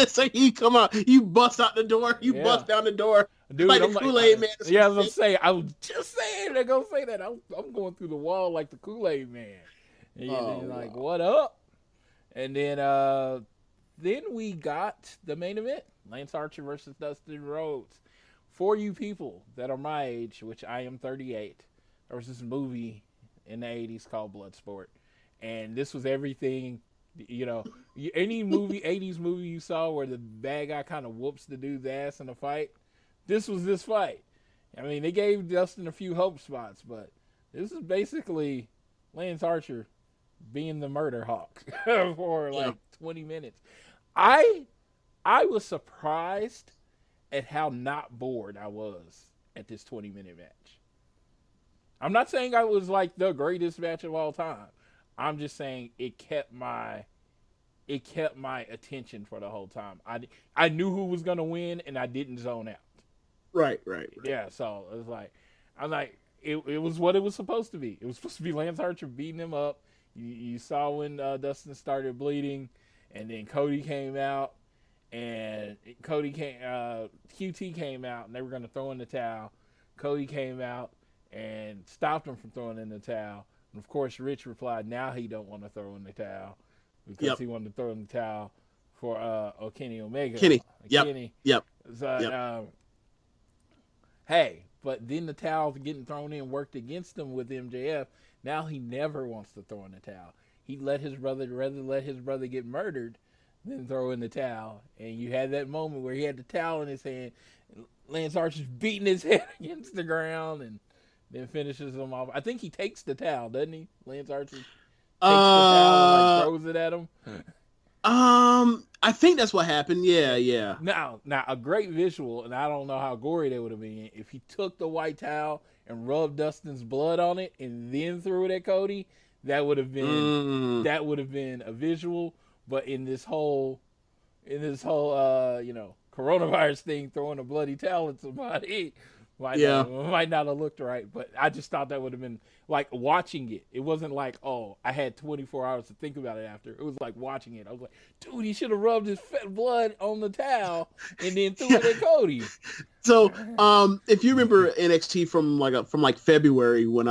second you come out, you bust out the door, bust down the door. Dude, like the Kool-Aid man. Yeah, I was just saying they're going to say that. I'm going through the wall like the Kool-Aid man. And you're like, what up? And then we got the main event, Lance Archer versus Dustin Rhodes. For you people that are my age, which I am 38, there was this movie in the 80s called Bloodsport. And this was everything, any movie, 80s movie you saw where the bad guy kind of whoops the dude's ass in a fight. This was this fight. I mean, they gave Dustin a few hope spots, but this is basically Lance Archer being the murder hawk for 20 minutes. I was surprised at how not bored I was at this 20-minute match. I'm not saying I was like the greatest match of all time. I'm just saying it kept my attention for the whole time. I knew who was gonna win, and I didn't zone out. Right. Yeah, so it was like, it was what it was supposed to be. It was supposed to be Lance Archer beating him up. You saw when Dustin started bleeding, and then Cody came out, and QT came out, and they were gonna throw in the towel. Cody came out and stopped him from throwing in the towel. And of course, Rich replied, now he don't want to throw in the towel because he wanted to throw in the towel for Kenny Omega. Kenny. Yep. So, hey, but then the towel getting thrown in worked against him with MJF. Now he never wants to throw in the towel. He rather let his brother get murdered than throw in the towel. And you had that moment where he had the towel in his hand. Lance Archer's beating his head against the ground and then finishes him off. I think he takes the towel, doesn't he? Lance Archer takes the towel and throws it at him. I think that's what happened. Yeah. Now, a great visual, and I don't know how gory they would have been if he took the white towel and rubbed Dustin's blood on it and then threw it at Cody. That would have been a visual. But in this whole coronavirus thing, throwing a bloody towel at somebody might not have looked right. But I just thought that would have been like watching it. It wasn't like, oh, I had 24 hours to think about it after. It was like watching it. I was like, dude, he should have rubbed his blood on the towel and then threw it at Cody. So, if you remember NXT from February when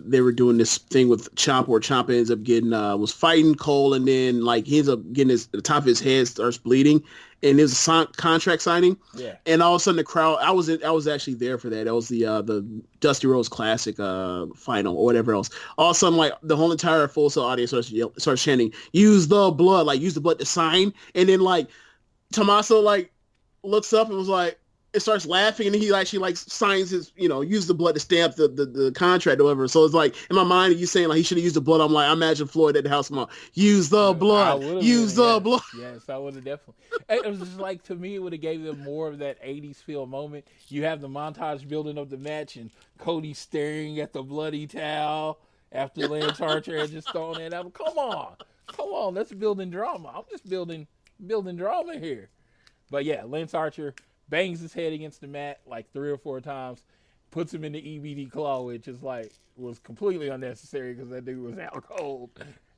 they were doing this thing with Ciampa, where Ciampa ends up getting was fighting Cole, and then like he ends up getting the top of his head starts bleeding, and there's a contract signing. Yeah. And all of a sudden the crowd, I was actually there for that. That was the Dusty Rhodes Classic final or whatever else. All of a sudden, like the whole entire Full Sail audience starts chanting, "Use the blood!" Like use the blood to sign, and then like Tommaso like looks up and was like. It starts laughing, and he actually like signs his, use the blood to stamp the contract or whatever. So it's like in my mind, you saying like he should have used the blood. I'm like, I imagine Floyd at the house, use the blood, use the blood. Yes, I would have definitely. It was just like, to me, it would have gave them more of that 80s feel moment. You have the montage building up the match, and Cody staring at the bloody towel after Lance Archer had just thrown it out. Come on, that's building drama. I'm just building drama here. But yeah, Lance Archer bangs his head against the mat like 3 or 4 times, puts him in the EBD claw, which is like was completely unnecessary because that dude was out cold.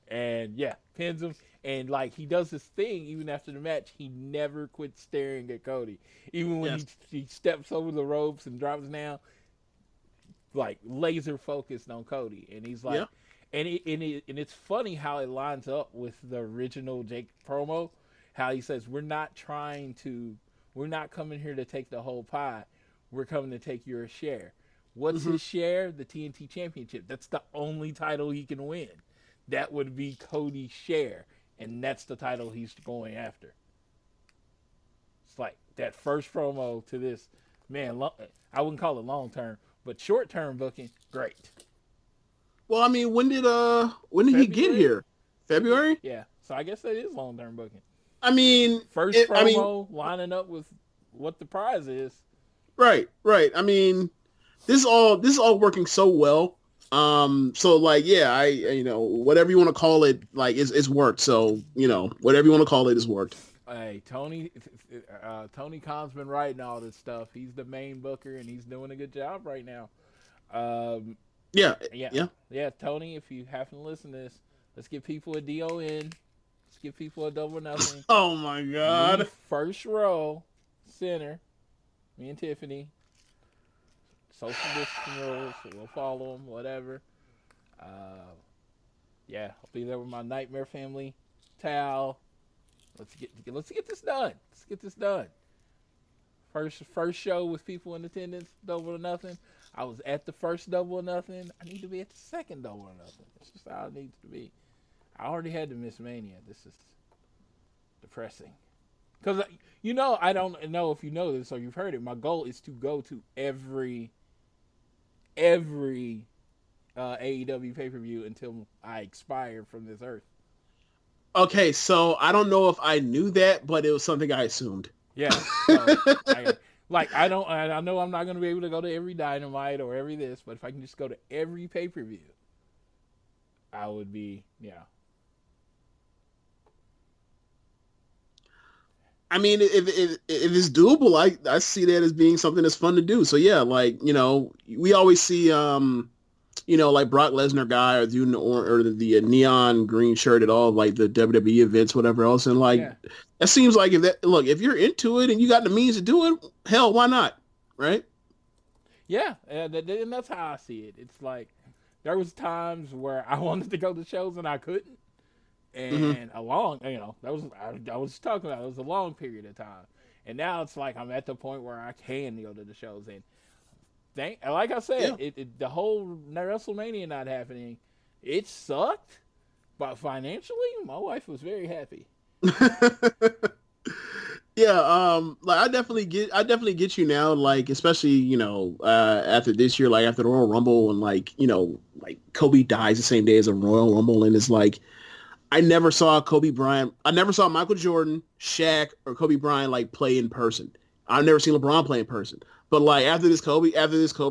And yeah, pins him. And like he does this thing even after the match, he never quit staring at Cody. Even when he steps over the ropes and drops down, like laser focused on Cody. And he's like, and it's funny how it lines up with the original Jake promo, how he says, we're not coming here to take the whole pie. We're coming to take your share. What's his share? The TNT Championship. That's the only title he can win. That would be Cody's share. And that's the title he's going after. It's like that first promo to this, man, I wouldn't call it long term, but short term booking, great. Well, I mean, when did he get here? February? Yeah. So I guess that is long term booking. I mean, first promo lining up with what the prize is. Right. I mean, this is all working so well. So like, yeah, whatever you want to call it, like it's worked. So, whatever you want to call it is worked. Hey, Tony Khan's been writing all this stuff. He's the main booker and he's doing a good job right now. Yeah. Tony, if you happen to listen to this, let's give people a DON. Give people a double nothing. Oh my God! Me, first row, center. Me and Tiffany. Social distancing rules. So we'll follow them. Whatever. I'll be there with my Nightmare Family towel. Let's get this done. Let's get this done. First show with people in attendance. Double or nothing. I was at the first double or nothing. I need to be at the second double or nothing. That's just how it needs to be. I already had the Miss Mania. This is depressing. Because, I don't know if you know this or you've heard it. My goal is to go to every AEW pay-per-view until I expire from this earth. Okay, so I don't know if I knew that, but it was something I assumed. Yeah. So, I know I'm not going to be able to go to every Dynamite or every this, but if I can just go to every pay-per-view, I would be, I mean, if it's doable, I see that as being something that's fun to do. So yeah, like, we always see, like Brock Lesnar guy or the neon green shirt at all, like the WWE events, whatever else. And like, That seems like if you're into it and you got the means to do it, hell, why not? Right? Yeah. And that's how I see it. It's like, there was times where I wanted to go to shows and I couldn't. And I was talking about it was a long period of time. And now it's like I'm at the point where I can go to the shows. And like I said, the whole WrestleMania not happening, it sucked. But financially, my wife was very happy. Yeah, like I definitely get you now, like especially after this year, like after the Royal Rumble, and like Kobe dies the same day as a Royal Rumble, and it's like I never saw Michael Jordan, Shaq, or Kobe Bryant like play in person. I've never seen LeBron play in person, but like after this Kobe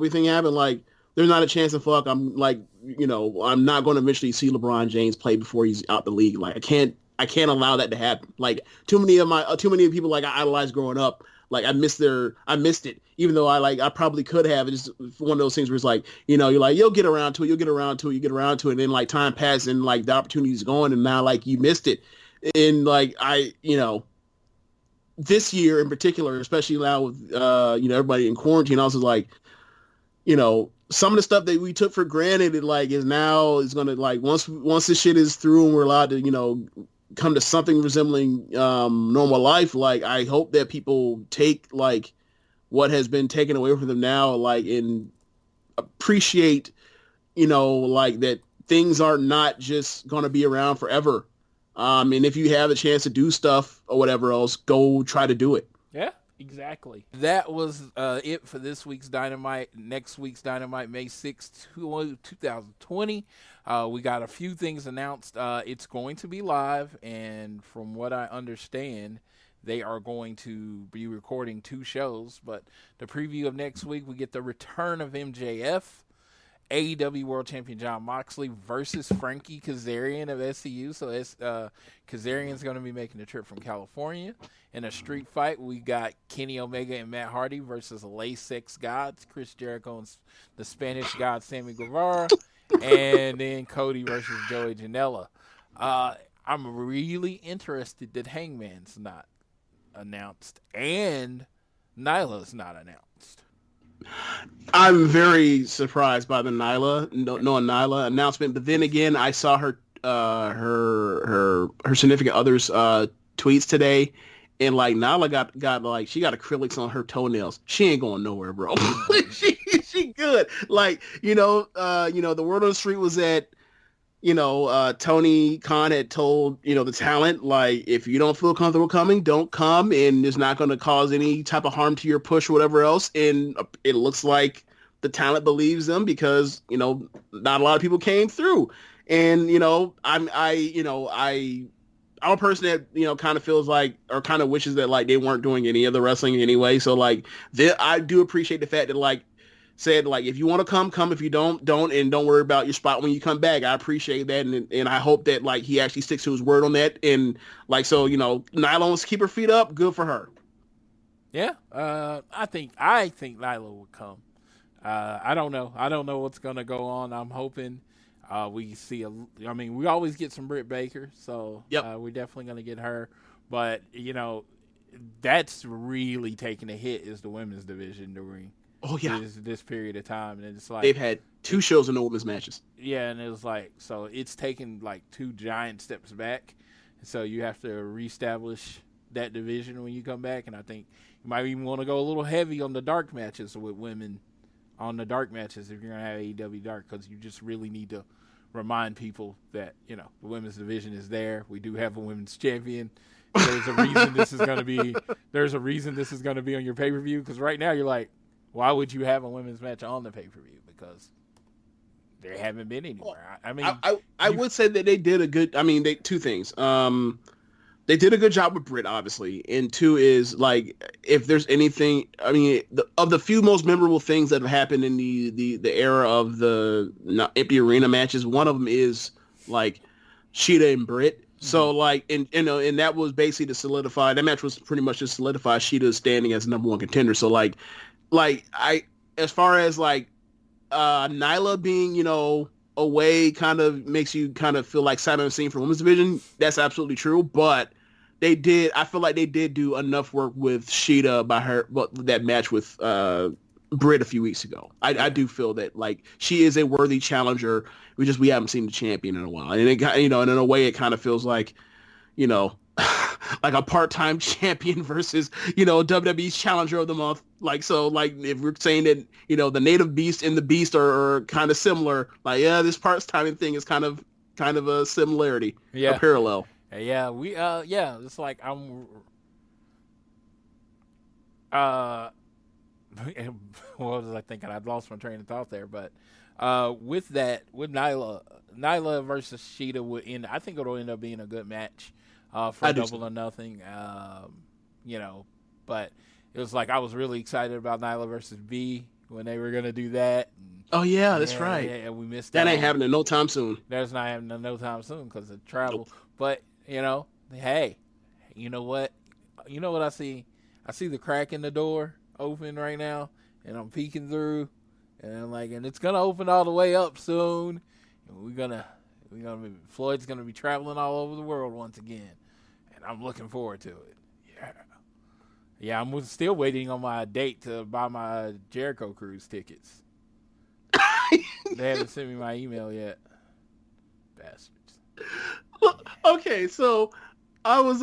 thing happened, like there's not a chance in fuck I'm like I'm not going to eventually see LeBron James play before he's out the league. Like I can't allow that to happen. Like too many people like I idolized growing up, Like I missed it, even though I probably could have. It's just one of those things where it's like, you're like, you'll get around to it, and then like time passes and like the opportunity's gone, and now like you missed it. And like this year in particular, especially now with everybody in quarantine, I was like, some of the stuff that we took for granted, is gonna like once this shit is through and we're allowed to come to something resembling normal life. Like I hope that people take like what has been taken away from them now, like and appreciate like that things are not just gonna be around forever. And if you have a chance to do stuff or whatever else, go try to do it. Yeah, exactly. That was it for this week's Dynamite. Next week's Dynamite, May 6th, 2020. We got a few things announced. It's going to be live, and from what I understand, they are going to be recording 2 shows. But the preview of next week, we get the return of MJF. AEW World Champion Jon Moxley versus Frankie Kazarian of SCU. So Kazarian's going to be making the trip from California. In a street fight, we got Kenny Omega and Matt Hardy versus Latex Gods, Chris Jericho and the Spanish God Sammy Guevara, and then Cody versus Joey Janela. I'm really interested that Hangman's not announced and Nyla's not announced. I'm very surprised by the Nyla announcement, but then again, I saw her significant other's tweets today, and like Nyla got like she got acrylics on her toenails. She ain't going nowhere, bro. she good. Like the word on the street was that Tony Khan had told the talent, like, if you don't feel comfortable coming, don't come, and it's not going to cause any type of harm to your push or whatever else. And it looks like the talent believes them because not a lot of people came through. And I'm a person that kind of feels like, or kind of wishes that like they weren't doing any of the wrestling anyway. So like I do appreciate the fact that like said like, if you want to come, if you don't, and don't worry about your spot when you come back. I appreciate that, and I hope that like he actually sticks to his word on that. And like, so Nyla wants to keep her feet up, good for her. Yeah, I think Nyla will come. I don't know what's gonna go on. I'm hoping we see we always get some Britt Baker, so yep. We're definitely gonna get her. But that's really taking a hit is the women's division during. Oh yeah, this period of time, and it's like they've had 2 shows in the women's matches. Yeah, and it was like, so it's taken like 2 giant steps back, so you have to reestablish that division when you come back. And I think you might even want to go a little heavy on the dark matches with women on the dark matches if you're gonna have AEW Dark, because you just really need to remind people that the women's division is there. We do have a women's champion. There's a reason this is gonna be. There's a reason this is gonna be on your pay-per-view, because right now you're like, why would you have a women's match on the pay-per-view? Because they haven't been anywhere. I would say that they did a good. They 2 things. They did a good job with Britt, obviously, and 2 is like, if there's anything, of the few most memorable things that have happened in the era of the empty arena matches, one of them is like Sheeta and Britt. So like, and that was basically to solidify. That match was pretty much to solidify Sheeta's standing as number 1 contender. So like as far as like Nyla being away kind of makes you kind of feel like sight unseen for women's division. That's absolutely true, but I feel like they did do enough work with Sheeta that match with Britt a few weeks ago. I do feel that like she is a worthy challenger. We haven't seen the champion in a while, and it and in a way it kind of feels like like a part-time champion versus WWE's challenger of the month. Like, so like if we're saying that the native beast and the beast are kind of similar, like this part-time thing is kind of a similarity, a parallel. Yeah, we it's like I'm what was I thinking? I'd lost my train of thought there, but with Nyla versus Sheeta would end. I think it'll end up being a good match for Double or Nothing. But it was like I was really excited about Nyla versus B when they were gonna do that. Oh yeah, that's right. Yeah, we missed that. That ain't happening no time soon. That's not happening no time soon because of travel. Nope. But hey, you know what? You know what I see? I see the crack in the door open right now, and I'm peeking through, and I'm like, and it's gonna open all the way up soon. And Floyd's gonna be traveling all over the world once again, and I'm looking forward to it. Yeah, I'm still waiting on my date to buy my Jericho cruise tickets. They haven't sent me my email yet. Bastards. Okay, so I was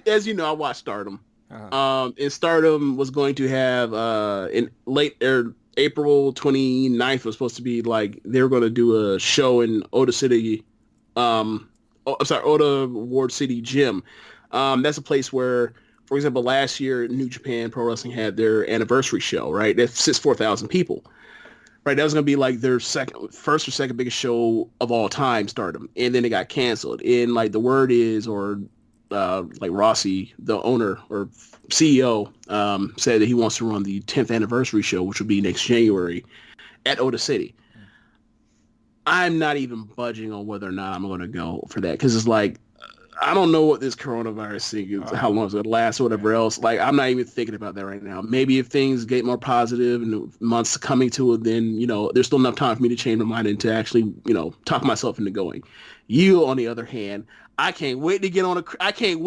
as you know, I watched Stardom. And Stardom was going to have in late April 29th was supposed to be like they were going to do a show in Oda City, Oda Ward City Gym. That's a place where, for example, last year New Japan Pro Wrestling had their anniversary show, right? That sits 4,000 people. Right, that was gonna be like their first or second biggest show of all time, Stardom, and then it got canceled. And like the word is, like Rossi, the owner or CEO, said that he wants to run the 10th anniversary show, which will be next January, at Oda City. I'm not even budging on whether or not I'm going to go for that because it's like I don't know what this coronavirus thing is, how long it's going to last or whatever else. Like, I'm not even thinking about that right now. Maybe if things get more positive and months coming to it, then, there's still enough time for me to change my mind and to actually, talk myself into going. You, on the other hand, I can't wait to get on a I can't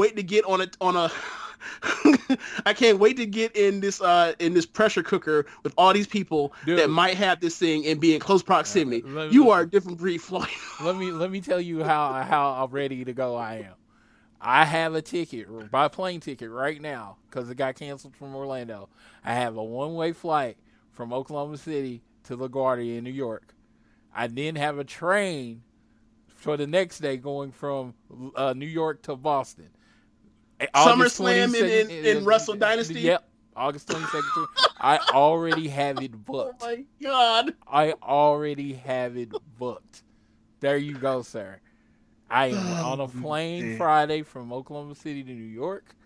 wait to get in this pressure cooker with all these people that might have this thing and be in close proximity. You are a different breed, Floyd. Let me tell you how ready to go I am. I have a ticket, buy plane ticket right now because it got canceled from Orlando. I have a one-way flight from Oklahoma City to LaGuardia in New York. I then have a train for the next day going from New York to Boston. SummerSlam in Wrestle Dynasty? Yep, August 22nd. I already have it booked. Oh, my God. I already have it booked. There you go, sir. I am on a plane Friday from Oklahoma City to New York.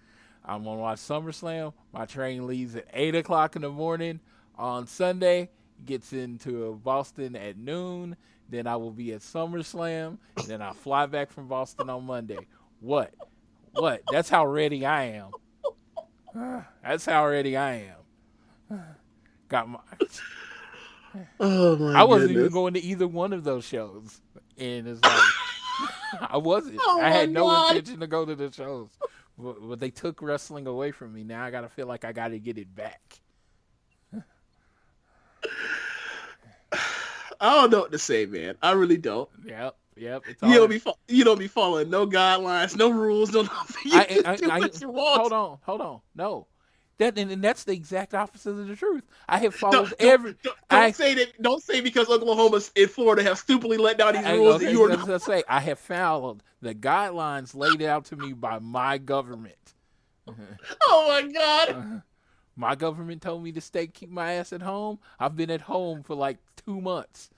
I'm going to watch SummerSlam. My train leaves at 8 o'clock in the morning on Sunday. Gets into Boston at noon. Then I will be at SummerSlam. Then I fly back from Boston on Monday. What? That's how ready I am. That's how ready I am. Got my. Oh my! I wasn't even going to either one of those shows, and it's like I wasn't. I had no intention to go to the shows, but they took wrestling away from me. Now I gotta feel like I gotta get it back. I don't know what to say, man. I really don't. Yep. It's you don't be following no guidelines, no rules, no nothing. You just do what you want. Hold on. No, that's the exact opposite of the truth. I have followed every. Don't say because Oklahoma and Florida have stupidly let down these rules that you are not. Say I have followed the guidelines laid out to me by my government. Oh my God. My government told me to keep my ass at home. I've been at home for like 2 months.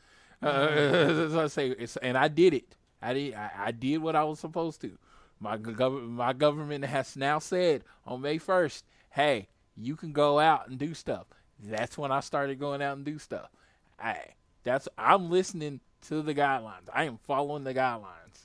As I say, and I did it. I did what I was supposed to. My government has now said on May 1st, hey, you can go out and do stuff. That's when I started going out and do stuff. I'm listening to the guidelines. I am following the guidelines.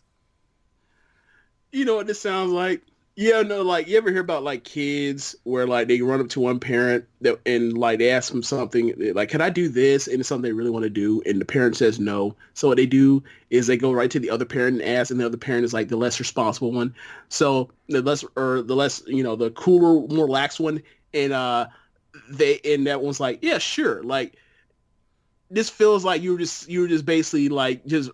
You know what this sounds like? Yeah, no, like you ever hear about like kids where like they run up to one parent and like they ask them something like, "Can I do this?" and it's something they really want to do, and the parent says no. So what they do is they go right to the other parent and ask, and the other parent is like the less responsible one. So the less, the cooler, more lax one, and that one's like, "Yeah, sure." Like this feels like you were just basically like just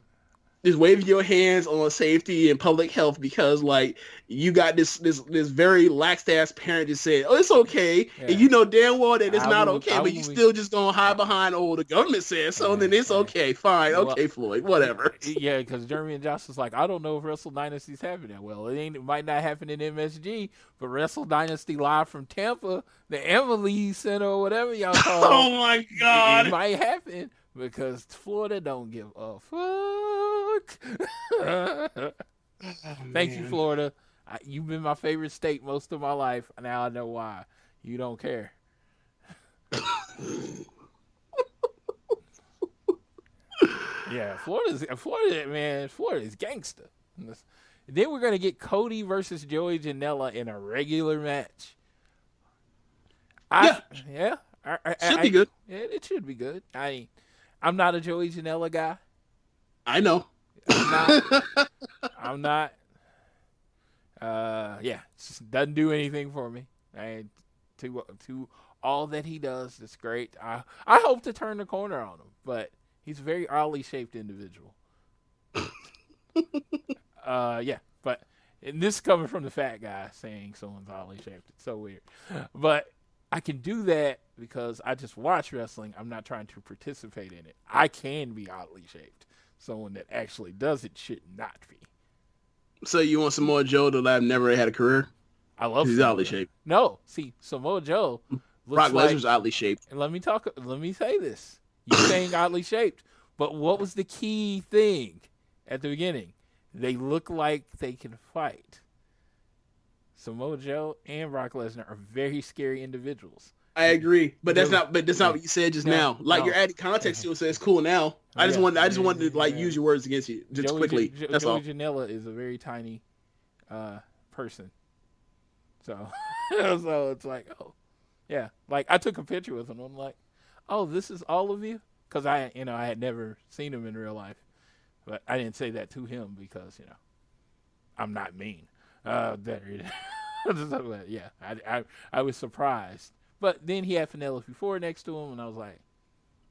waving your hands on safety and public health because like you got this very lax ass parent just said, "Oh, it's okay," and you know damn well that it's not okay, but you still just gonna hide behind, "Oh, the government says so," then it's okay, fine, okay, Floyd, whatever. Yeah, because Jeremy and Josh was like, I don't know if Wrestle Dynasty's happening. Well, it might not happen in MSG, but Wrestle Dynasty live from Tampa, the Emily Center or whatever y'all call it. Oh my God, it might happen. Because Florida don't give a fuck. Thank you, Florida. You've been my favorite state most of my life. Now I know why. You don't care. Yeah, Florida is gangster. Then we're gonna get Cody versus Joey Janela in a regular match. Should be good. Yeah, it should be good. I'm not a Joey Janela guy. I know. I'm not. It just doesn't do anything for me. To all that he does, it's great. I hope to turn the corner on him, but he's a very oddly shaped individual. But and this is coming from the fat guy saying someone's oddly shaped. It's so weird. But I can do that because I just watch wrestling. I'm not trying to participate in it. I can be oddly shaped. Someone that actually does it should not be. So you want Samoa Joe to have never had a career? I love he's oddly shaped. No, see, Samoa Joe Brock Lesnar's oddly shaped. And let me say this. You're saying oddly shaped, but what was the key thing at the beginning? They look like they can fight. Samoa Joe and Brock Lesnar are very scary individuals. I agree, but that's not what you said just now. Like you're adding context to it, so it's cool now. I just wanted to use your words against you just quickly. That's all. Joey Janela is a very tiny person, so so it's like, oh yeah, like I took a picture with him. I'm like, oh, this is all of you, because I had never seen him in real life, but I didn't say that to him because I'm not mean. There it is. Yeah, I was surprised. But then he had Penelope Ford next to him, and I was like,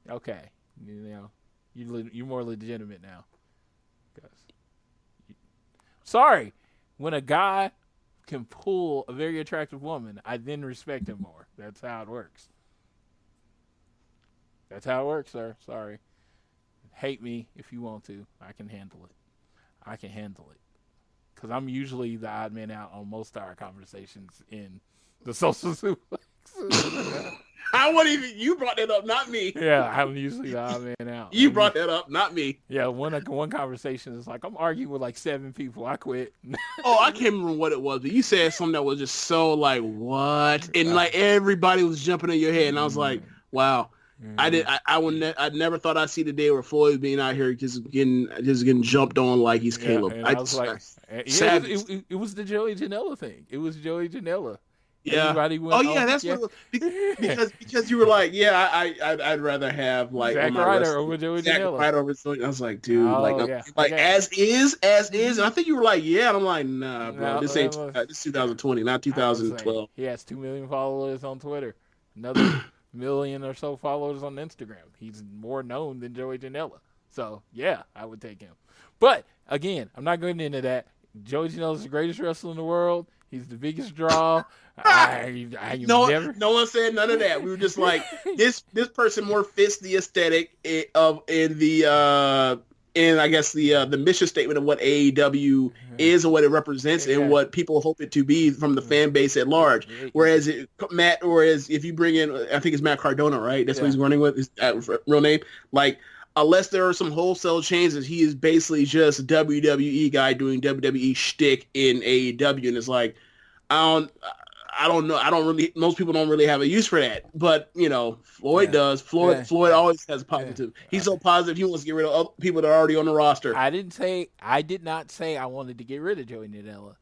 okay, you're more legitimate now. Sorry, when a guy can pull a very attractive woman, I then respect him more. That's how it works. That's how it works, sir. Sorry. Hate me if you want to. I can handle it. Because I'm usually the odd man out on most of our conversations in the social suplex. You brought that up, not me. Yeah, I'm usually the odd man out. You brought that up, not me. Yeah, one conversation is like, I'm arguing with like 7 people. I quit. Oh, I can't remember what it was, but you said something that was just so like, what? And like everybody was jumping in your head, and I was like, wow. I never thought I'd see the day where Floyd being out here just getting jumped on like he's Caleb. I was like, it was the Joey Janela thing. It was Joey Janela. Yeah. That's what it was. Because you were like, I'd rather have like Zack Ryder over Joey Janela. I was like, dude, as is, and I think you were like, yeah, and I'm like, nah, bro, this ain't this 2020, not 2012. He has 2 million followers on Twitter, another million or so followers on Instagram. He's more known than Joey Janela, so yeah, I would take him. But again, I'm not going into that. Joey Janela is the greatest wrestler in the world. He's the biggest draw. No one said none of that. We were just like, this person more fits the aesthetic in I guess the mission statement of what AEW is and what it represents and what people hope it to be from the fan base at large. Whereas if you bring in, I think it's Matt Cardona, right? That's what he's running with, his real name. Like, unless there are some wholesale changes, he is basically just a WWE guy doing WWE shtick in AEW, and it's like, I don't know. Most people don't really have a use for that, but Floyd does. Floyd always has positive. He's so positive he wants to get rid of people that are already on the roster. I did not say I wanted to get rid of Joey Janela.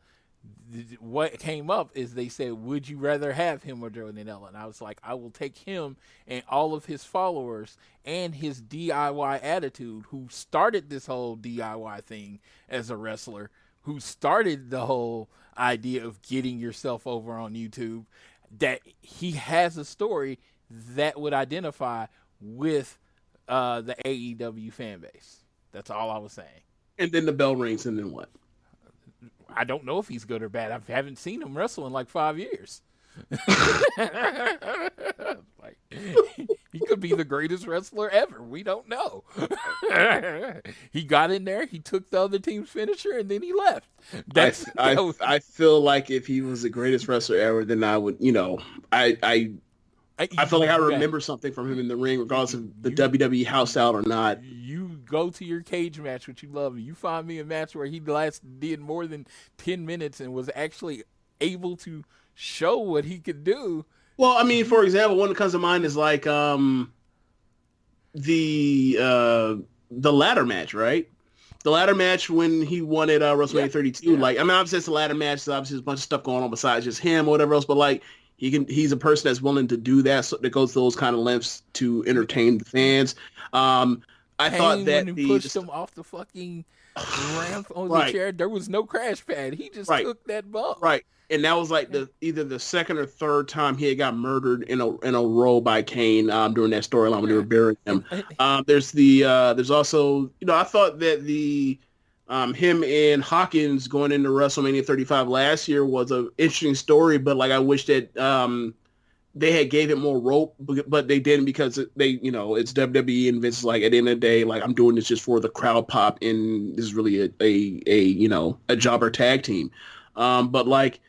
What came up is they said, would you rather have him or Joey Janela? And I was like, I will take him and all of his followers and his DIY attitude, who started this whole DIY thing as a wrestler, who started the whole idea of getting yourself over on YouTube, that he has a story that would identify with the AEW fan base. That's all I was saying. And then the bell rings, and then what? I don't know if he's good or bad. I haven't seen him wrestle in like 5 years. Like, he could be the greatest wrestler ever. We don't know. He got in there, he took the other team's finisher, and then he left. I feel like if he was the greatest wrestler ever, then I would, I feel like I remember something from him in the ring, regardless of the WWE house out or not. You go to your cage match, which you love, and you find me a match where he did more than 10 minutes and was actually able to show what he could do. Well, I mean, for example, one that comes to mind is like the ladder match, right? The ladder match when he won at WrestleMania 32, like, I mean, obviously it's a ladder match, so obviously there's a bunch of stuff going on besides just him or whatever else, but like, he's a person that's willing to do that, so that goes to those kind of lengths to entertain the fans. I thought that when he pushed him off the fucking ramp on the chair, there was no crash pad. He just took that bump. Right. And that was like either the second or third time he had got murdered in a row by Kane during that storyline when they were burying him. There's also, I thought that the him and Hawkins going into WrestleMania 35 last year was an interesting story, but like I wish that they had gave it more rope, but they didn't because it's WWE and Vince is like, at the end of the day, like, I'm doing this just for the crowd pop, and this is really a jobber tag team. But like,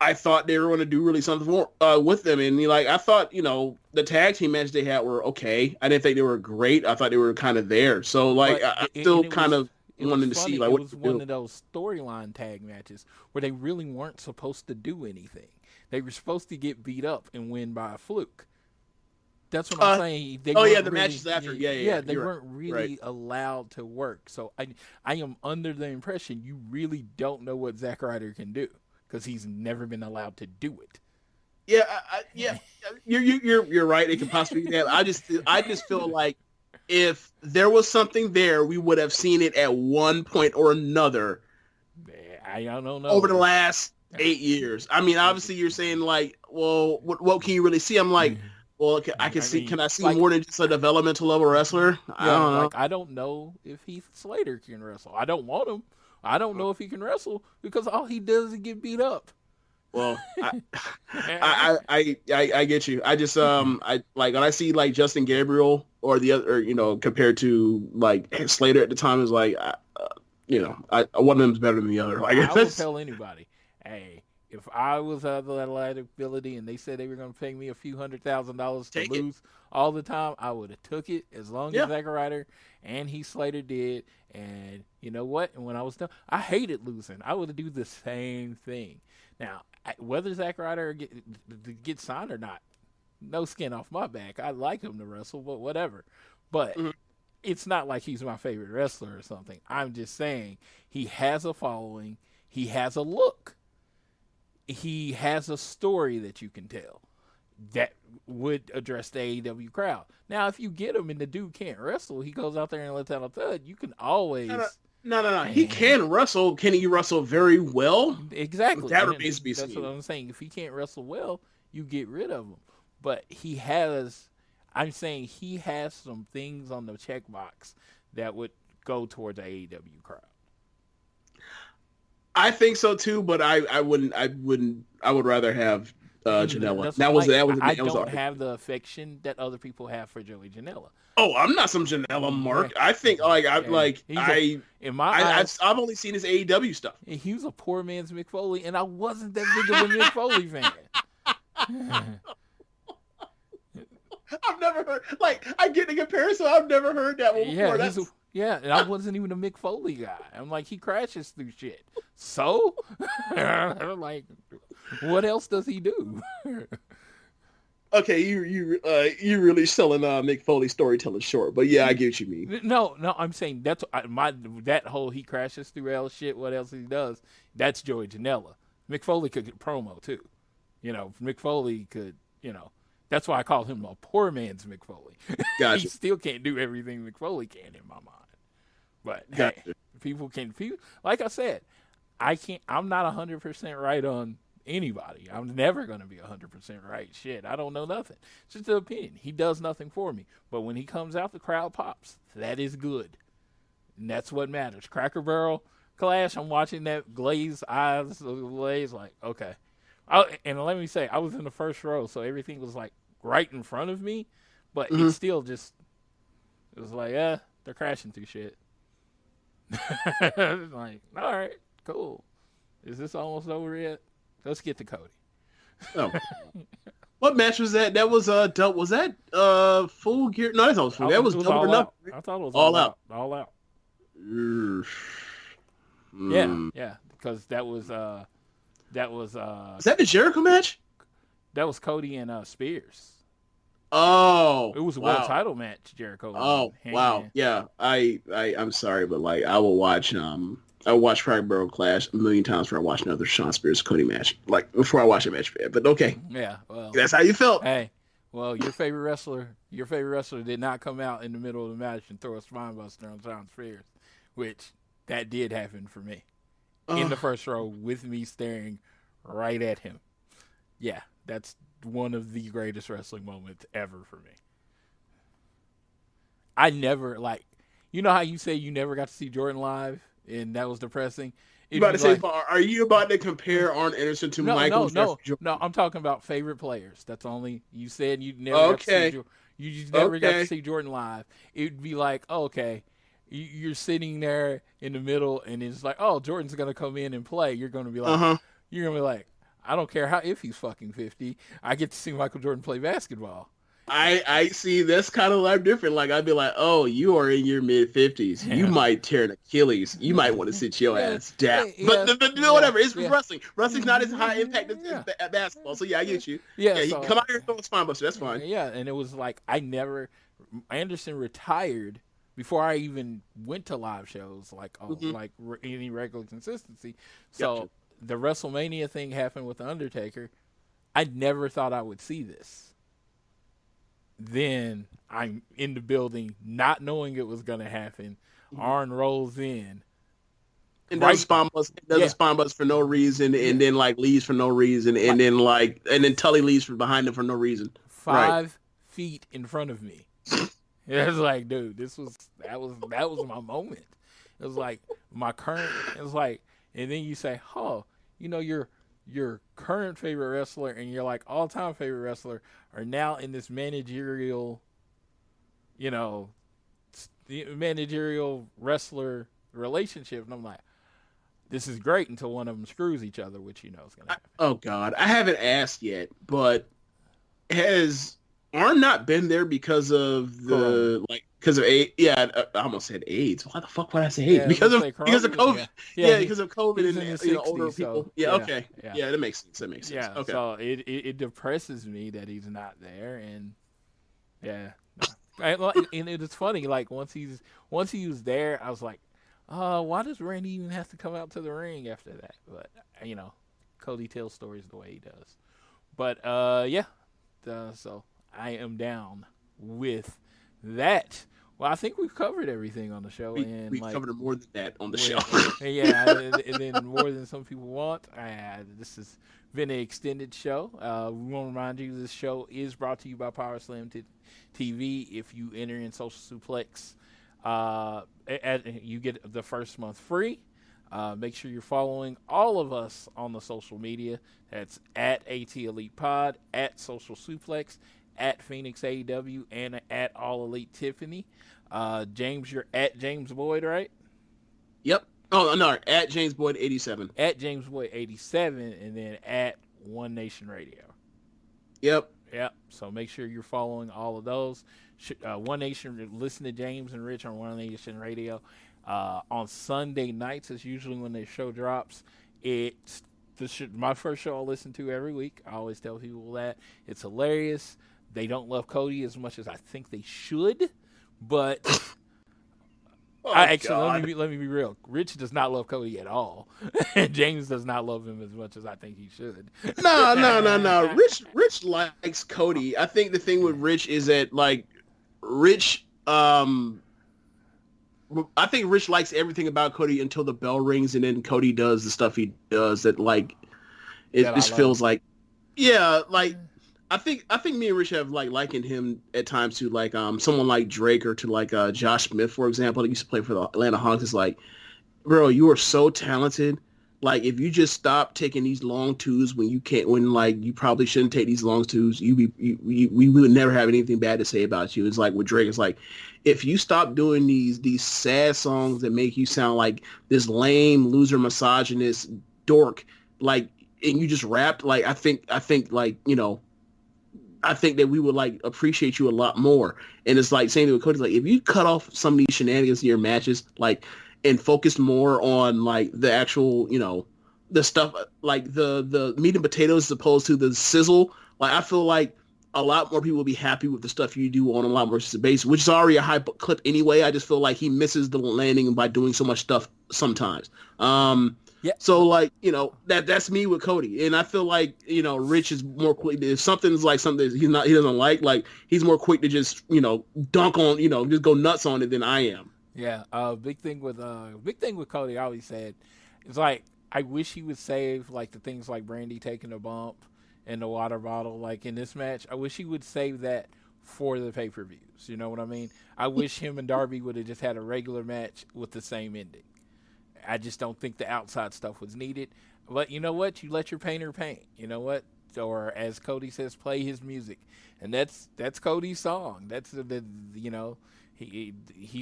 I thought they were going to do really something more with them, and like, I thought the tag team matches they had were okay. I didn't think they were great. I thought they were kind of there. So like, I still kind of wanted to see like what it was one of those storyline tag matches where they really weren't supposed to do anything. They were supposed to get beat up and win by a fluke. That's what I'm saying. The matches after. Yeah, they weren't really allowed to work. So I am under the impression you really don't know what Zack Ryder can do because he's never been allowed to do it. Yeah, you're right. It could possibly be that. I just feel like if there was something there, we would have seen it at one point or another. I don't know. Over the last 8 years. I mean, obviously you're saying like, well, what can you really see? I'm like, well, can I see like, more than just a developmental level wrestler? I don't know. Like, I don't know if Heath Slater can wrestle. I don't want him. I don't know if he can wrestle because all he does is get beat up. Well, I get you. I just I like when I see like Justin Gabriel or the other, compared to like Slater at the time, is like, one of them's better than the other. Like, I will tell anybody, hey, if I was out of that liability and they said they were going to pay me a few $100,000 to lose all the time, I would have took it as long as Zack Ryder and Heath Slater did. And you know what? And when I was done, I hated losing. I would do the same thing. Now, whether Zack Ryder gets signed or not, no skin off my back. I like him to wrestle, but whatever. But it's not like he's my favorite wrestler or something. I'm just saying he has a following. He has a look. He has a story that you can tell that would address the AEW crowd. Now, if you get him and the dude can't wrestle, he goes out there and lets out a thud, you can always... No. He can wrestle. Can he wrestle very well? Exactly. That remains to be seen. That's what I'm saying. If he can't wrestle well, you get rid of him. But he has... I'm saying he has some things on the checkbox that would go towards the AEW crowd. I think so too, but I would rather have Janela. I don't have the affection that other people have for Joey Janela. Oh, I'm not some Janela mark. I think I've only seen his AEW stuff. He was a poor man's Mick Foley, and I wasn't that big of a Mick Foley fan. I've never heard, I get the comparison. I've never heard that one before. And I wasn't even a Mick Foley guy. I'm like, he crashes through shit. So, I'm like, what else does he do? Okay, you really selling Mick Foley's storytelling short, but yeah, I get what you mean. No, I'm saying that whole he crashes through hell shit. What else he does? That's Joey Janela. Mick Foley could get promo too. Mick Foley could. That's why I call him a poor man's Mick Foley. Gotcha. He still can't do everything Mick Foley can in my mind. But gotcha. Hey, people like I said, I'm not 100% right on anybody. I'm never going to be 100% right. Shit, I don't know nothing. It's just an opinion. He does nothing for me. But when he comes out, the crowd pops. That is good. And that's what matters. Cracker Barrel Clash, I'm watching that glazed eyes, glaze, like, okay. And let me say, I was in the first row, so everything was like right in front of me, but it still just, it was like, they're crashing through shit. Like, all right, cool. Is this almost over yet? Let's get to Cody. Oh. What match was that? That was was that Full Gear? No, that's not Full Gear. That was Double or Nothing. I thought it was All Out. All Out. Yeah, because that was Is that the Jericho match? That was Cody and Spears. Oh, It was a wow. world title match, Jericho. Oh, wow. Yeah, I'm sorry, but like I will watch Pride Borough Clash a million times before I watch another Shawn Spears Cody match. Like before I watch a match, but okay. Yeah, well, That's how you felt. hey, well, your favorite wrestler did not come out in the middle of the match and throw a spine buster on Shawn Spears, which that did happen for me in the first row with me staring right at him. Yeah, that's one of the greatest wrestling moments ever for me. I never, like, you know how you say you never got to see Jordan live and that was depressing? You about to say, are you about to compare Arn Anderson to Michael? No, I'm talking about favorite players. That's only, you said you never got to see you just never got to see Jordan live. It'd be like, okay, you're sitting there in the middle and it's like, oh, Jordan's going to come in and play. You're going to be like, I don't care if he's fucking 50. I get to see Michael Jordan play basketball. I see that's kind of like different. Like I'd be like, oh, you are in your mid-50s. You might tear an Achilles. You might want to sit your ass down. But whatever. It's wrestling. Wrestling's not as high impact as basketball. So yeah, I get you. Yeah, so, come out here and throw a spine buster. That's fine. Yeah, and it was like Anderson retired before I even went to live shows, like any regular consistency. So gotcha. The WrestleMania thing happened with The Undertaker. I never thought I would see this. Then I'm in the building not knowing it was going to happen. Arn rolls in. And does spine bust for no reason, and then like leaves for no reason, and then Tully leaves from behind him for no reason. 5 feet in front of me. It was like, dude, that was my moment. It was like my current. It was like, and then you say, oh, you know, your current favorite wrestler and your like all-time favorite wrestler are now in this managerial wrestler relationship, and I'm like, this is great until one of them screws each other, which you know is gonna happen. Oh God, I haven't asked yet, but has Arn not been there because of the because of AIDS? Yeah, I almost said AIDS. Why the fuck would I say AIDS? Yeah, because of COVID. Yeah, because of COVID and 60s, older people. Yeah, okay. Yeah, that makes sense. Yeah, okay. So it depresses me that he's not there, and and it is funny. Like once he was there, I was like, why does Randy even have to come out to the ring after that? But Cody tells stories the way he does. But so I am down with that. Well, I think we've covered everything on the show. We've covered more than that on the show. Yeah, and then more than some people want. This has been an extended show. We want to remind you this show is brought to you by Power Slam TV. If you enter in Social Suplex, you get the first month free. Make sure you're following all of us on the social media. That's at AT Elite Pod, at Social Suplex, at Phoenix AEW, and at All Elite Tiffany. James, you're at James Boyd, right? Yep. Oh, no, at James Boyd 87. At James Boyd 87, and then at One Nation Radio. Yep. So make sure you're following all of those. One Nation, listen to James and Rich on One Nation Radio. On Sunday nights is usually when the show drops. It's my first show I listen to every week. I always tell people that. It's hilarious. They don't love Cody as much as I think they should, but let me be real. Rich does not love Cody at all, and James does not love him as much as I think he should. No. Rich likes Cody. I think the thing with Rich is that like Rich. I think Rich likes everything about Cody until the bell rings, and then Cody does the stuff he does that like it just feels like, I think me and Rich have like likened him at times to like someone like Drake or to like Josh Smith, for example, that used to play for the Atlanta Hawks. It's like, bro, you are so talented. Like if you just stop taking these long twos when you can't, when like you probably shouldn't take these long twos, we would never have anything bad to say about you. It's like with Drake, it's like if you stop doing these sad songs that make you sound like this lame loser misogynist dork, like, and you just rapped, like I think like I think that we would like appreciate you a lot more. And it's like same thing with Cody. Like if you cut off some of these shenanigans in your matches, like, and focus more on like the actual, the stuff like the meat and potatoes as opposed to the sizzle. Like I feel like a lot more people will be happy with the stuff you do on a lot more base, which is already a high clip anyway. I just feel like he misses the landing by doing so much stuff sometimes. Yeah. So like, that's me with Cody. And I feel like, Rich is more quick. If something's like something he doesn't like he's more quick to just, dunk on, just go nuts on it than I am. Yeah. Big thing with Cody, I always said, it's like, I wish he would save like the things like Brandy taking a bump and the water bottle, like in this match. I wish he would save that for the pay-per-views. You know what I mean? I wish him and Darby would have just had a regular match with the same ending. I just don't think the outside stuff was needed. But you know what? You let your painter paint. You know what? Or as Cody says, play his music. And that's Cody's song. That's he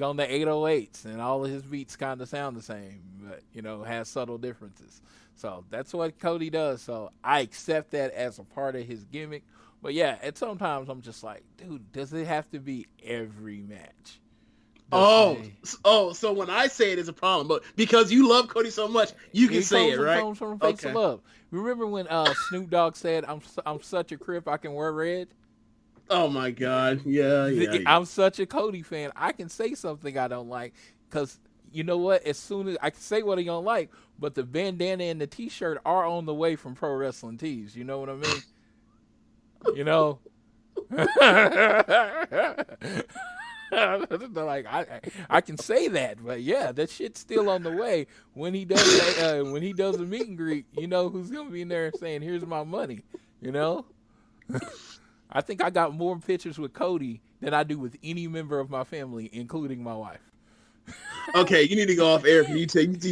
on the 808s and all of his beats kind of sound the same, but has subtle differences. So that's what Cody does. So I accept that as a part of his gimmick. But yeah, and sometimes I'm just like, dude, does it have to be every match? So when I say it, it's a problem, but because you love Cody so much, you can say it, right? Comes from face of love. Remember when Snoop Dogg said, "I'm such a Crip, I can wear red." Oh my God, yeah. I'm such a Cody fan. I can say something I don't like because you know what? As soon as I can say what I don't like, but the bandana and the T-shirt are on the way from Pro Wrestling Tees. You know what I mean? Like I can say that, but yeah, that shit's still on the way. When he does a meet and greet, who's gonna be in there saying, "Here's my money," I think I got more pictures with Cody than I do with any member of my family, including my wife. Okay, you need to go off air. You're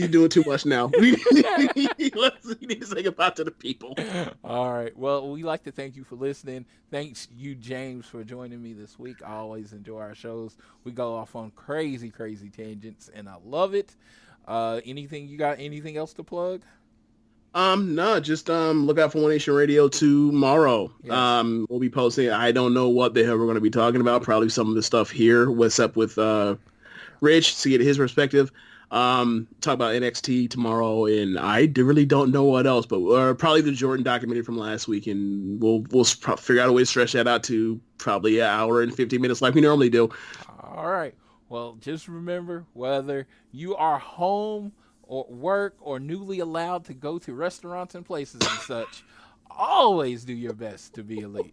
doing too much now. You need to say goodbye to the people. All right. Well, we'd like to thank you for listening. Thanks you, James, for joining me this week. I always enjoy our shows. We go off on crazy, crazy tangents, and I love it. You got anything else to plug? No, just look out for One Nation Radio tomorrow. Yes. We'll be posting. I don't know what the hell we're going to be talking about. Probably some of the stuff here. What's up with Rich to get his perspective. Talk about NXT tomorrow, and I really don't know what else, but probably the Jordan documentary from last week, and we'll figure out a way to stretch that out to probably an hour and 50 minutes like we normally do. All right. Well, just remember, whether you are home or work or newly allowed to go to restaurants and places and such, always do your best to be elite.